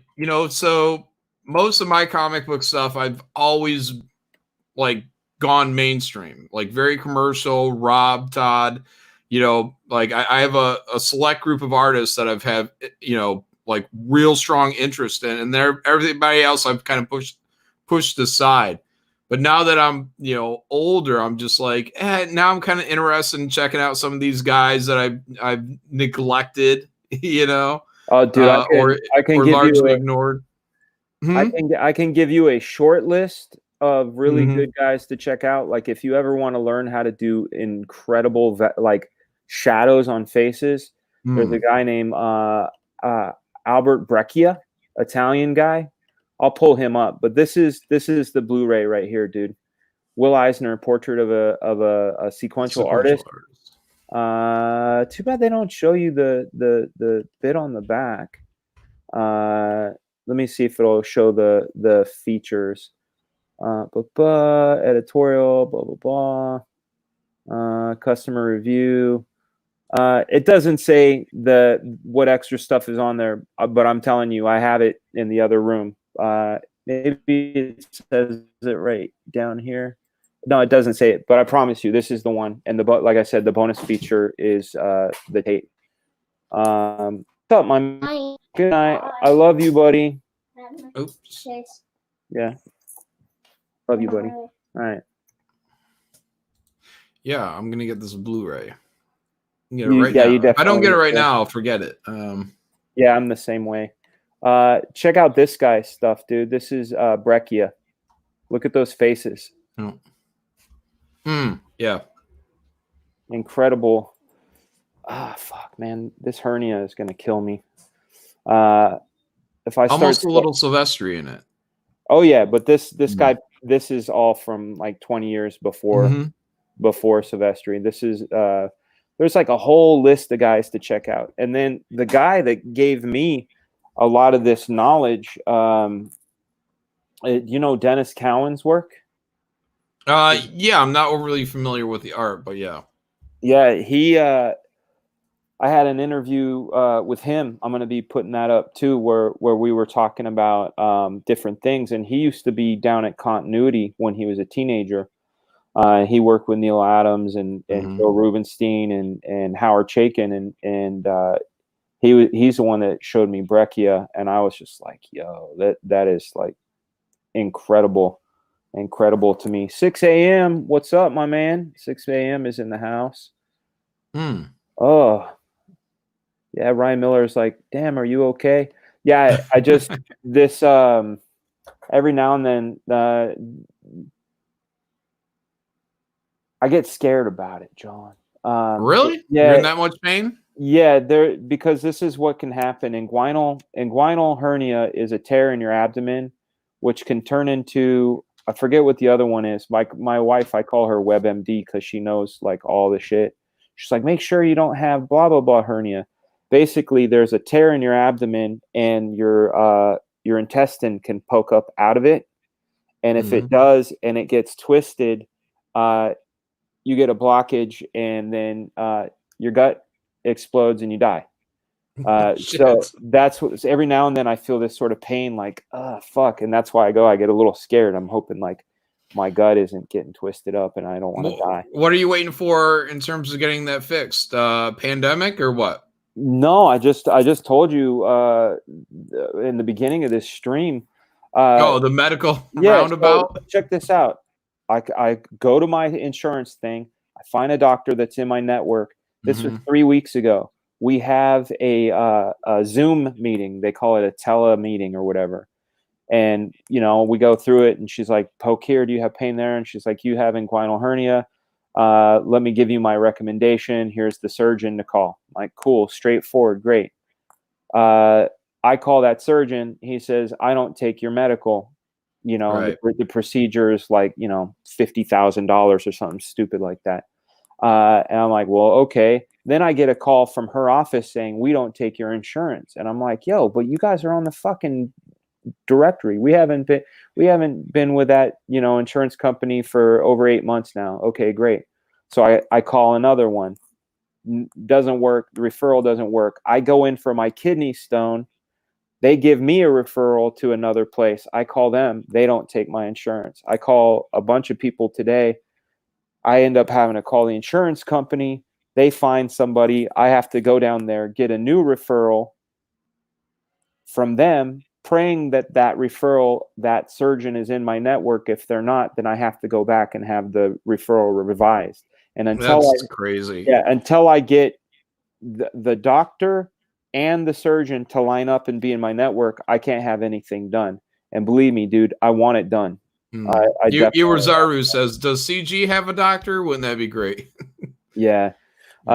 so most of my comic book stuff I've always like gone mainstream, like very commercial, Rob, Todd, like I have a select group of artists that I've had, like real strong interest in, and everybody else I've kind of pushed aside. But now that I'm, older, I'm just like, now I'm kind of interested in checking out some of these guys that I've neglected, Oh, dude, I can give largely you ignored. I can give you a short list of really good guys to check out. Like if you ever want to learn how to do incredible like shadows on faces, there's a guy named Albert Breccia, Italian guy. I'll pull him up, but this is the Blu-ray right here, dude. Will Eisner, portrait of a sequential artist. Too bad they don't show you the bit on the back. let me see if it'll show the features. Editorial, blah blah blah. Customer review. It doesn't say what extra stuff is on there, but I'm telling you, I have it in the other room. Maybe it says it right down here. No, it doesn't say it, but I promise you, this is the one. And like I said, the bonus feature is the tape. What's up, my man? Good night. I love you, buddy. Oops. Yeah. Love you, buddy. All right. Yeah, I'm gonna get this Blu-ray. Get it You right now. definitely. If I don't get it right now, I'll forget it. Yeah, I'm the same way. Check out this guy's stuff, dude. This is Brechia. Look at those faces. Yeah. Incredible. Fuck, man. This hernia is gonna kill me. If I start almost a little Silvestri in it. Oh yeah, but this guy, this is all from like 20 years before Silvestri. This is there's like a whole list of guys to check out. And then the guy that gave me a lot of this knowledge, you know Dennis Cowan's work? Yeah, I'm not overly familiar with the art, but yeah. Yeah, he I had an interview with him. I'm going to be putting that up too, where we were talking about different things. And he used to be down at Continuity when he was a teenager. He worked with Neil Adams and Joe Rubenstein and Howard Chaykin, and he's the one that showed me Brechia, and I was just like, yo, that is like incredible to me. 6 a.m. What's up, my man? 6 a.m. is in the house. Oh. Yeah, Ryan Miller's like, damn, are you okay? Yeah, I just this every now and then I get scared about it, John. Really? Yeah. You're in that much pain? Yeah, because this is what can happen. Inguinal hernia is a tear in your abdomen, which can turn into, I forget what the other one is. My wife, I call her WebMD because she knows like all the shit. She's like, make sure you don't have blah blah blah hernia. Basically, there's a tear in your abdomen, and your intestine can poke up out of it. And if it does, and it gets twisted, you get a blockage, and then your gut explodes, and you die. So that's what. Every now and then, I feel this sort of pain, like, fuck, and that's why I get a little scared. I'm hoping like my gut isn't getting twisted up, and I don't want to die. What are you waiting for in terms of getting that fixed? Pandemic or what? No, I just told you in the beginning of this stream. The medical roundabout. So check this out. I go to my insurance thing. I find a doctor that's in my network. This was 3 weeks ago. We have a Zoom meeting. They call it a tele meeting or whatever. And we go through it. And she's like, "Poke here. Do you have pain there?" And she's like, "You have inguinal hernia. Let me give you my recommendation. Here's the surgeon to call." I'm like, cool, straightforward, great. I call that surgeon. He says, "I don't take your medical." The procedure is like $50,000 or something stupid like that. And I'm like, well, okay. Then I get a call from her office saying, "We don't take your insurance." And I'm like, yo, but you guys are on the fucking directory. We haven't been with that insurance company for over 8 months now. Okay, great. So I call another one. Doesn't work. The referral doesn't work. I go in for my kidney stone. They give me a referral to another place. I call them. They don't take my insurance. I call a bunch of people today. I end up having to call the insurance company. They find somebody. I have to go down there, get a new referral from them, praying that referral, that surgeon is in my network. If they're not, then I have to go back and have the referral revised. And until crazy. Yeah, until I get the doctor and the surgeon to line up and be in my network, I can't have anything done. And believe me, dude, I want it done. Zaru says, "Does CG have a doctor? Wouldn't that be great?" Yeah.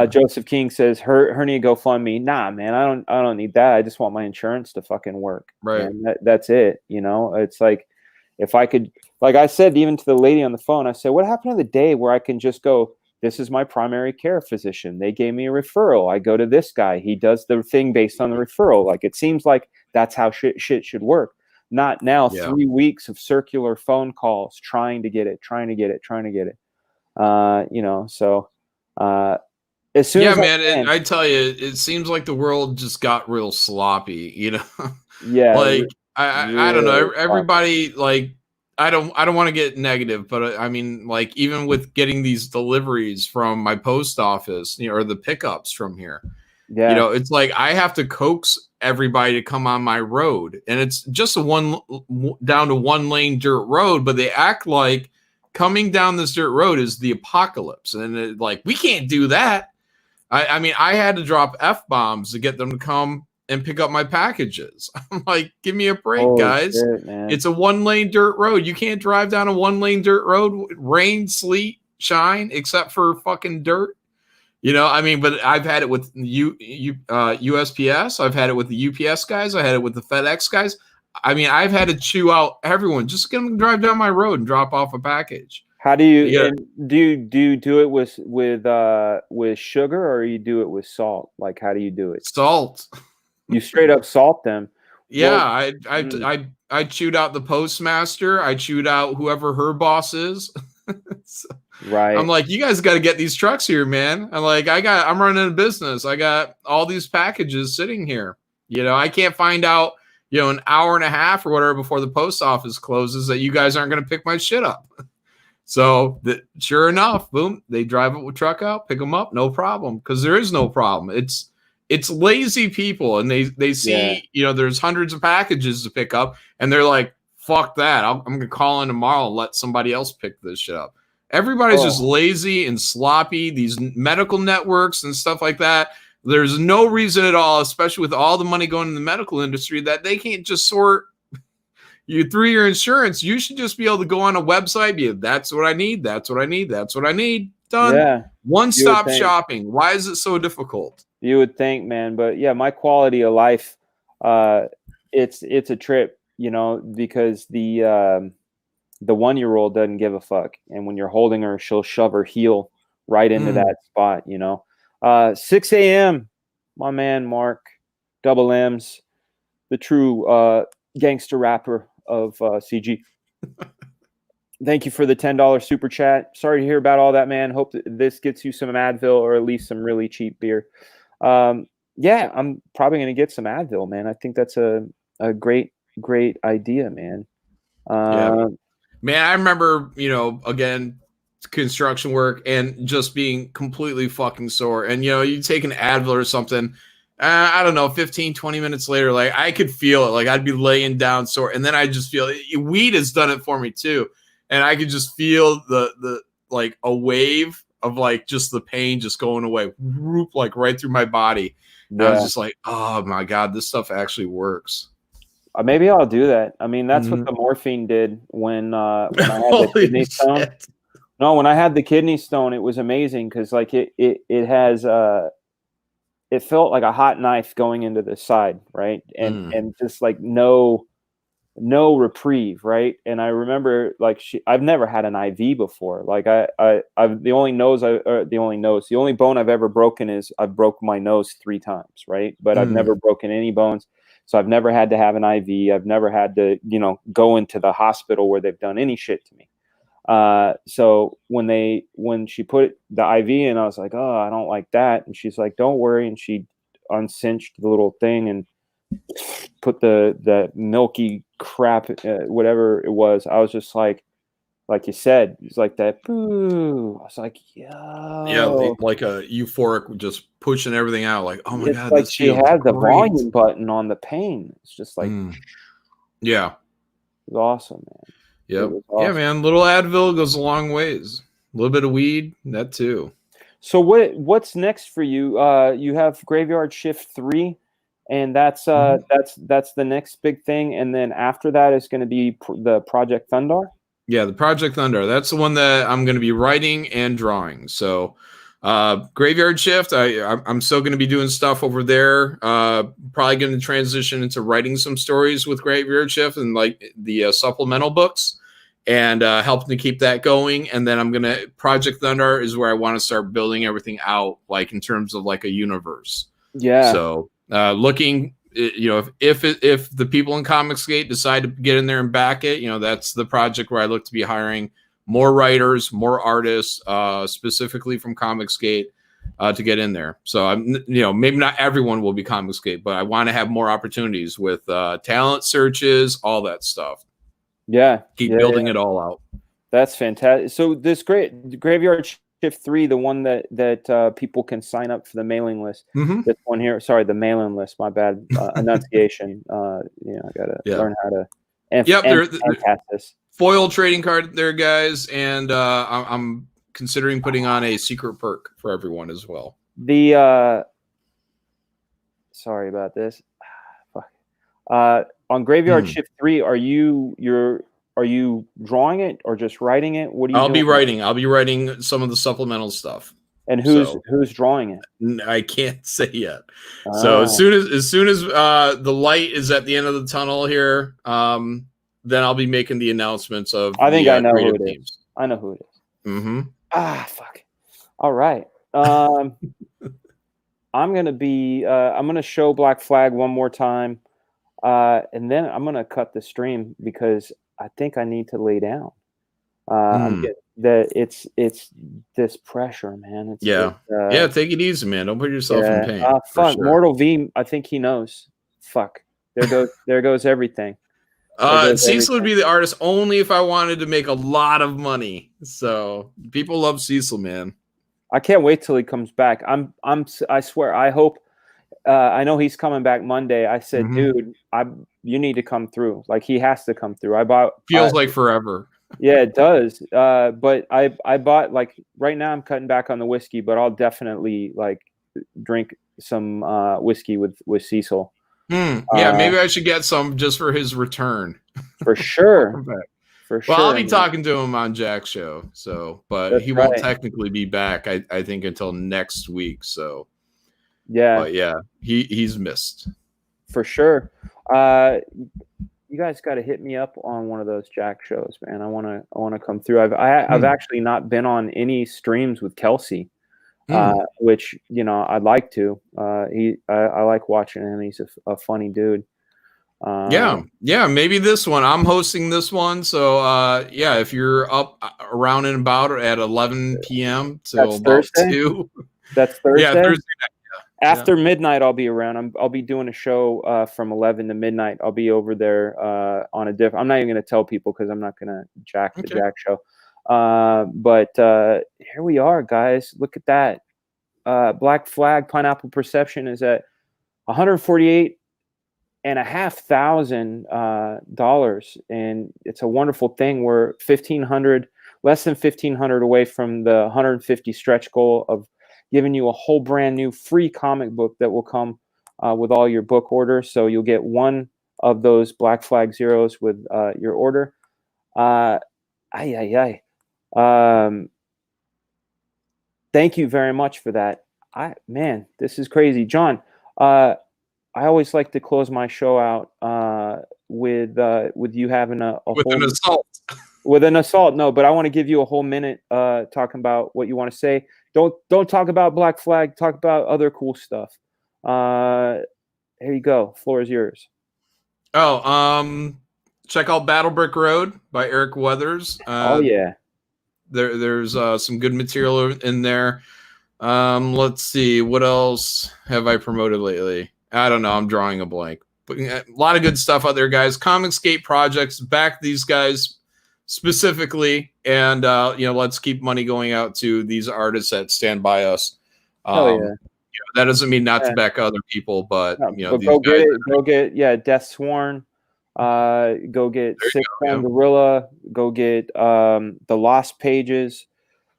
Joseph King says, hernia GoFundMe. Nah, man, I don't need that. I just want my insurance to fucking work. Right. That's it. It's like, if I could, like I said, even to the lady on the phone, I said, what happened to the day where I can just go, this is my primary care physician. They gave me a referral. I go to this guy. He does the thing based on the referral. Like, it seems like that's how shit should work. Not now 3 weeks of circular phone calls trying to get it. You know, so as soon as man, I tell you, it seems like the world just got real sloppy, you know. Yeah, I don't know. Everybody, like, I don't want to get negative, but I mean, like, even with getting these deliveries from my post office, you know, or the pickups from here, you know, it's like I have to coax everybody to come on my road, and it's just down to 1 lane dirt road, but they act like coming down this dirt road is the apocalypse, and like, we can't do that. I mean, I had to drop F-bombs to get them to come and pick up my packages. I'm like, give me a break, guys. Shit, it's a 1 lane dirt road. You can't drive down a 1 lane dirt road, rain, sleet, shine, except for fucking dirt. You know, I mean, but I've had it with USPS. I've had it with the UPS guys. I had it with the FedEx guys. I mean, I've had to chew out everyone. Just get them to drive down my road and drop off a package. How do you do you do it with sugar, or you do it with salt? Like, how do you do it? Salt. You straight up salt them. Yeah, I chewed out the postmaster. I chewed out whoever her boss is. So, right. I'm like, you guys got to get these trucks here, man. I'm like, I'm running a business. I got all these packages sitting here. You know, I can't find out, you know, an hour and a half or whatever before the post office closes that you guys aren't going to pick my shit up. So sure enough, boom, they drive a truck out, pick them up, no problem, because there is no problem. It's lazy people, and they see, you know, there's hundreds of packages to pick up, and they're like, fuck that, I'm gonna call in tomorrow and let somebody else pick this shit up. Everybody's just lazy and sloppy. These medical networks and stuff like that, there's no reason at all, especially with all the money going in the medical industry, that they can't just sort you through your insurance. You should just be able to go on a website, that's what I need, that's what I need, that's what I need, done. Yeah. One-stop shopping. Why is it so difficult? You would think, man, but yeah, my quality of life, it's a trip, you know, because the 1-year-old doesn't give a fuck, and when you're holding her, she'll shove her heel right into that spot, you know. 6 a.m. My man Mark, double M's, the true gangster rapper of CG. Thank you for the $10 super chat. Sorry to hear about all that, man. Hope that this gets you some Advil, or at least some really cheap beer. Yeah, I'm probably going to get some Advil, man. I think that's a great idea, man. Man, I remember, you know, again, construction work and just being completely fucking sore. And, you know, you take an Advil or something, I don't know, 15, 20 minutes later, like, I could feel it. Like, I'd be laying down sore. And then I just feel weed has done it for me too. And I could just feel the like a wave of like just the pain just going away, whoop, like right through my body. And I was just like, oh my God, this stuff actually works. Maybe I'll do that. I mean, that's what the morphine did when I had the kidney stone. No, when I had the kidney stone, it was amazing because like it has it felt like a hot knife going into the side, right? And just like no reprieve, right? And I remember like I've never had an IV before. Like I've the only bone I've ever broken is I've broke my nose 3 times, right? But I've never broken any bones. So I've never had to have an IV. I've never had to, you know, go into the hospital where they've done any shit to me. So when she put the IV in, I was like, oh, I don't like that. And she's like, don't worry. And she uncinched the little thing and put the milky crap, whatever it was. I was just like you said, it's like that. Boo. I was like, yeah, like a euphoric, just pushing everything out. Like, oh my God, like she had the volume button on the pain. It's just like, yeah, it was awesome, man. Yep. Awesome. Yeah, man. Little Advil goes a long ways. A little bit of weed, that too. So what's next for you? You have Graveyard Shift 3. And that's the next big thing, and then after that is going to be the Project Thunder. Yeah, the Project Thunder. That's the one that I'm going to be writing and drawing. So, Graveyard Shift. I'm still going to be doing stuff over there. Probably going to transition into writing some stories with Graveyard Shift and like the supplemental books. and helping to keep that going. And then I'm gonna Project Thunder is where I want to start building everything out, like in terms of like a universe. Yeah. So looking, if the people in Comicsgate decide to get in there and back it, that's the project where I look to be hiring more writers, more artists, specifically from Comicsgate, to get in there. So I'm, maybe not everyone will be Comicsgate, but I want to have more opportunities with talent searches, all that stuff. Yeah. Keep building it all out. That's fantastic. So this Graveyard Shift 3, the one that people can sign up for the mailing list. Mm-hmm. This one here, sorry, the mailing list. My bad enunciation. I gotta learn how to. This foil trading card there, guys, and I'm considering putting on a secret perk for everyone as well. Sorry about this. On Graveyard Shift 3, are you drawing it or just writing it? What are you I'll be writing some of the supplemental stuff. And who's drawing it? I can't say yet. So as soon as the light is at the end of the tunnel here, then I'll be making the announcements of I know who it is. I know who it is. Mm-hmm. Fuck. All right. I'm gonna show Black Flag one more time. And then I'm gonna cut the stream because I think I need to lay down. It's this pressure, man. Take it easy, man. Don't put yourself in pain. Fuck, sure. Mortal V. I think he knows. Fuck. There goes everything. Cecil would be the artist only if I wanted to make a lot of money. So people love Cecil, man. I can't wait till he comes back. I swear. I hope. I know he's coming back Monday. I said, dude, you need to come through. Like he has to come through. Feels like forever. Yeah, it does. But I bought, like, right now I'm cutting back on the whiskey, but I'll definitely like drink some whiskey with Cecil. Maybe I should get some just for his return. For sure. For sure. Well, I'll be talking to him on Jack's show. But he won't technically be back, I think, until next week. So yeah. But he's missed. For sure. You guys got to hit me up on one of those Jack shows, man. I want to come through. I've actually not been on any streams with Kelsey, which I'd like to. I like watching him. He's a funny dude. Maybe this one. I'm hosting this one, so if you're up around and about at 11 p.m. till about 2. That's Thursday. Yeah, Thursday night. After midnight, I'll be around. I'll be doing a show from 11 to midnight. I'll be over there on a different. I'm not even going to tell people because I'm not going to jack the Jack show. But here we are, guys. Look at that. Black Flag Pineapple Perception is at $148,500, and it's a wonderful thing. We're less than 1,500 away from the 150 stretch goal of giving you a whole brand new free comic book that will come with all your book orders. So you'll get one of those Black Flag Zeros with your order. Thank you very much for that. This is crazy. John, I always like to close my show out with you having an assault. With an assault, no, but I want to give you a whole minute talking about what you want to say. Don't talk about Black Flag. Talk about other cool stuff. Here you go. Floor is yours. Check out Battle Brick Road by Eric Weathers. There's some good material in there. Let's see, what else have I promoted lately? I don't know. I'm drawing a blank. But a lot of good stuff out there, guys. Comicsgate projects. Back these guys specifically, and let's keep money going out to these artists that stand by us. That doesn't mean not to back other people, but go get Death Sworn, go get Six Form Gorilla, go get The Lost Pages,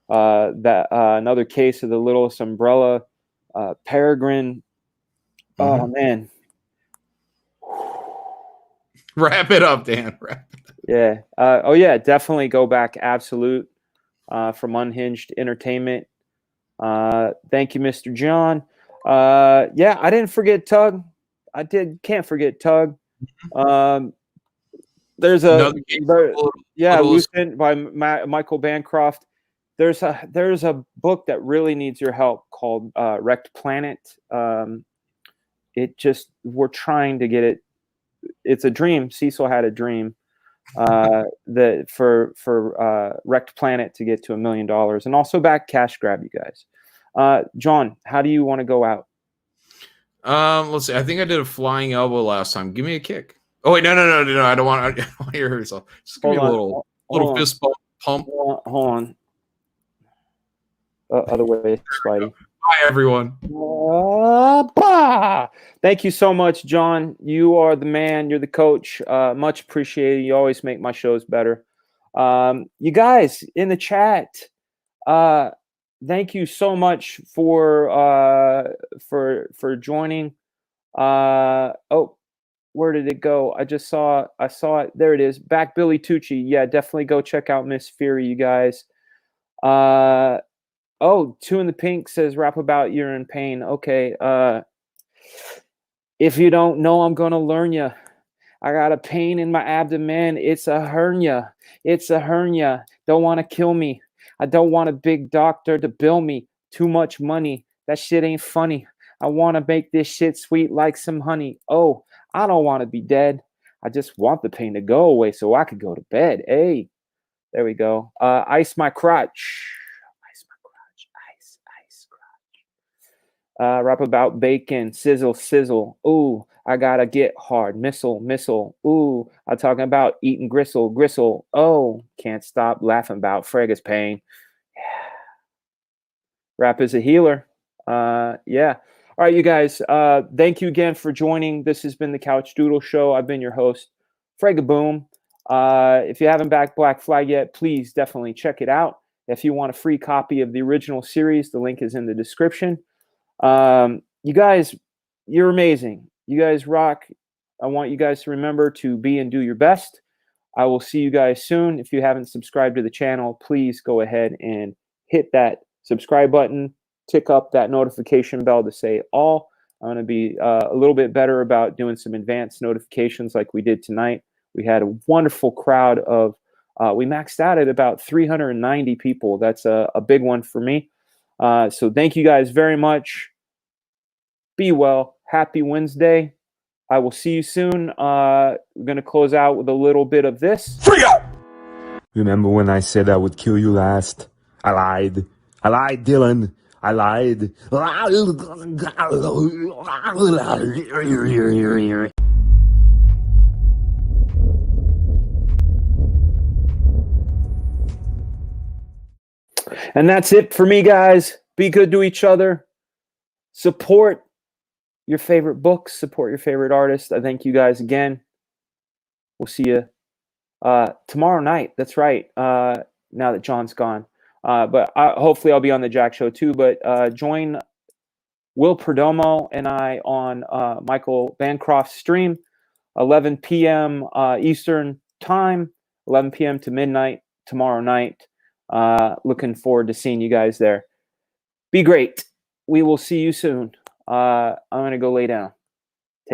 another case of the Littlest Umbrella, Peregrine. Oh man, wrap it up, Dan. Yeah. Definitely go back. Absolute from Unhinged Entertainment. Thank you, Mr. John. I didn't forget Tug. Can't forget Tug. There's Another case of Lucent by Michael Bancroft. There's a book that really needs your help called Wrecked Planet. We're trying to get it. It's a dream. Cecil had a dream that for Wrecked Planet to get to $1 million, and also back Cash Grab, you guys. John, how do you want to go out? Let's see. I think I did a flying elbow last time. Give me a kick. Oh wait, no. I don't want to hear yourself. Just give me a little fist pump. Hold on. Other way, Spidey. Bye, everyone. Thank you so much, John. You are the man. You're the coach. Much appreciated. You always make my shows better. You guys in the chat, thank you so much for joining. Where did it go? I saw it. There it is. Back Billy Tucci. Yeah, definitely go check out Miss Fury, you guys. Two in the Pink says rap about you're in pain. Okay. If you don't know, I'm gonna learn you. I got a pain in my abdomen. It's a hernia. Don't want to kill me. I don't want a big doctor to bill me too much money. That shit ain't funny. I want to make this shit sweet like some honey. Oh, I don't want to be dead. I just want the pain to go away so I could go to bed. Hey, there we go. Ice my crotch. Rap about bacon, sizzle. Ooh, I gotta get hard. Missile. Ooh, I'm talking about eating gristle. Oh, can't stop laughing about Fraga's pain. Yeah. Rap is a healer. Yeah. All right, you guys. Thank you again for joining. This has been the Couchdoodle Show. I've been your host, Fragaboom. If you haven't backed Black Flag yet, please definitely check it out. If you want a free copy of the original series, the link is in the description. You guys, you're amazing. You guys rock. I want you guys to remember to be and do your best. I will see you guys soon. If you haven't subscribed to the channel, please go ahead and hit that subscribe button, tick up that notification bell to say all. I'm going to be a little bit better about doing some advanced notifications like we did tonight. We had a wonderful crowd of, we maxed out at about 390 people. That's a big one for me. So thank you guys very much. Be well. Happy Wednesday. I will see you soon. We're going to close out with a little bit of this. Free up! Remember when I said I would kill you last? I lied, Dylan. I lied. And that's it for me, guys. Be good to each other. Support your favorite books. Support your favorite artists. I thank you guys again. We'll see you tomorrow night. That's right. Now that John's gone. But hopefully I'll be on the Jack Show too. But join Will Perdomo and I on Michael Bancroft's stream, 11 p.m. Eastern time, 11 p.m. to midnight tomorrow night. Looking forward to seeing you guys there. Be great. We will see you soon. I'm going to go lay down.